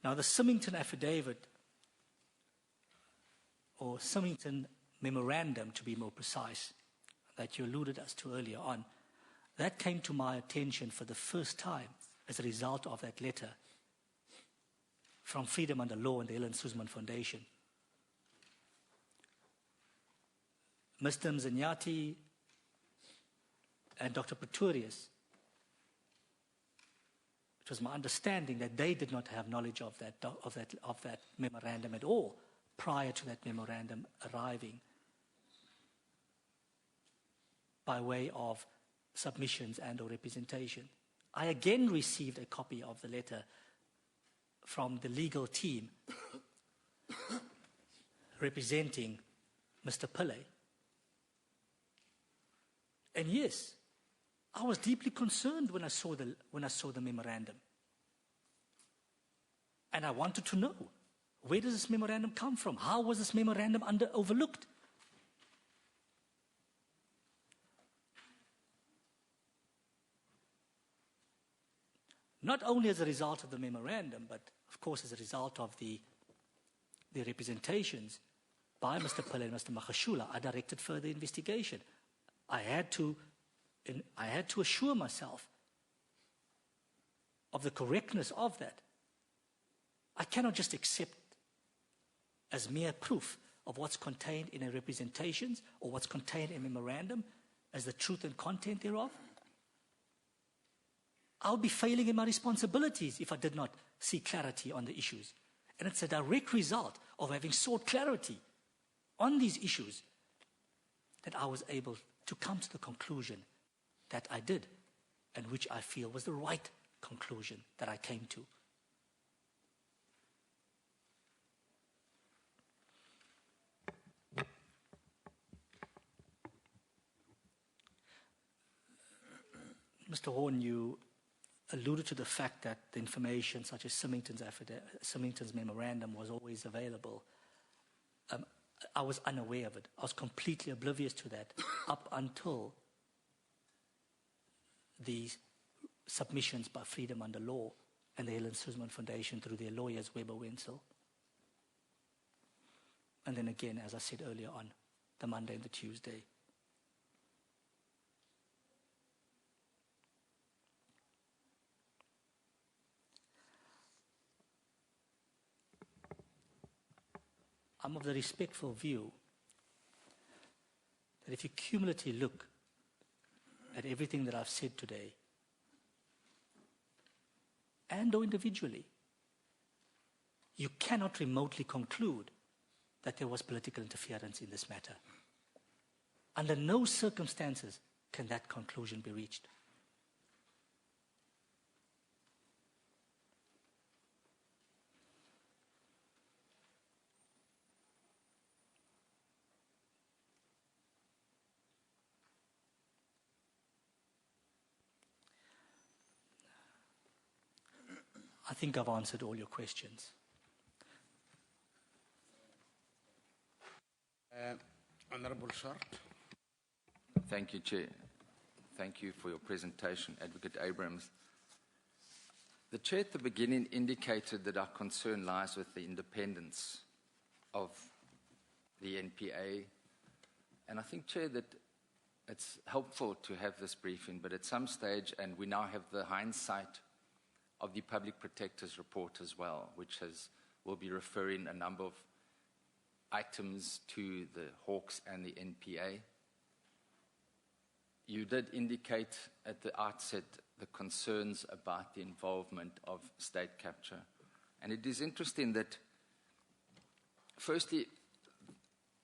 Now, the Symington affidavit, or Symington memorandum to be more precise, that you alluded us to earlier on, that came to my attention for the first time as a result of that letter from Freedom Under Law and the Ellen Suzman Foundation. Mr. Mzanyati and Dr. Pretorius, it was my understanding that they did not have knowledge of that memorandum at all prior to that memorandum arriving by way of submissions and or representation. I again received a copy of the letter from the legal team representing Mr. Pillay. And yes, I was deeply concerned when I saw the memorandum. And I wanted to know, where does this memorandum come from? How was this memorandum overlooked? Not only as a result of the memorandum, but of course as a result of the the representations by Mr. Pillay and Mr. Magashula, I directed further investigation. I had to assure myself of the correctness of that. I cannot just accept as mere proof of what's contained in a representations or what's contained in a memorandum as the truth and content thereof. I'll be failing in my responsibilities if I did not seek clarity on the issues. And it's a direct result of having sought clarity on these issues that I was able to come to the conclusion that I did, and which I feel was the right conclusion that I came to. Mr. Horn, you alluded to the fact that the information such as Symington's memorandum was always available. I was unaware of it. I was completely oblivious to that up until the submissions by Freedom Under Law and the Helen Suzman Foundation through their lawyers, Weber Wenzel. And then again, as I said earlier on, the Monday and the Tuesday. I'm of the respectful view that if you cumulatively look at everything that I've said today, and or individually, you cannot remotely conclude that there was political interference in this matter. Under no circumstances can that conclusion be reached. I think I've answered all your questions. Honorable Short. Thank you, Chair. Thank you for your presentation, Advocate Abrams. The Chair at the beginning indicated that our concern lies with the independence of the NPA. And I think, Chair, that it's helpful to have this briefing, but at some stage, and we now have the hindsight of the Public Protector's report as well, which will be referring a number of items to the Hawks and the NPA. You did indicate at the outset the concerns about the involvement of state capture. And it is interesting that, firstly,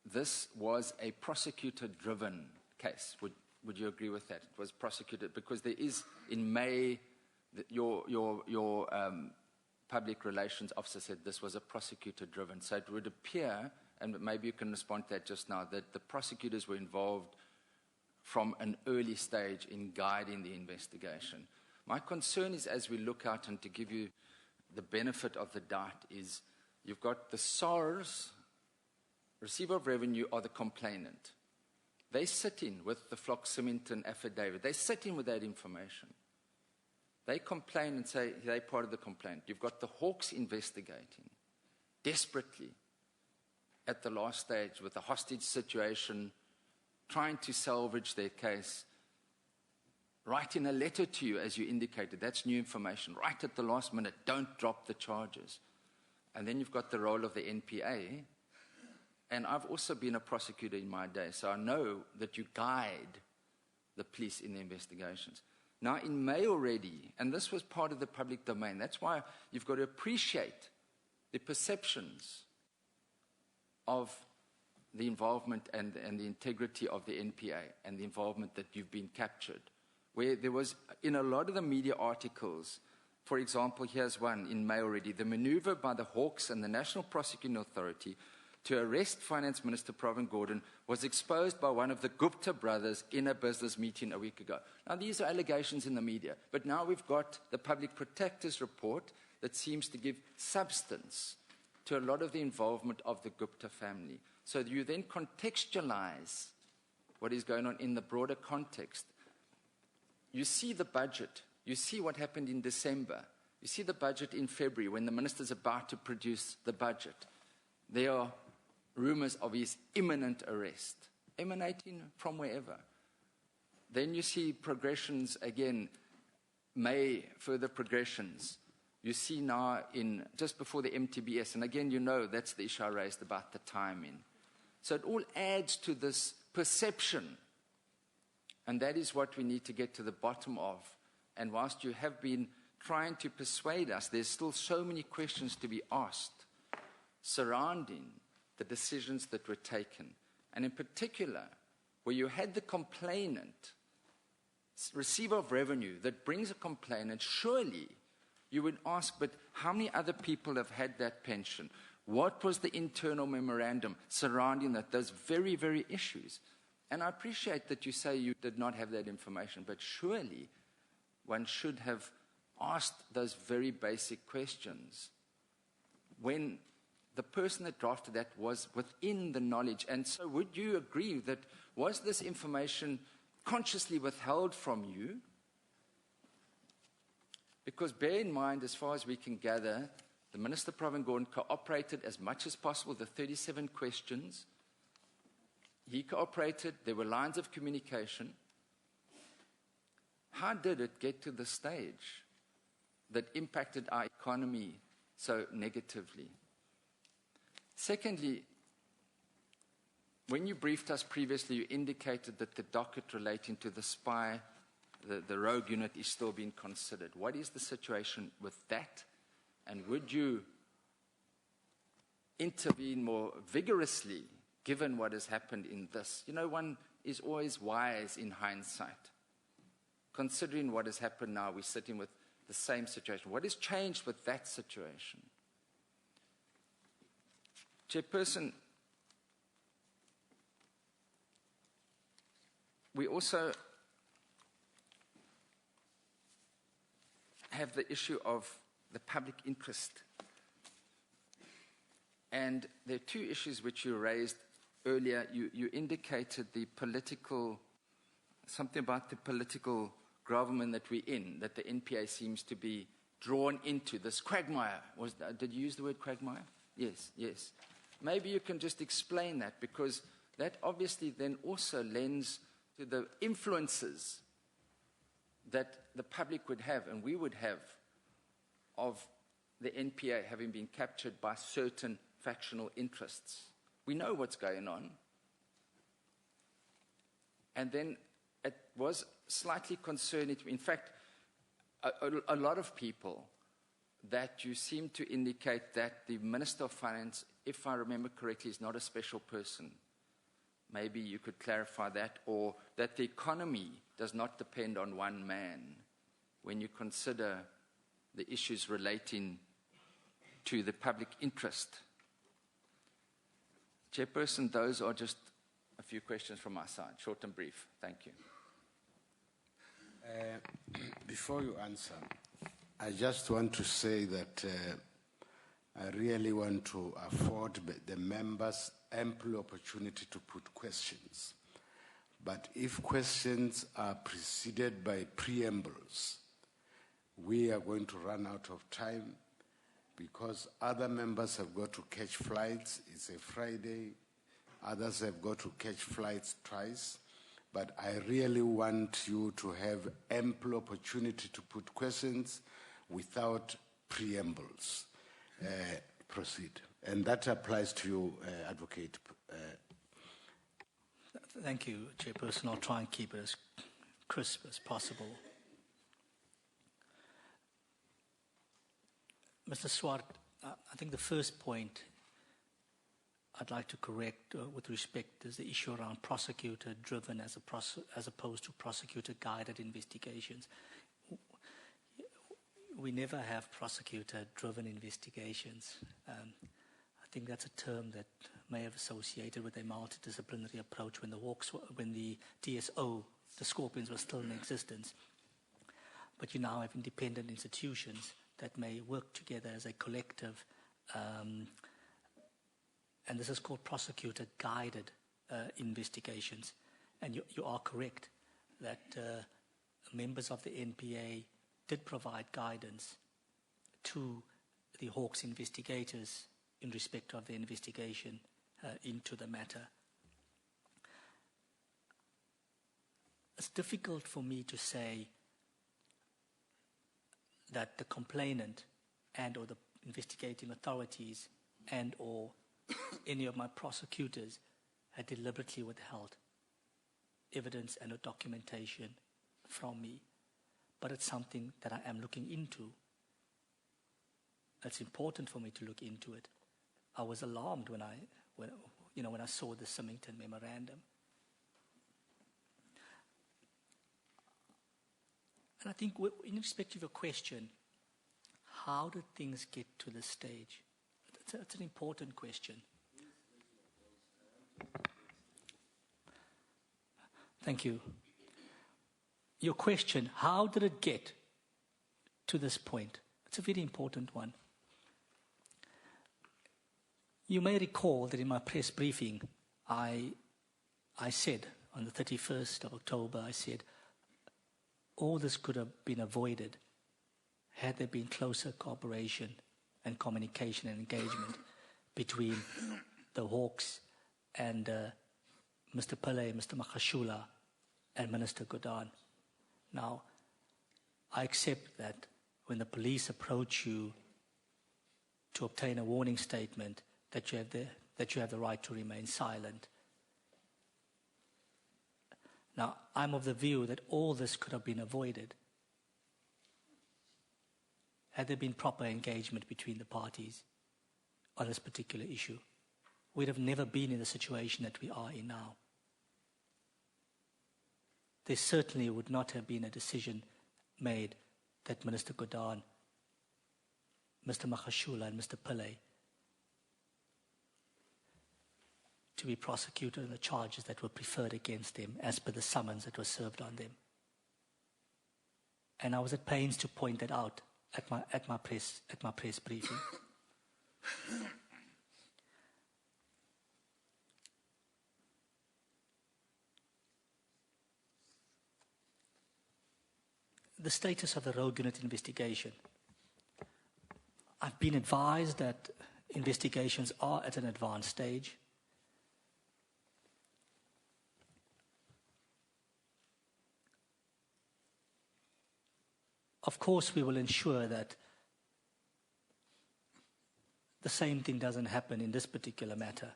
this was a prosecutor-driven case. Would you agree with that? It was prosecuted because there is, in May, your public relations officer said this was a prosecutor-driven. So it would appear, and maybe you can respond to that just now, that the prosecutors were involved from an early stage in guiding the investigation. My concern is, as we look out, and to give you the benefit of the doubt, is you've got the SARS, receiver of revenue, or the complainant. They sit in with the Flock-Symington affidavit. They sit in with that information. They complain and say they're part of the complaint. You've got the Hawks investigating desperately at the last stage with a hostage situation, trying to salvage their case, writing a letter to you, as you indicated. That's new information. Right at the last minute, don't drop the charges. And then you've got the role of the NPA. And I've also been a prosecutor in my day, so I know that you guide the police in the investigations. Now, in May already, and this was part of the public domain, that's why you've got to appreciate the perceptions of the involvement and the integrity of the NPA and the involvement that you've been captured. Where there was, in a lot of the media articles, for example, here's one in May already, the maneuver by the Hawks and the National Prosecuting Authority to arrest Finance Minister Pravin Gordhan was exposed by one of the Gupta brothers in a business meeting a week ago. Now, these are allegations in the media, but now we've got the Public Protector's report that seems to give substance to a lot of the involvement of the Gupta family. So you then contextualize what is going on in the broader context. You see the budget. You see what happened in December. You see the budget in February when the minister's about to produce the budget. there are rumors of his imminent arrest, emanating from wherever. Then you see progressions again, further progressions. You see now just before the MTBS, and again, you know, that's the issue I raised about the timing. So it all adds to this perception, and that is what we need to get to the bottom of. And whilst you have been trying to persuade us, there's still so many questions to be asked surrounding the decisions that were taken. And in particular, where you had the complainant, receiver of revenue, that brings a complainant, surely you would ask, but how many other people have had that pension? What was the internal memorandum surrounding that? Those very, very issues. And I appreciate that you say you did not have that information, but surely one should have asked those very basic questions when the person that drafted that was within the knowledge. And so would you agree that was this information consciously withheld from you? Because bear in mind, as far as we can gather, the Minister Pravin Gordhan cooperated as much as possible, the 37 questions. He cooperated, there were lines of communication. How did it get to the stage that impacted our economy so negatively? Secondly, when you briefed us previously, you indicated that the docket relating to the spy, the rogue unit, is still being considered. What is the situation with that? And would you intervene more vigorously, given what has happened in this? You know, one is always wise in hindsight. Considering what has happened now, we're sitting with the same situation. What has changed with that situation? Chairperson, we also have the issue of the public interest. And there are two issues which you raised earlier. You indicated the political, something about the political gravamen that we're in, that the NPA seems to be drawn into, this quagmire. Did you use the word quagmire? Yes, yes. Maybe you can just explain that, because that obviously then also lends to the influences that the public would have, and we would have, of the NPA having been captured by certain factional interests. We know what's going on. And then it was slightly concerning to me. In fact, a lot of people that you seem to indicate that the Minister of Finance, if I remember correctly, is not a special person. Maybe you could clarify that, or that the economy does not depend on one man when you consider the issues relating to the public interest. Chairperson, those are just a few questions from my side, short and brief. Thank you. Before you answer, I just want to say that I really want to afford the members ample opportunity to put questions. But if questions are preceded by preambles, we are going to run out of time, because other members have got to catch flights. It's a Friday. Others have got to catch flights twice. But I really want you to have ample opportunity to put questions without preambles. Proceed. And that applies to you, Advocate. Thank you, Chairperson. I'll try and keep it as crisp as possible. Mr. Swart, I think the first point I'd like to correct with respect is the issue around prosecutor-driven as opposed to prosecutor-guided investigations. We never have prosecutor-driven investigations. I think that's a term that may have associated with a multidisciplinary approach when the DSO, the Scorpions, were still in existence. But you now have independent institutions that may work together as a collective, and this is called prosecutor-guided investigations. And you are correct that members of the NPA did provide guidance to the Hawks investigators in respect of the investigation into the matter. It's difficult for me to say that the complainant and or the investigating authorities and or any of my prosecutors had deliberately withheld evidence and or documentation from me. But it's something that I am looking into. It's important for me to look into it. I was alarmed when I saw the Symington memorandum. And I think in respect of your question, how did things get to this stage? It's an important question. Thank you. Your question, how did it get to this point? It's a very important one. You may recall that in my press briefing, I said on the 31st of October, I said, all this could have been avoided had there been closer cooperation and communication and engagement between the Hawks and Mr. Pillay, Mr. Makashula, and Minister Godan. Now, I accept that when the police approach you to obtain a warning statement, that you have the right to remain silent. Now, I'm of the view that all this could have been avoided had there been proper engagement between the parties on this particular issue. We'd have never been in the situation that we are in now. There certainly would not have been a decision made that Minister Godan, Mr. Makashula and Mr. Pillay to be prosecuted on the charges that were preferred against them as per the summons that was served on them. And I was at pains to point that out at my press briefing. The status of the road unit investigation. I've been advised that investigations are at an advanced stage. Of course, we will ensure that the same thing doesn't happen in this particular matter.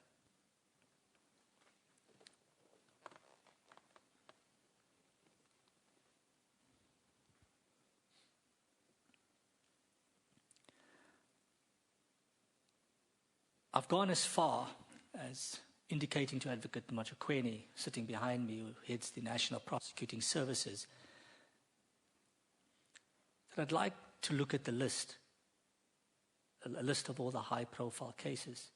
I've gone as far as indicating to Advocate Machakweni, sitting behind me, who heads the National Prosecuting Services, that I'd like to look at the list, a list of all the high-profile cases.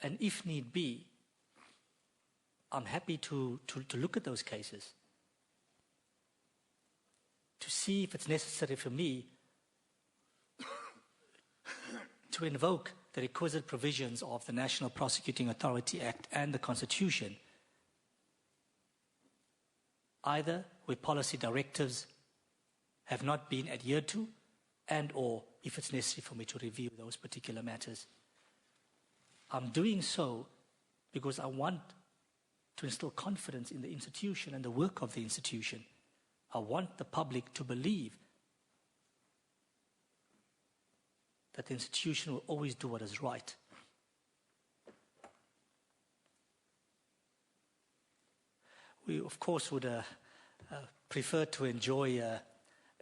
And if need be, I'm happy to look at those cases, to see if it's necessary for me to invoke the requisite provisions of the National Prosecuting Authority Act and the Constitution, either where policy directives have not been adhered to, and or if it's necessary for me to review those particular matters. I'm doing so because I want to instill confidence in the institution and the work of the institution. I want the public to believe that the institution will always do what is right. We, of course, would prefer to enjoy a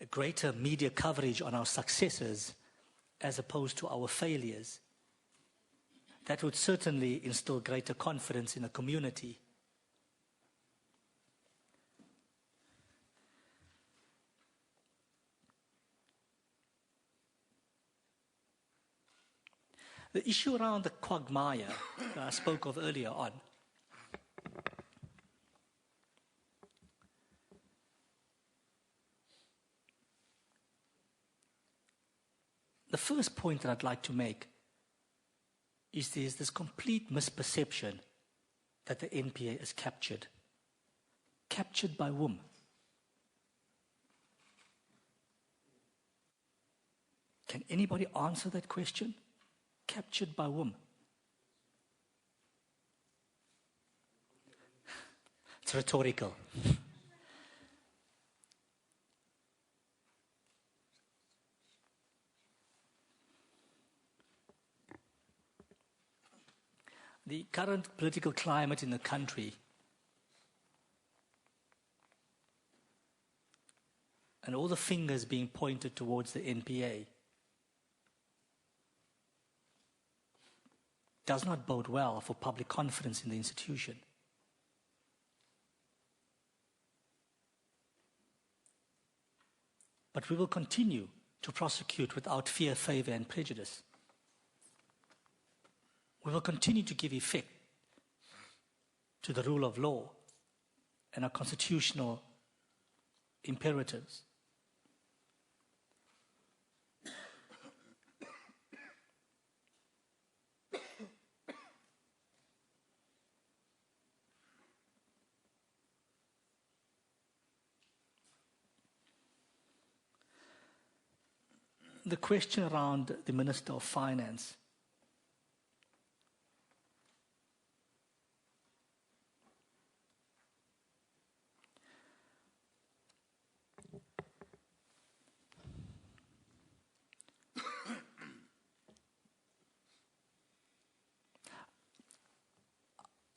greater media coverage on our successes as opposed to our failures. That would certainly instill greater confidence in the community. The issue around the quagmire that I spoke of earlier on, the first point that I'd like to make is there's this complete misperception that the NPA is captured. Captured by whom? Can anybody answer that question? Captured by whom? It's rhetorical. The current political climate in the country and all the fingers being pointed towards the NPA does not bode well for public confidence in the institution. But we will continue to prosecute without fear, favor, and prejudice. We will continue to give effect to the rule of law and our constitutional imperatives. The question around the Minister of Finance.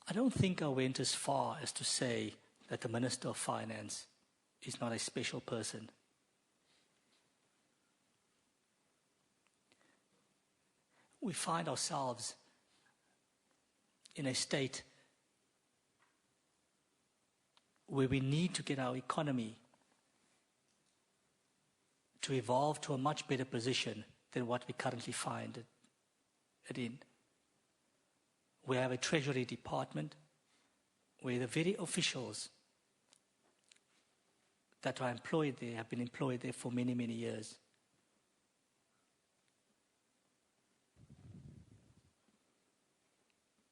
I don't think I went as far as to say that the Minister of Finance is not a special person. We find ourselves in a state where we need to get our economy to evolve to a much better position than what we currently find it in. We have a Treasury Department where the very officials that are employed there have been employed there for many, many years.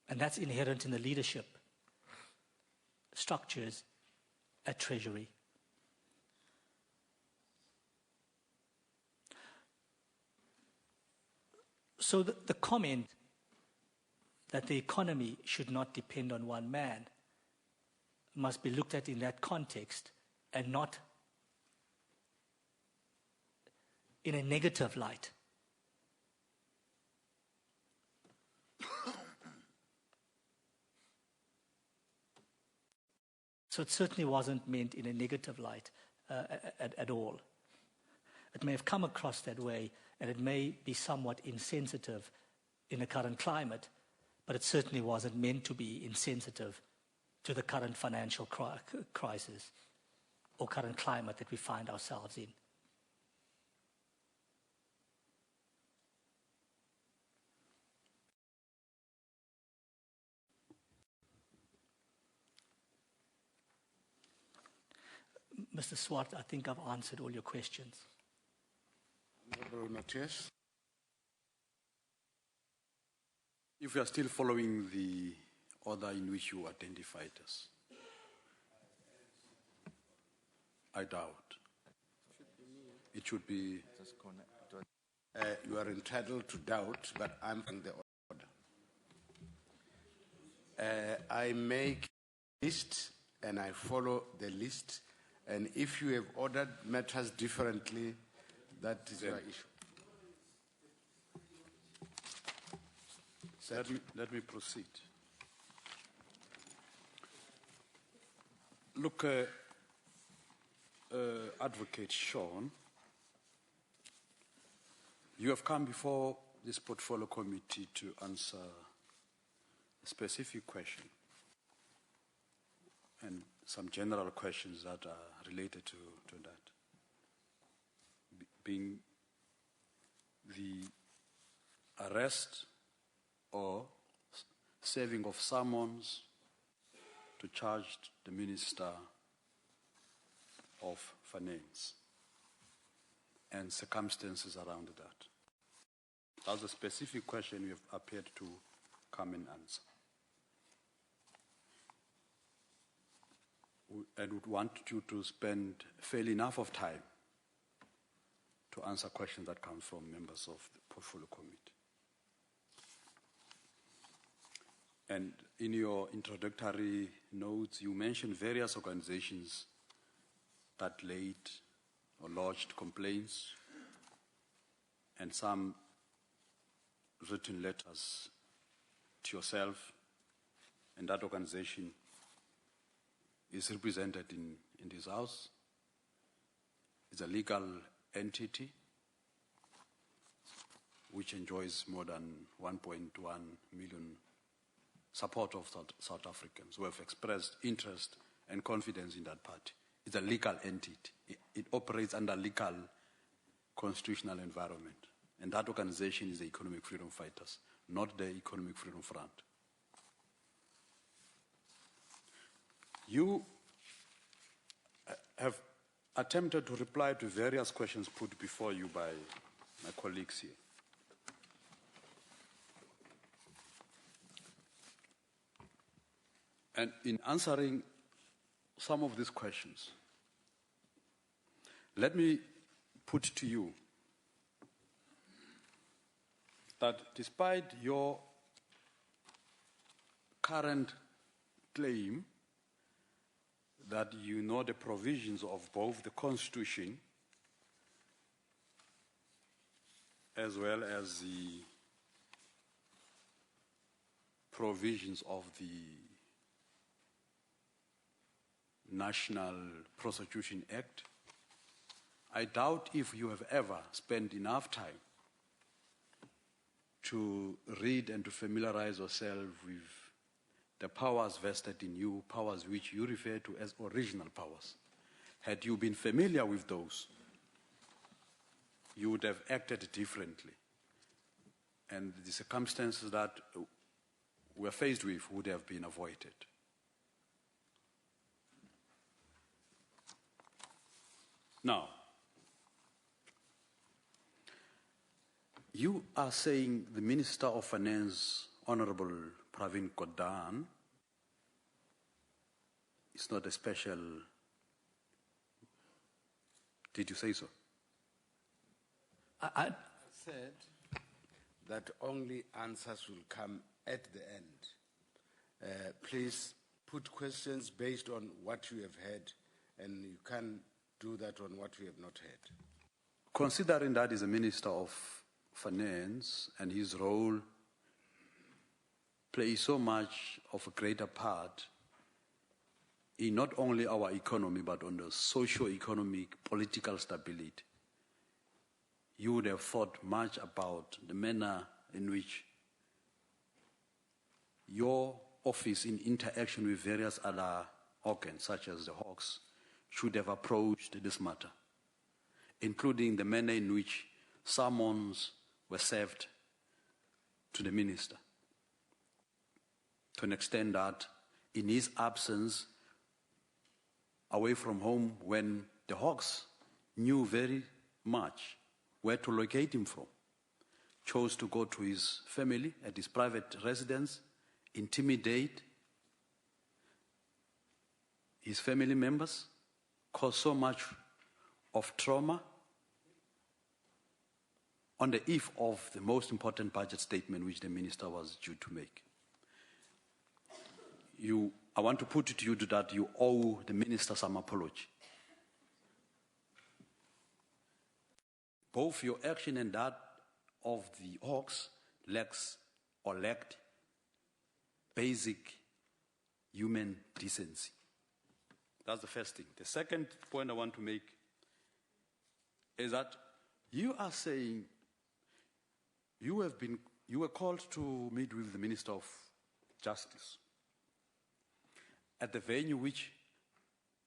And that's inherent in the leadership structures at Treasury. So the comment that the economy should not depend on one man must be looked at in that context and not in a negative light. So it certainly wasn't meant in a negative light at all. It may have come across that way, and it may be somewhat insensitive in the current climate, but it certainly wasn't meant to be insensitive to the current financial crisis or current climate that we find ourselves in. Mr. Swart, I think I've answered all your questions. If you are still following the order in which you identified us, I doubt. It should be. You are entitled to doubt, but I'm in the order. I make a list and I follow the list. And if you have ordered matters differently, that is your issue. Let me proceed. Look, Advocate Sean, you have come before this portfolio committee to answer a specific question and some general questions that are related to that, being the arrest or serving of summons to charge the Minister of Finance and circumstances around that. That's a specific question you have appeared to come and answer. And would want you to spend fairly enough of time to answer questions that come from members of the Portfolio Committee. And in your introductory notes, you mentioned various organizations that laid or lodged complaints and some written letters to yourself, and that organization is represented in this House. It's a legal entity which enjoys more than 1.1 million support of South Africans who have expressed interest and confidence in that party. It's a legal entity. It operates under legal constitutional environment. And that organization is the Economic Freedom Fighters, not the Economic Freedom Front. You have attempted to reply to various questions put before you by my colleagues here. And in answering some of these questions, let me put to you that despite your current claim that you know the provisions of both the Constitution as well as the provisions of the National Prosecution Act, I doubt if you have ever spent enough time to read and to familiarize yourself with the powers vested in you, powers which you refer to as original powers. Had you been familiar with those, you would have acted differently. And the circumstances that we're faced with would have been avoided. Now, you are saying the Minister of Finance, Honorable Pravin Gordhan, is not a special. Did you say so? I said that only answers will come at the end. Please put questions based on what you have heard, and you can do that on what we have not heard. Considering that he's a Minister of Finance and his role plays so much of a greater part in not only our economy but on the socio-economic political stability, you would have thought much about the manner in which your office in interaction with various other organs such as the Hawks should have approached this matter, including the manner in which summons were served to the minister, to an extent that in his absence away from home, when the Hawks knew very much where to locate him from, chose to go to his family at his private residence, intimidate his family members, cause so much of trauma on the eve of the most important budget statement which the minister was due to make. I want to put it to you that you owe the minister some apology. Both your action and that of the Hawks lacked basic human decency. That's the first thing. The second point I want to make is that you are saying you were called to meet with the Minister of Justice at the venue which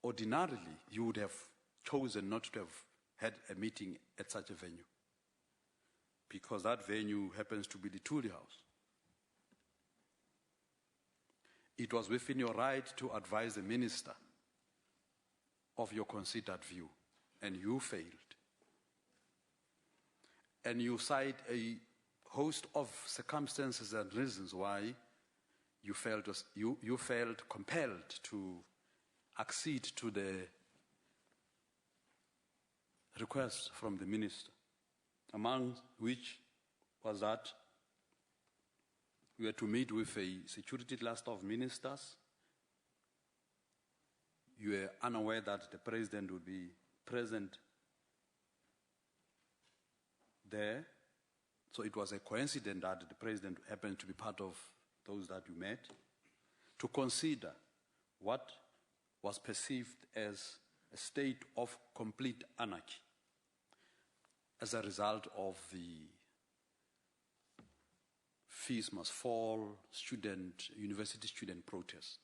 ordinarily you would have chosen not to have had a meeting at such a venue, because that venue happens to be the Tuli House. It was within your right to advise the minister of your considered view, and you failed. And you cite a host of circumstances and reasons why you felt compelled to accede to the request from the minister. among which was that we were to meet with a security cluster of ministers. You were unaware that the president would be present there. So it was a coincidence that the president happened to be part of those that you met, to consider what was perceived as a state of complete anarchy as a result of the fees must fall university student protests.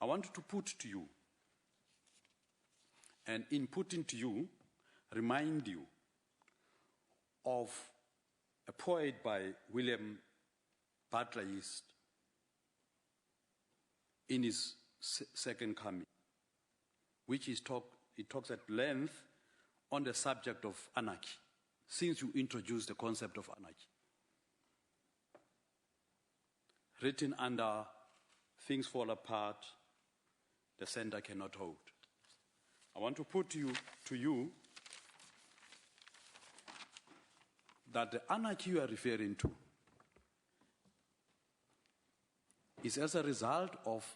I want to put to you, and in putting to you, remind you of a poet by William Butler Yeats in his Second Coming, which he talks at length on the subject of anarchy, since you introduced the concept of anarchy. Written under Things Fall Apart, the center cannot hold. I want to put to you that the anarchy you are referring to is as a result of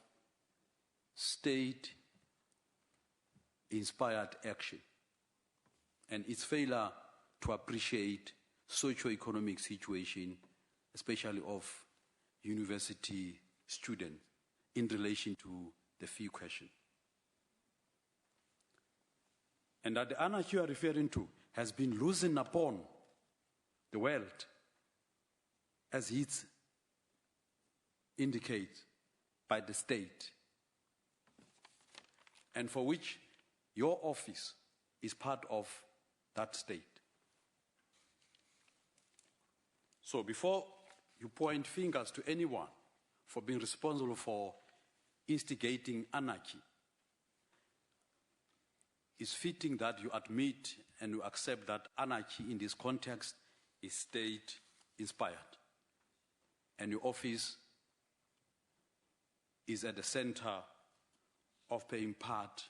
state-inspired action and its failure to appreciate socio-economic situation, especially of university students, in relation to the fee question. And that the anarchy you are referring to has been loosened upon the world, as it indicates, by the state, and for which your office is part of that state. So before you point fingers to anyone for being responsible for instigating anarchy, it's fitting that you admit and you accept that anarchy in this context is state-inspired, and your office is at the center of playing part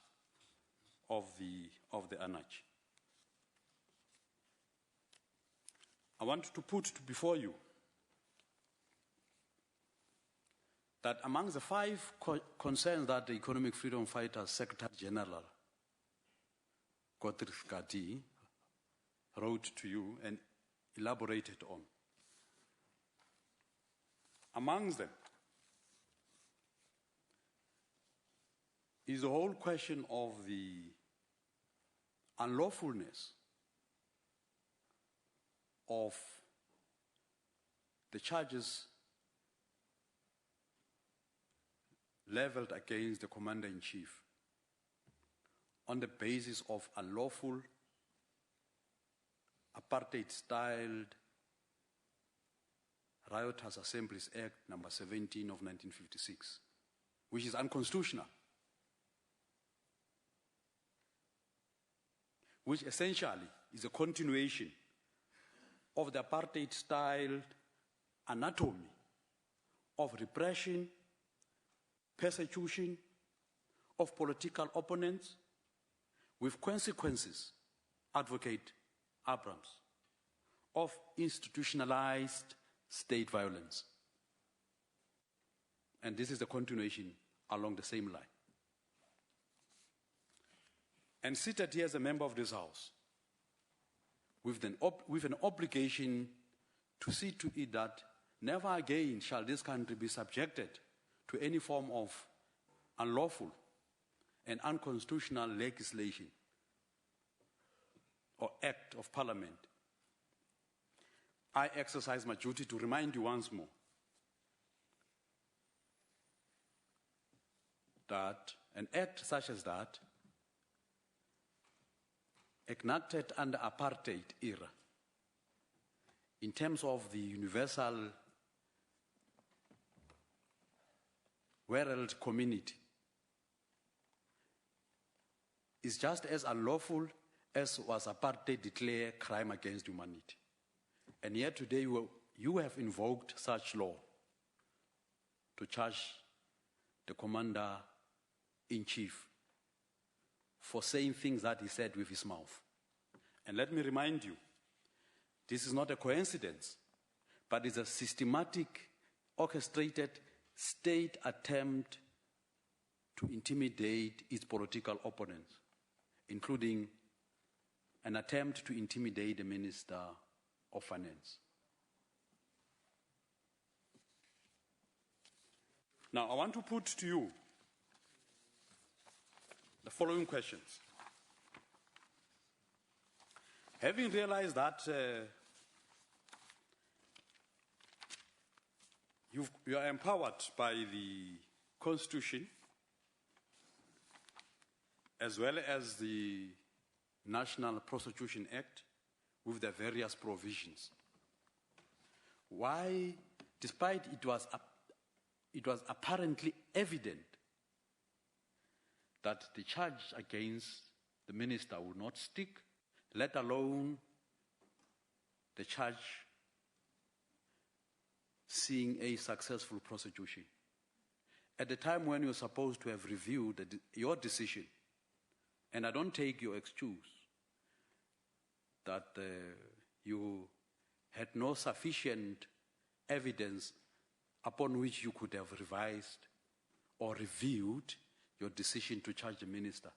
of the anarchy. I want to put before you that among the 5 concerns that the Economic Freedom Fighters Secretary General Godric Gadi wrote to you and elaborated on, amongst them is the whole question of the unlawfulness of the charges leveled against the Commander-in-Chief on the basis of unlawful, apartheid-styled Rioters Assemblies Act number 17 of 1956, which is unconstitutional, which essentially is a continuation of the apartheid-styled anatomy of repression, persecution of political opponents, with consequences, Advocate Abrams, of institutionalized state violence. And this is the continuation along the same line. And seated here as a member of this House, with an obligation to see to it that never again shall this country be subjected to any form of unlawful and unconstitutional legislation or act of parliament, I exercise my duty to remind you once more that an act such as that, enacted under apartheid era, in terms of the universal world community, is just as unlawful as was apartheid declared crime against humanity. And yet today you have invoked such law to charge the Commander-in-Chief for saying things that he said with his mouth. And let me remind you This is not a coincidence, but it's a systematic, orchestrated state attempt to intimidate its political opponents, including an attempt to intimidate the Minister of Finance. Now, I want to put to you the following questions. Having realized that you are empowered by the Constitution as well as the National Prosecution Act with the various provisions, why, despite it was apparently evident that the charge against the minister would not stick, let alone the charge seeing a successful prosecution, at the time when you're supposed to have reviewed your decision, and I don't take your excuse that you had no sufficient evidence upon which you could have revised or reviewed your decision to charge the minister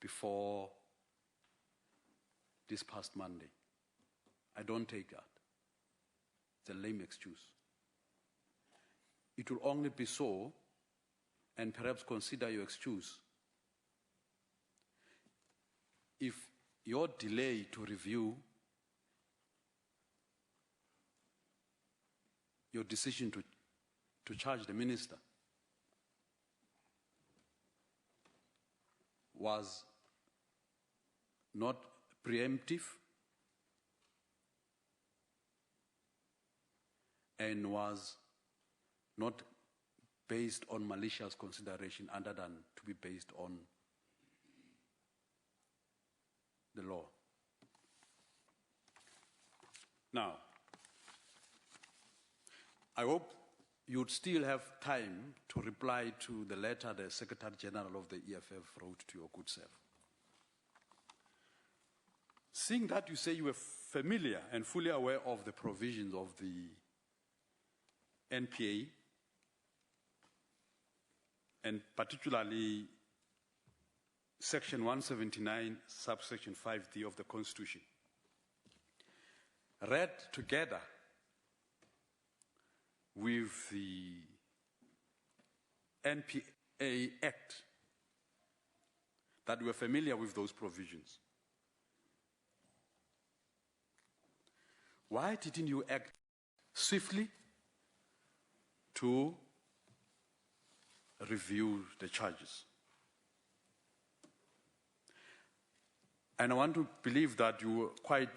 before this past Monday. I don't take that. It's a lame excuse. It will only be so, and perhaps consider your excuse, if your delay to review your decision to charge the minister was not preemptive and was not based on malicious consideration other than to be based on the law. Now, I hope you would still have time to reply to the letter the Secretary General of the EFF wrote to your good self. Seeing that you say you were familiar and fully aware of the provisions of the NPA, and particularly Section 179, subsection 5D of the Constitution, read together with the NPA Act, that we are familiar with those provisions, why didn't you act swiftly to review the charges? And I want to believe that you were quite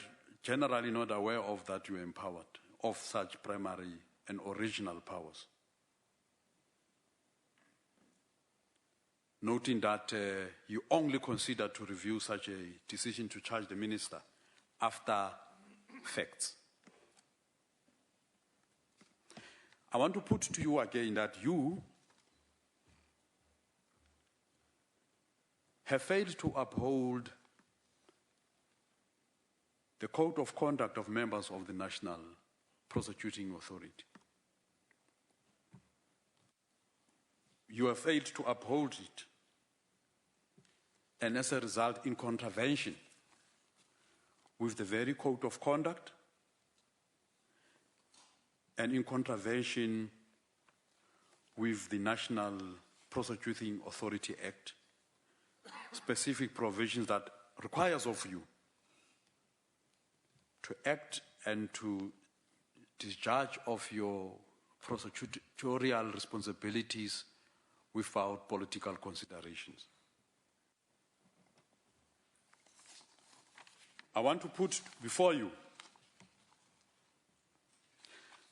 generally not aware of that you were empowered of such primary and original powers. Noting that you only considered to review such a decision to charge the minister after facts. I want to put to you again that you have failed to uphold the code of conduct of members of the National Prosecuting Authority. You have failed to uphold it, and as a result, in contravention with the very code of conduct and in contravention with the National Prosecuting Authority Act, specific provisions that requires of you to act and to discharge of your prosecutorial responsibilities without political considerations. I want to put before you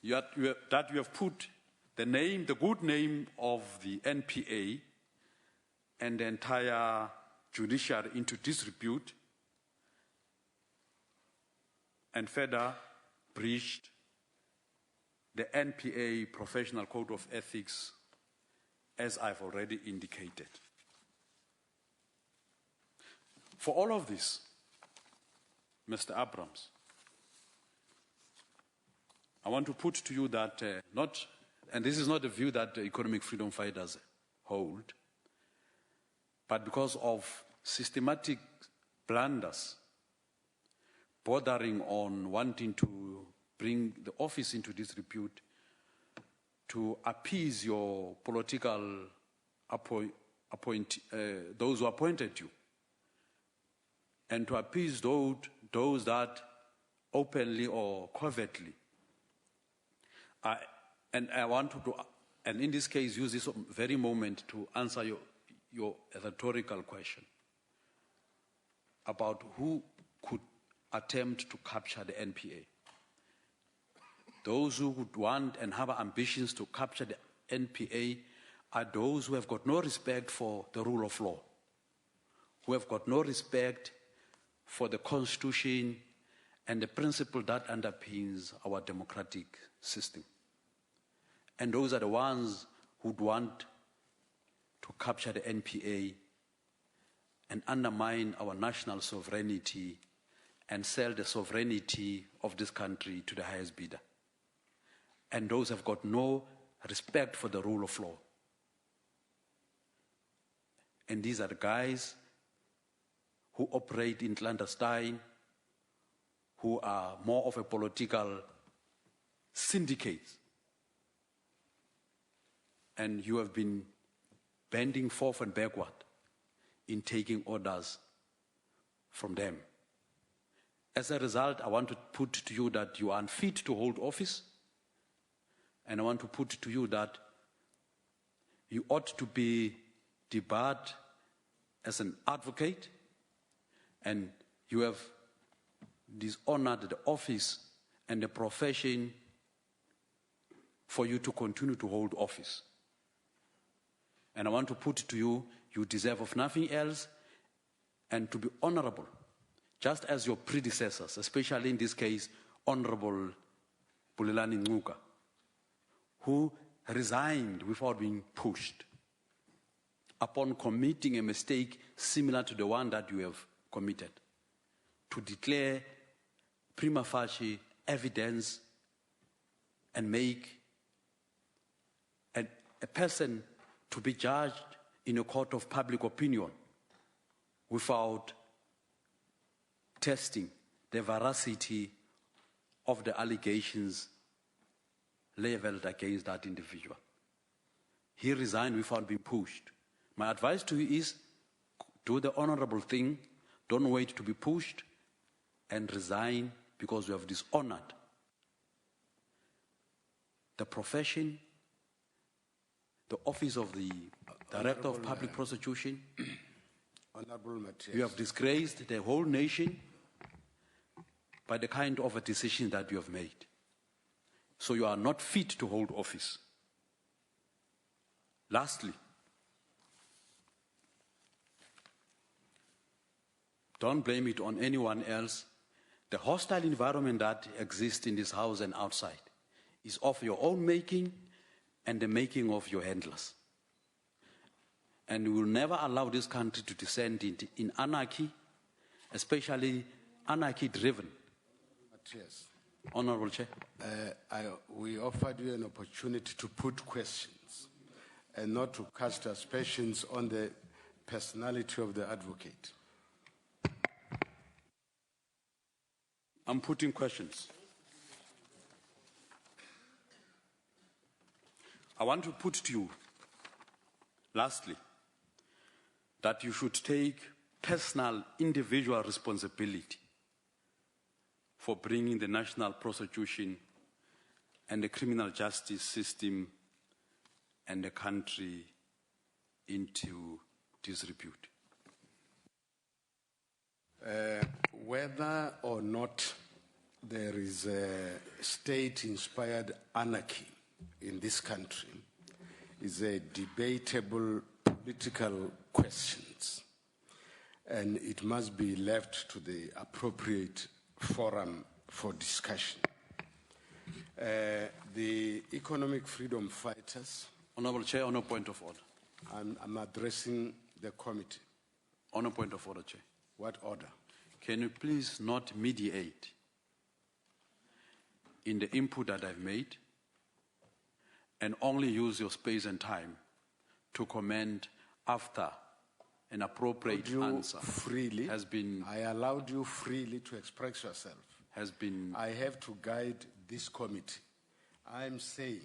that you have put the name, the good name of the NPA and the entire judiciary into disrepute, and further breached the NPA Professional Code of Ethics, as I've already indicated. For all of this, Mr. Abrams, I want to put to you that and this is not a view that the economic freedom fighters hold, but because of systematic blunders bordering on wanting to bring the office into disrepute to appease your political those who appointed you, and to appease those that openly or covertly. And I want to, and in this case, use this very moment to answer your rhetorical question about who could attempt to capture the NPA. Those who would want and have ambitions to capture the NPA are those who have got no respect for the rule of law, who have got no respect for the Constitution and the principle that underpins our democratic system. And those are the ones who would want to capture the NPA and undermine our national sovereignty and sell the sovereignty of this country to the highest bidder. And those have got no respect for the rule of law. And these are the guys who operate in clandestine, who are more of a political syndicate. And you have been bending forth and backward in taking orders from them. As a result, I want to put to you that you are unfit to hold office. And I want to put to you that you ought to be debarred as an advocate, and you have dishonored the office and the profession for you to continue to hold office. And I want to put to you, you deserve of nothing else and to be honorable, just as your predecessors, especially in this case, Honorable Bulelani Nguka, who resigned without being pushed upon committing a mistake similar to the one that you have committed, to declare prima facie evidence and make a person to be judged in a court of public opinion without testing the veracity of the allegations leveled against that individual. He resigned without being pushed. My advice to you is, do the honorable thing, don't wait to be pushed, and resign because you have dishonored the profession, the office of the Director of Public Prosecution. Honorable Matthias. You have disgraced the whole nation by the kind of a decision that you have made. So you are not fit to hold office. Lastly, don't blame it on anyone else. The hostile environment that exists in this house and outside is of your own making and the making of your handlers. And we will never allow this country to descend in anarchy, especially anarchy-driven. Yes. Honorable Chair. We offered you an opportunity to put questions and not to cast aspersions on the personality of the advocate. I'm putting questions. I want to put to you, lastly, that you should take personal, individual responsibility for bringing the national prosecution and the criminal justice system and the country into disrepute. Whether or not there is a state-inspired anarchy in this country is a debatable political question, and it must be left to the appropriate forum for discussion. The economic freedom fighters. Honorable Chair, on a point of order. I'm addressing the committee. On a point of order, Chair. What order? Can you please not mediate? in the input that I've made and only use your space and time to comment after an appropriate answer has been... I allowed you freely to express yourself. I have to guide this committee. I'm saying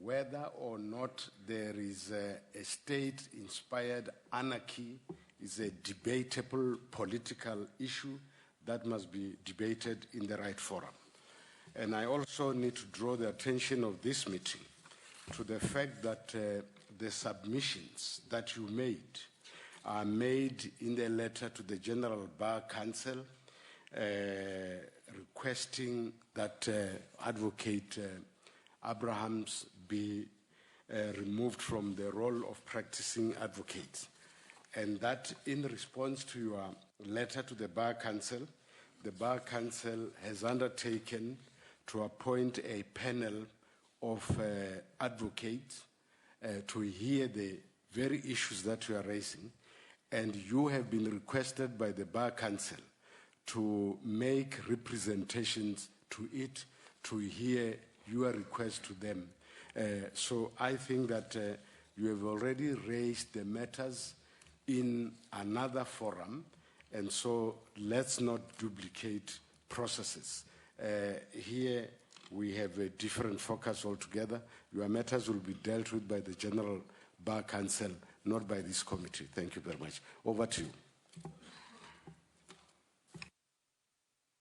whether or not there is a state-inspired anarchy is a debatable political issue that must be debated in the right forum. And I also need to draw the attention of this meeting to the fact that the submissions that you made are made in the letter to the General Bar Council requesting that Advocate Abrahams be removed from the role of practicing advocate. And that in response to your letter to the Bar Council has undertaken to appoint a panel of advocates to hear the very issues that you are raising. And you have been requested by the Bar Council to make representations to it, to hear your request to them. So I think that you have already raised the matters in another forum, and so let's not duplicate processes. Here we have a different focus altogether. Your matters will be dealt with by the General Bar Council, not by this committee. Thank you very much. Over to you.